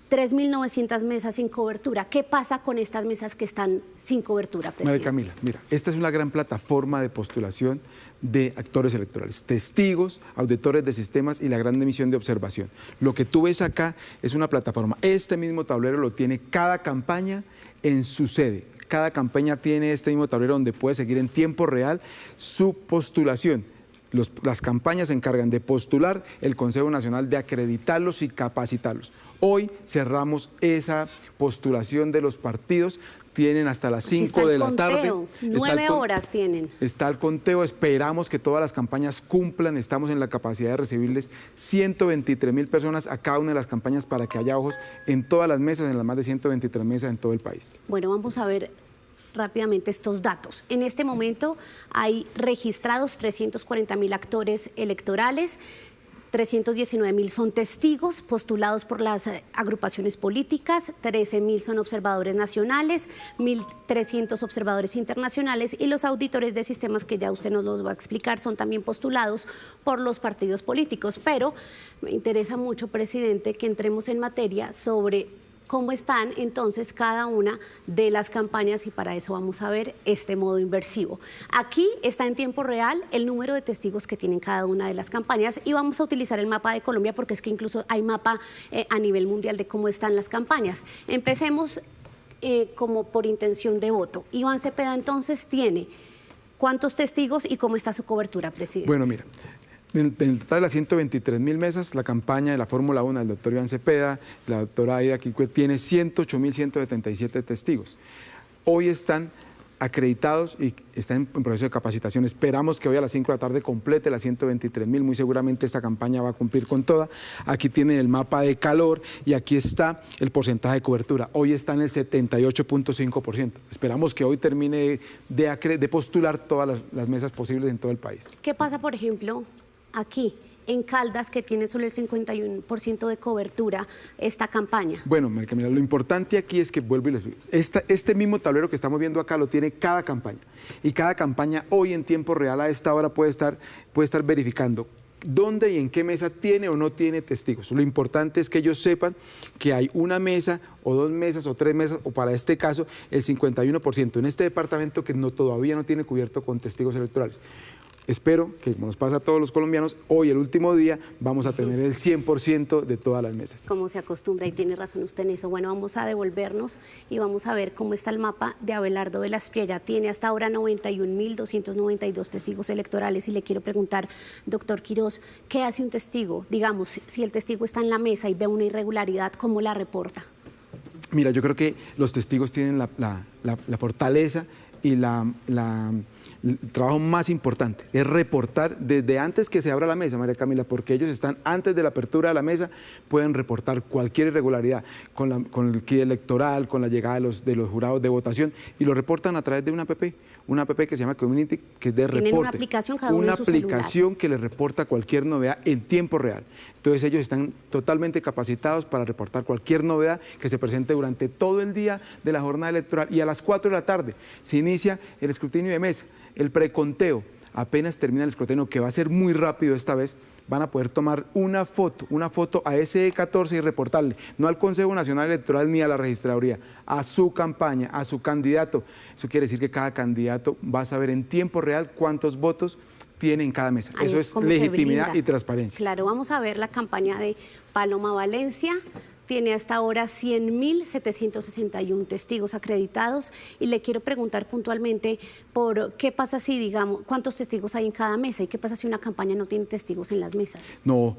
3.900 mesas sin cobertura. ¿Qué pasa con estas mesas que están sin cobertura, presidente? María Camila, mira, esta es una gran plataforma de postulación de actores electorales, testigos, auditores de sistemas y la gran emisión de observación. Lo que tú ves acá es una plataforma. Este mismo tablero lo tiene cada campaña en su sede. Cada campaña tiene este mismo tablero donde puede seguir en tiempo real su postulación. Las campañas se encargan de postular, el Consejo Nacional de acreditarlos y capacitarlos. Hoy cerramos esa postulación de los partidos, tienen hasta las 5 de la tarde. 9 horas tienen. Está el conteo, esperamos que todas las campañas cumplan, estamos en la capacidad de recibirles 123.000 personas a cada una de las campañas para que haya ojos en todas las mesas, en las más de 123 mesas en todo el país. Bueno, vamos a ver rápidamente estos datos. En este momento hay registrados 340.000 actores electorales, 319.000 son testigos postulados por las agrupaciones políticas, 13.000 son observadores nacionales, 1.300 observadores internacionales y los auditores de sistemas, que ya usted nos los va a explicar, son también postulados por los partidos políticos. Pero me interesa mucho, presidente, que entremos en materia sobre cómo están entonces cada una de las campañas, y para eso vamos a ver este modo inversivo. Aquí está en tiempo real el número de testigos que tienen cada una de las campañas y vamos a utilizar el mapa de Colombia porque es que incluso hay mapa a nivel mundial de cómo están las campañas. Empecemos como por intención de voto. Iván Cepeda entonces tiene ¿cuántos testigos y cómo está su cobertura, presidente? Bueno, mira. En total de las 123.000 mesas, la campaña de la Fórmula 1 del doctor Iván Cepeda, la doctora Aida Quilcue, tiene 108.177 testigos. Hoy están acreditados y están en proceso de capacitación. Esperamos que hoy a las 5 de la tarde complete las 123.000, muy seguramente esta campaña va a cumplir con toda. Aquí tienen el mapa de calor y aquí está el porcentaje de cobertura. Hoy está en el 78.5%. Esperamos que hoy termine de postular todas las mesas posibles en todo el país. ¿Qué pasa, por ejemplo, aquí en Caldas, que tiene solo el 51% de cobertura esta campaña? Bueno, María Camila, lo importante aquí es que, vuelvo y les digo, este mismo tablero que estamos viendo acá lo tiene cada campaña. Y cada campaña hoy en tiempo real a esta hora puede estar verificando dónde y en qué mesa tiene o no tiene testigos. Lo importante es que ellos sepan que hay una mesa o 2 mesas o 3 mesas, o para este caso el 51% en este departamento que todavía no tiene cubierto con testigos electorales. Espero que, como nos pasa a todos los colombianos, hoy, el último día, vamos a tener el 100% de todas las mesas. Como se acostumbra, y tiene razón usted en eso. Bueno, vamos a devolvernos y vamos a ver cómo está el mapa de Abelardo de la Espriella. Tiene hasta ahora 91.292 testigos electorales y le quiero preguntar, doctor Quirós, ¿qué hace un testigo? Digamos, si el testigo está en la mesa y ve una irregularidad, ¿cómo la reporta? Mira, yo creo que los testigos tienen la fortaleza y el trabajo más importante es reportar desde antes que se abra la mesa, María Camila, porque ellos están antes de la apertura de la mesa, pueden reportar cualquier irregularidad con el kit electoral, con la llegada de los jurados de votación, y lo reportan a través de una app que se llama Community, que es de reporte. Tienen una aplicación cada uno en su celular. Una aplicación que les reporta cualquier novedad en tiempo real. Entonces ellos están totalmente capacitados para reportar cualquier novedad que se presente durante todo el día de la jornada electoral, y a las 4 de la tarde se inicia el escrutinio de mesa, el preconteo. Apenas termina el escrutinio, que va a ser muy rápido esta vez, van a poder tomar una foto a SE14 y reportarle, no al Consejo Nacional Electoral ni a la registraduría, a su campaña, a su candidato. Eso quiere decir que cada candidato va a saber en tiempo real cuántos votos tiene en cada mesa. Eso es legitimidad y transparencia. Claro, vamos a ver la campaña de Paloma Valencia. Tiene hasta ahora 100.761 testigos acreditados y le quiero preguntar puntualmente por qué pasa si, digamos, cuántos testigos hay en cada mesa y qué pasa si una campaña no tiene testigos en las mesas. No,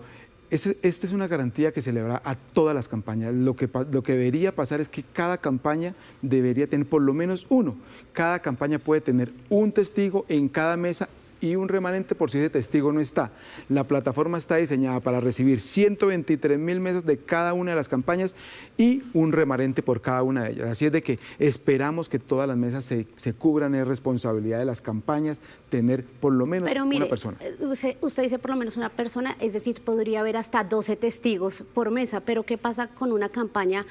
esta es una garantía que se le dará a todas las campañas. Lo que debería pasar es que cada campaña debería tener por lo menos uno. Cada campaña puede tener un testigo en cada mesa y un remanente por si ese testigo no está. La plataforma está diseñada para recibir 123.000 mesas de cada una de las campañas y un remanente por cada una de ellas. Así es de que esperamos que todas las mesas se cubran. Es responsabilidad de las campañas tener por lo menos una persona. Usted dice por lo menos una persona, es decir, podría haber hasta 12 testigos por mesa, pero ¿qué pasa con una campaña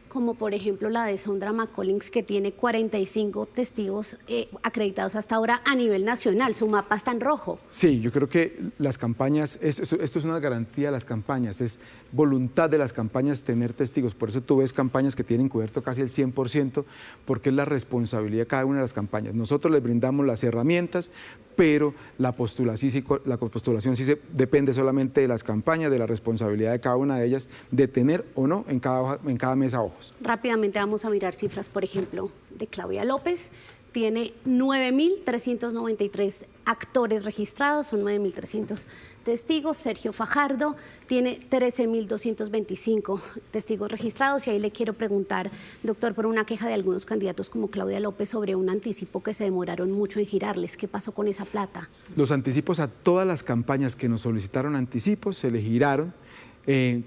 como por ejemplo la de Sondra McCollins, que tiene 45 testigos acreditados hasta ahora a nivel nacional? Su mapa está en rojo. Sí, yo creo que las campañas, esto es una garantía de las campañas, es voluntad de las campañas tener testigos. Por eso tú ves campañas que tienen cubierto casi el 100%, porque es la responsabilidad de cada una de las campañas. Nosotros les brindamos las herramientas, pero la postulación sí depende solamente de las campañas, de la responsabilidad de cada una de ellas, de tener o no en cada mesa ojos. Rápidamente vamos a mirar cifras, por ejemplo, de Claudia López. Tiene 9.393 actores registrados, son 9.300 testigos. Sergio Fajardo tiene 13.225 testigos registrados. Y ahí le quiero preguntar, doctor, por una queja de algunos candidatos como Claudia López sobre un anticipo que se demoraron mucho en girarles. ¿Qué pasó con esa plata? Los anticipos a todas las campañas que nos solicitaron anticipos se les giraron.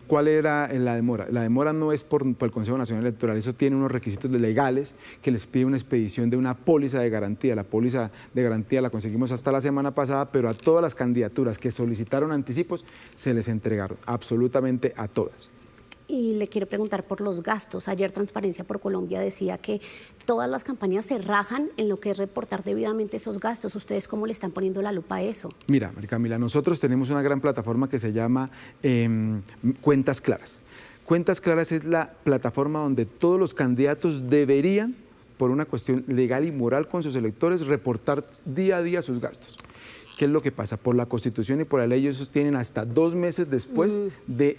¿Cuál era la demora? La demora no es por el Consejo Nacional Electoral, eso tiene unos requisitos legales que les pide una expedición de una póliza de garantía. La póliza de garantía la conseguimos hasta la semana pasada, pero a todas las candidaturas que solicitaron anticipos se les entregaron, absolutamente a todas. Y le quiero preguntar por los gastos. Ayer Transparencia por Colombia decía que todas las campañas se rajan en lo que es reportar debidamente esos gastos. ¿Ustedes cómo le están poniendo la lupa a eso? Mira, María Camila, nosotros tenemos una gran plataforma que se llama Cuentas Claras. Cuentas Claras es la plataforma donde todos los candidatos deberían, por una cuestión legal y moral con sus electores, reportar día a día sus gastos. ¿Qué es lo que pasa? Por la Constitución y por la ley ellos tienen hasta 2 meses después de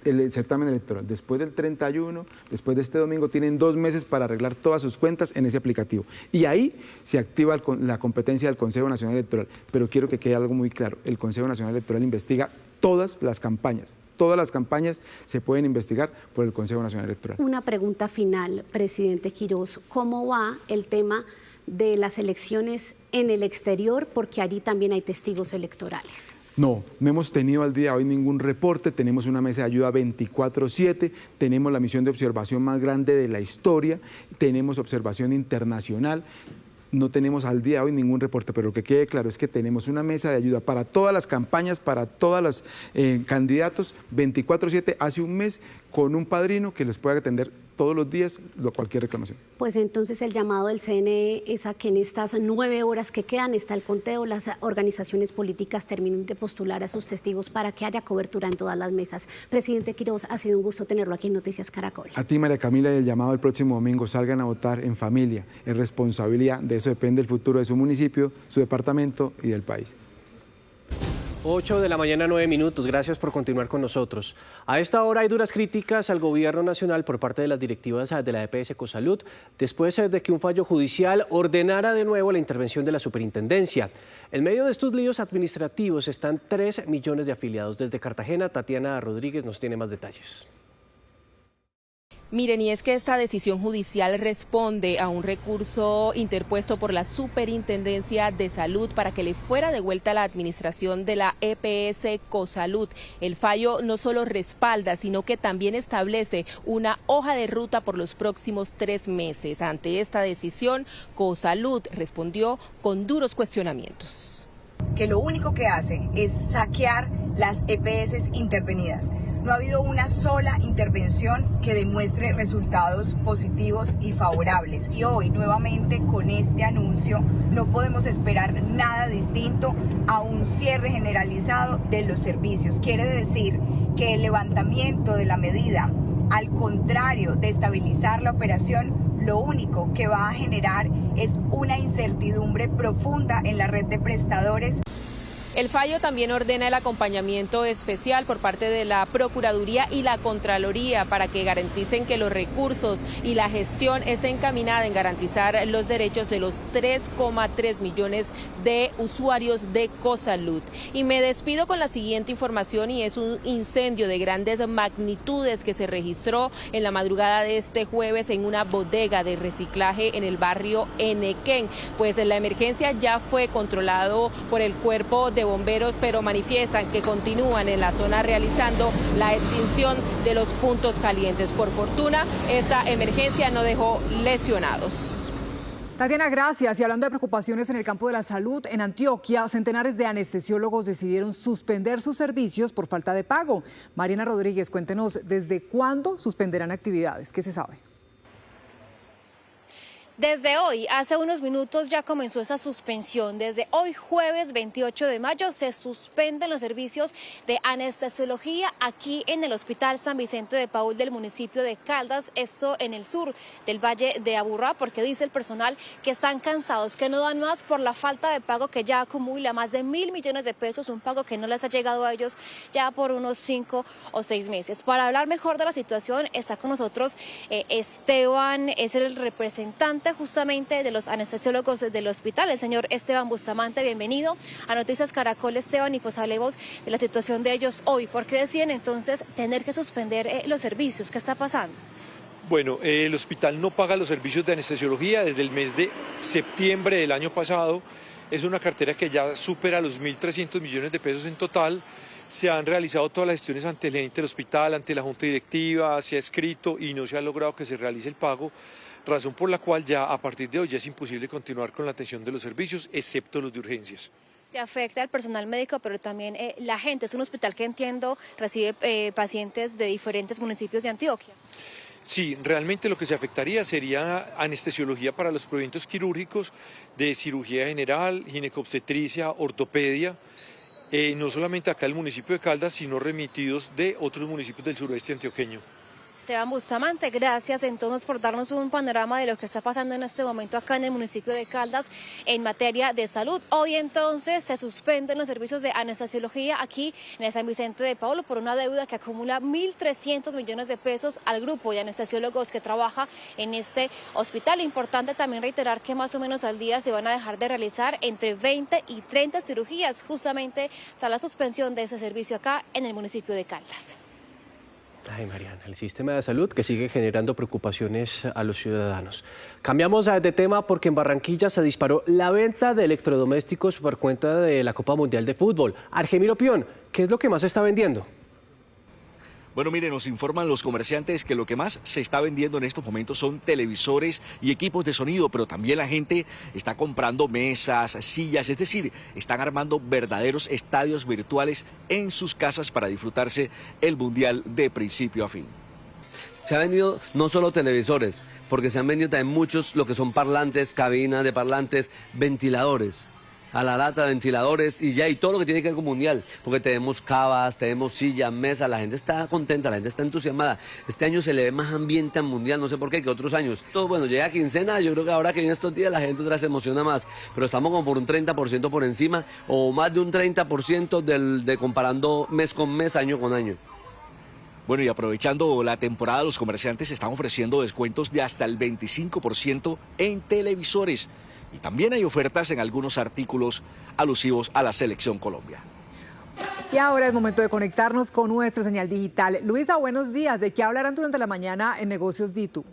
el certamen electoral. Después del 31, después de este domingo, tienen 2 meses para arreglar todas sus cuentas en ese aplicativo. Y ahí se activa la competencia del Consejo Nacional Electoral. Pero quiero que quede algo muy claro. El Consejo Nacional Electoral investiga todas las campañas. Todas las campañas se pueden investigar por el Consejo Nacional Electoral. Una pregunta final, presidente Quirós. ¿Cómo va el tema de las elecciones en el exterior? Porque allí también hay testigos electorales. No hemos tenido al día de hoy ningún reporte, tenemos una mesa de ayuda 24/7, tenemos la misión de observación más grande de la historia, tenemos observación internacional, no tenemos al día de hoy ningún reporte, pero lo que quede claro es que tenemos una mesa de ayuda para todas las campañas, para todos los candidatos, 24/7, hace un mes, con un padrino que les pueda atender todos los días cualquier reclamación. Pues entonces el llamado del CNE es a que en estas 9 horas que quedan, está el conteo, las organizaciones políticas terminen de postular a sus testigos para que haya cobertura en todas las mesas. Presidente Quirós, ha sido un gusto tenerlo aquí en Noticias Caracol. A ti, María Camila, y el llamado el próximo domingo, salgan a votar en familia, es responsabilidad, de eso depende el futuro de su municipio, su departamento y del país. 8 de la mañana, 9 minutos. Gracias por continuar con nosotros. A esta hora hay duras críticas al gobierno nacional por parte de las directivas de la EPS Ecosalud, después de que un fallo judicial ordenara de nuevo la intervención de la superintendencia. En medio de estos líos administrativos están 3 millones de afiliados. Desde Cartagena, Tatiana Rodríguez nos tiene más detalles. Miren, y es que esta decisión judicial responde a un recurso interpuesto por la Superintendencia de Salud para que le fuera devuelta la administración de la EPS Ecosalud. El fallo no solo respalda, sino que también establece una hoja de ruta por los próximos 3 meses. Ante esta decisión, Ecosalud respondió con duros cuestionamientos. Que lo único que hace es saquear las EPS intervenidas. No ha habido una sola intervención que demuestre resultados positivos y favorables. Y hoy, nuevamente, con este anuncio, no podemos esperar nada distinto a un cierre generalizado de los servicios. Quiere decir que el levantamiento de la medida, al contrario de estabilizar la operación, lo único que va a generar es una incertidumbre profunda en la red de prestadores. El fallo también ordena el acompañamiento especial por parte de la Procuraduría y la Contraloría para que garanticen que los recursos y la gestión estén encaminada en garantizar los derechos de los 3,3 millones de usuarios de Cosalud. Y me despido con la siguiente información, y es un incendio de grandes magnitudes que se registró en la madrugada de este jueves en una bodega de reciclaje en el barrio Enequén. Pues la emergencia ya fue controlado por el cuerpo de bomberos, pero manifiestan que continúan en la zona realizando la extinción de los puntos calientes. Por fortuna, esta emergencia no dejó lesionados. Tatiana, gracias. Y hablando de preocupaciones en el campo de la salud, en Antioquia, centenares de anestesiólogos decidieron suspender sus servicios por falta de pago. Mariana Rodríguez, cuéntenos, ¿desde cuándo suspenderán actividades? ¿Qué se sabe? Desde hoy, hace unos minutos, ya comenzó esa suspensión. Desde hoy, jueves 28 de mayo, se suspenden los servicios de anestesiología aquí en el Hospital San Vicente de Paúl del municipio de Caldas, esto en el sur del Valle de Aburrá, porque dice el personal que están cansados, que no dan más por la falta de pago que ya acumula más de 1.000 millones de pesos, un pago que no les ha llegado a ellos ya por unos 5 o 6 meses. Para hablar mejor de la situación, está con nosotros Esteban, es el representante justamente de los anestesiólogos del hospital, el señor Esteban Bustamante. Bienvenido a Noticias Caracol, Esteban, y pues hablemos de la situación de ellos hoy. ¿Por qué deciden entonces tener que suspender los servicios? ¿Qué está pasando? Bueno, el hospital no paga los servicios de anestesiología desde el mes de septiembre del año pasado. Es una cartera que ya supera los 1.300 millones de pesos en total. Se han realizado todas las gestiones ante el gerente del hospital, ante la junta directiva, se ha escrito y no se ha logrado que se realice el pago, razón por la cual ya a partir de hoy ya es imposible continuar con la atención de los servicios, excepto los de urgencias. Se afecta al personal médico, pero también la gente. Es un hospital que entiendo recibe pacientes de diferentes municipios de Antioquia. Sí, realmente lo que se afectaría sería anestesiología para los procedimientos quirúrgicos de cirugía general, ginecobstetricia, ortopedia, no solamente acá en el municipio de Caldas, sino remitidos de otros municipios del suroeste antioqueño. Esteban Bustamante, gracias entonces por darnos un panorama de lo que está pasando en este momento acá en el municipio de Caldas en materia de salud. Hoy entonces se suspenden los servicios de anestesiología aquí en el San Vicente de Paúl por una deuda que acumula 1.300 millones de pesos al grupo de anestesiólogos que trabaja en este hospital. Importante también reiterar que más o menos al día se van a dejar de realizar entre 20 y 30 cirugías justamente tras la suspensión de ese servicio acá en el municipio de Caldas. Ay, Mariana, el sistema de salud que sigue generando preocupaciones a los ciudadanos. Cambiamos de tema porque en Barranquilla se disparó la venta de electrodomésticos por cuenta de la Copa Mundial de Fútbol. Argemiro Pion, ¿qué es lo que más se está vendiendo? Bueno, miren, nos informan los comerciantes que lo que más se está vendiendo en estos momentos son televisores y equipos de sonido, pero también la gente está comprando mesas, sillas, es decir, están armando verdaderos estadios virtuales en sus casas para disfrutarse el Mundial de principio a fin. Se han vendido no solo televisores, porque se han vendido también muchos, lo que son parlantes, cabinas de parlantes, ventiladores. A la lata, ventiladores y ya, y todo lo que tiene que ver con mundial, porque tenemos cavas, tenemos sillas, mesas, la gente está contenta, la gente está entusiasmada. Este año se le ve más ambiente al mundial, no sé por qué, que otros años. Todo, bueno, llega quincena, yo creo que ahora que viene estos días la gente otra vez se emociona más, pero estamos como por un 30% por encima, o más de un 30% de comparando mes con mes, año con año. Bueno, y aprovechando la temporada, los comerciantes están ofreciendo descuentos de hasta el 25% en televisores. Y también hay ofertas en algunos artículos alusivos a la Selección Colombia. Y ahora es momento de conectarnos con nuestra señal digital. Luisa, buenos días. ¿De qué hablarán durante la mañana en Negocios DITU?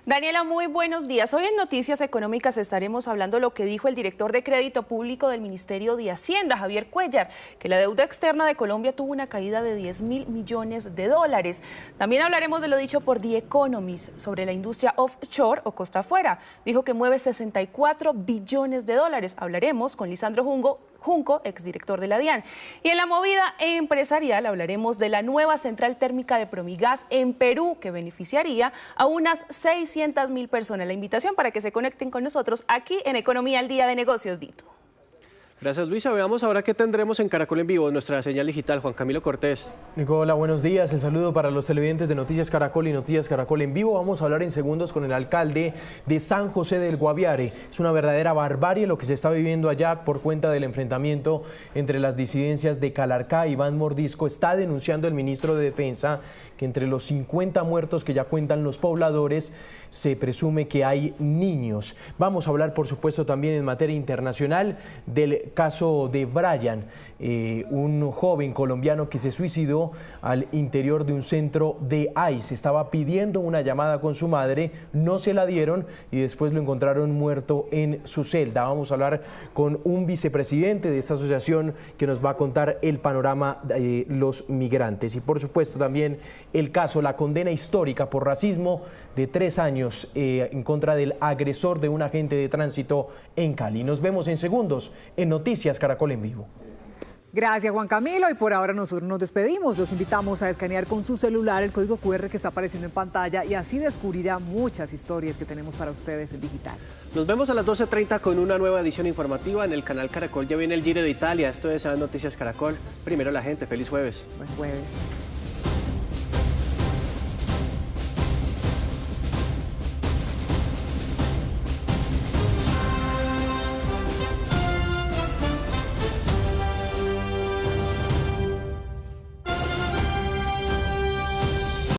Daniela, muy buenos días. Hoy en Noticias Económicas estaremos hablando lo que dijo el director de Crédito Público del Ministerio de Hacienda, Javier Cuellar, que la deuda externa de Colombia tuvo una caída de 10.000 millones de dólares. También hablaremos de lo dicho por The Economist sobre la industria offshore o costa afuera. Dijo que mueve 64 billones de dólares. Hablaremos con Lisandro Junco, exdirector de la DIAN. Y en la movida empresarial hablaremos de la nueva central térmica de Promigas en Perú, que beneficiaría a unas 600.000 personas. La invitación para que se conecten con nosotros aquí en Economía al Día de Negocios DITU. Gracias, Luisa. Veamos ahora qué tendremos en Caracol en Vivo, nuestra señal digital. Juan Camilo Cortés. Nicola, buenos días. El saludo para los televidentes de Noticias Caracol y Noticias Caracol en Vivo. Vamos a hablar en segundos con el alcalde de San José del Guaviare. Es una verdadera barbarie lo que se está viviendo allá por cuenta del enfrentamiento entre las disidencias de Calarcá. Iván Mordisco está denunciando el ministro de Defensa que entre los 50 muertos que ya cuentan los pobladores se presume que hay niños. Vamos a hablar, por supuesto, también en materia internacional del caso de Brian, un joven colombiano que se suicidó al interior de un centro de ICE. Estaba pidiendo una llamada con su madre, no se la dieron y después lo encontraron muerto en su celda. Vamos a hablar con un vicepresidente de esta asociación que nos va a contar el panorama de los migrantes. Y por supuesto también el caso, la condena histórica por racismo de 3 años en contra del agresor de un agente de tránsito en Cali. Nos vemos en segundos en Noticias Caracol en Vivo. Gracias, Juan Camilo, y por ahora nosotros nos despedimos. Los invitamos a escanear con su celular el código QR que está apareciendo en pantalla y así descubrirá muchas historias que tenemos para ustedes en digital. Nos vemos a las 12:30 con una nueva edición informativa en el canal Caracol. Ya viene el Giro de Italia. Esto es Noticias Caracol. Primero la gente. Feliz jueves. Buen jueves.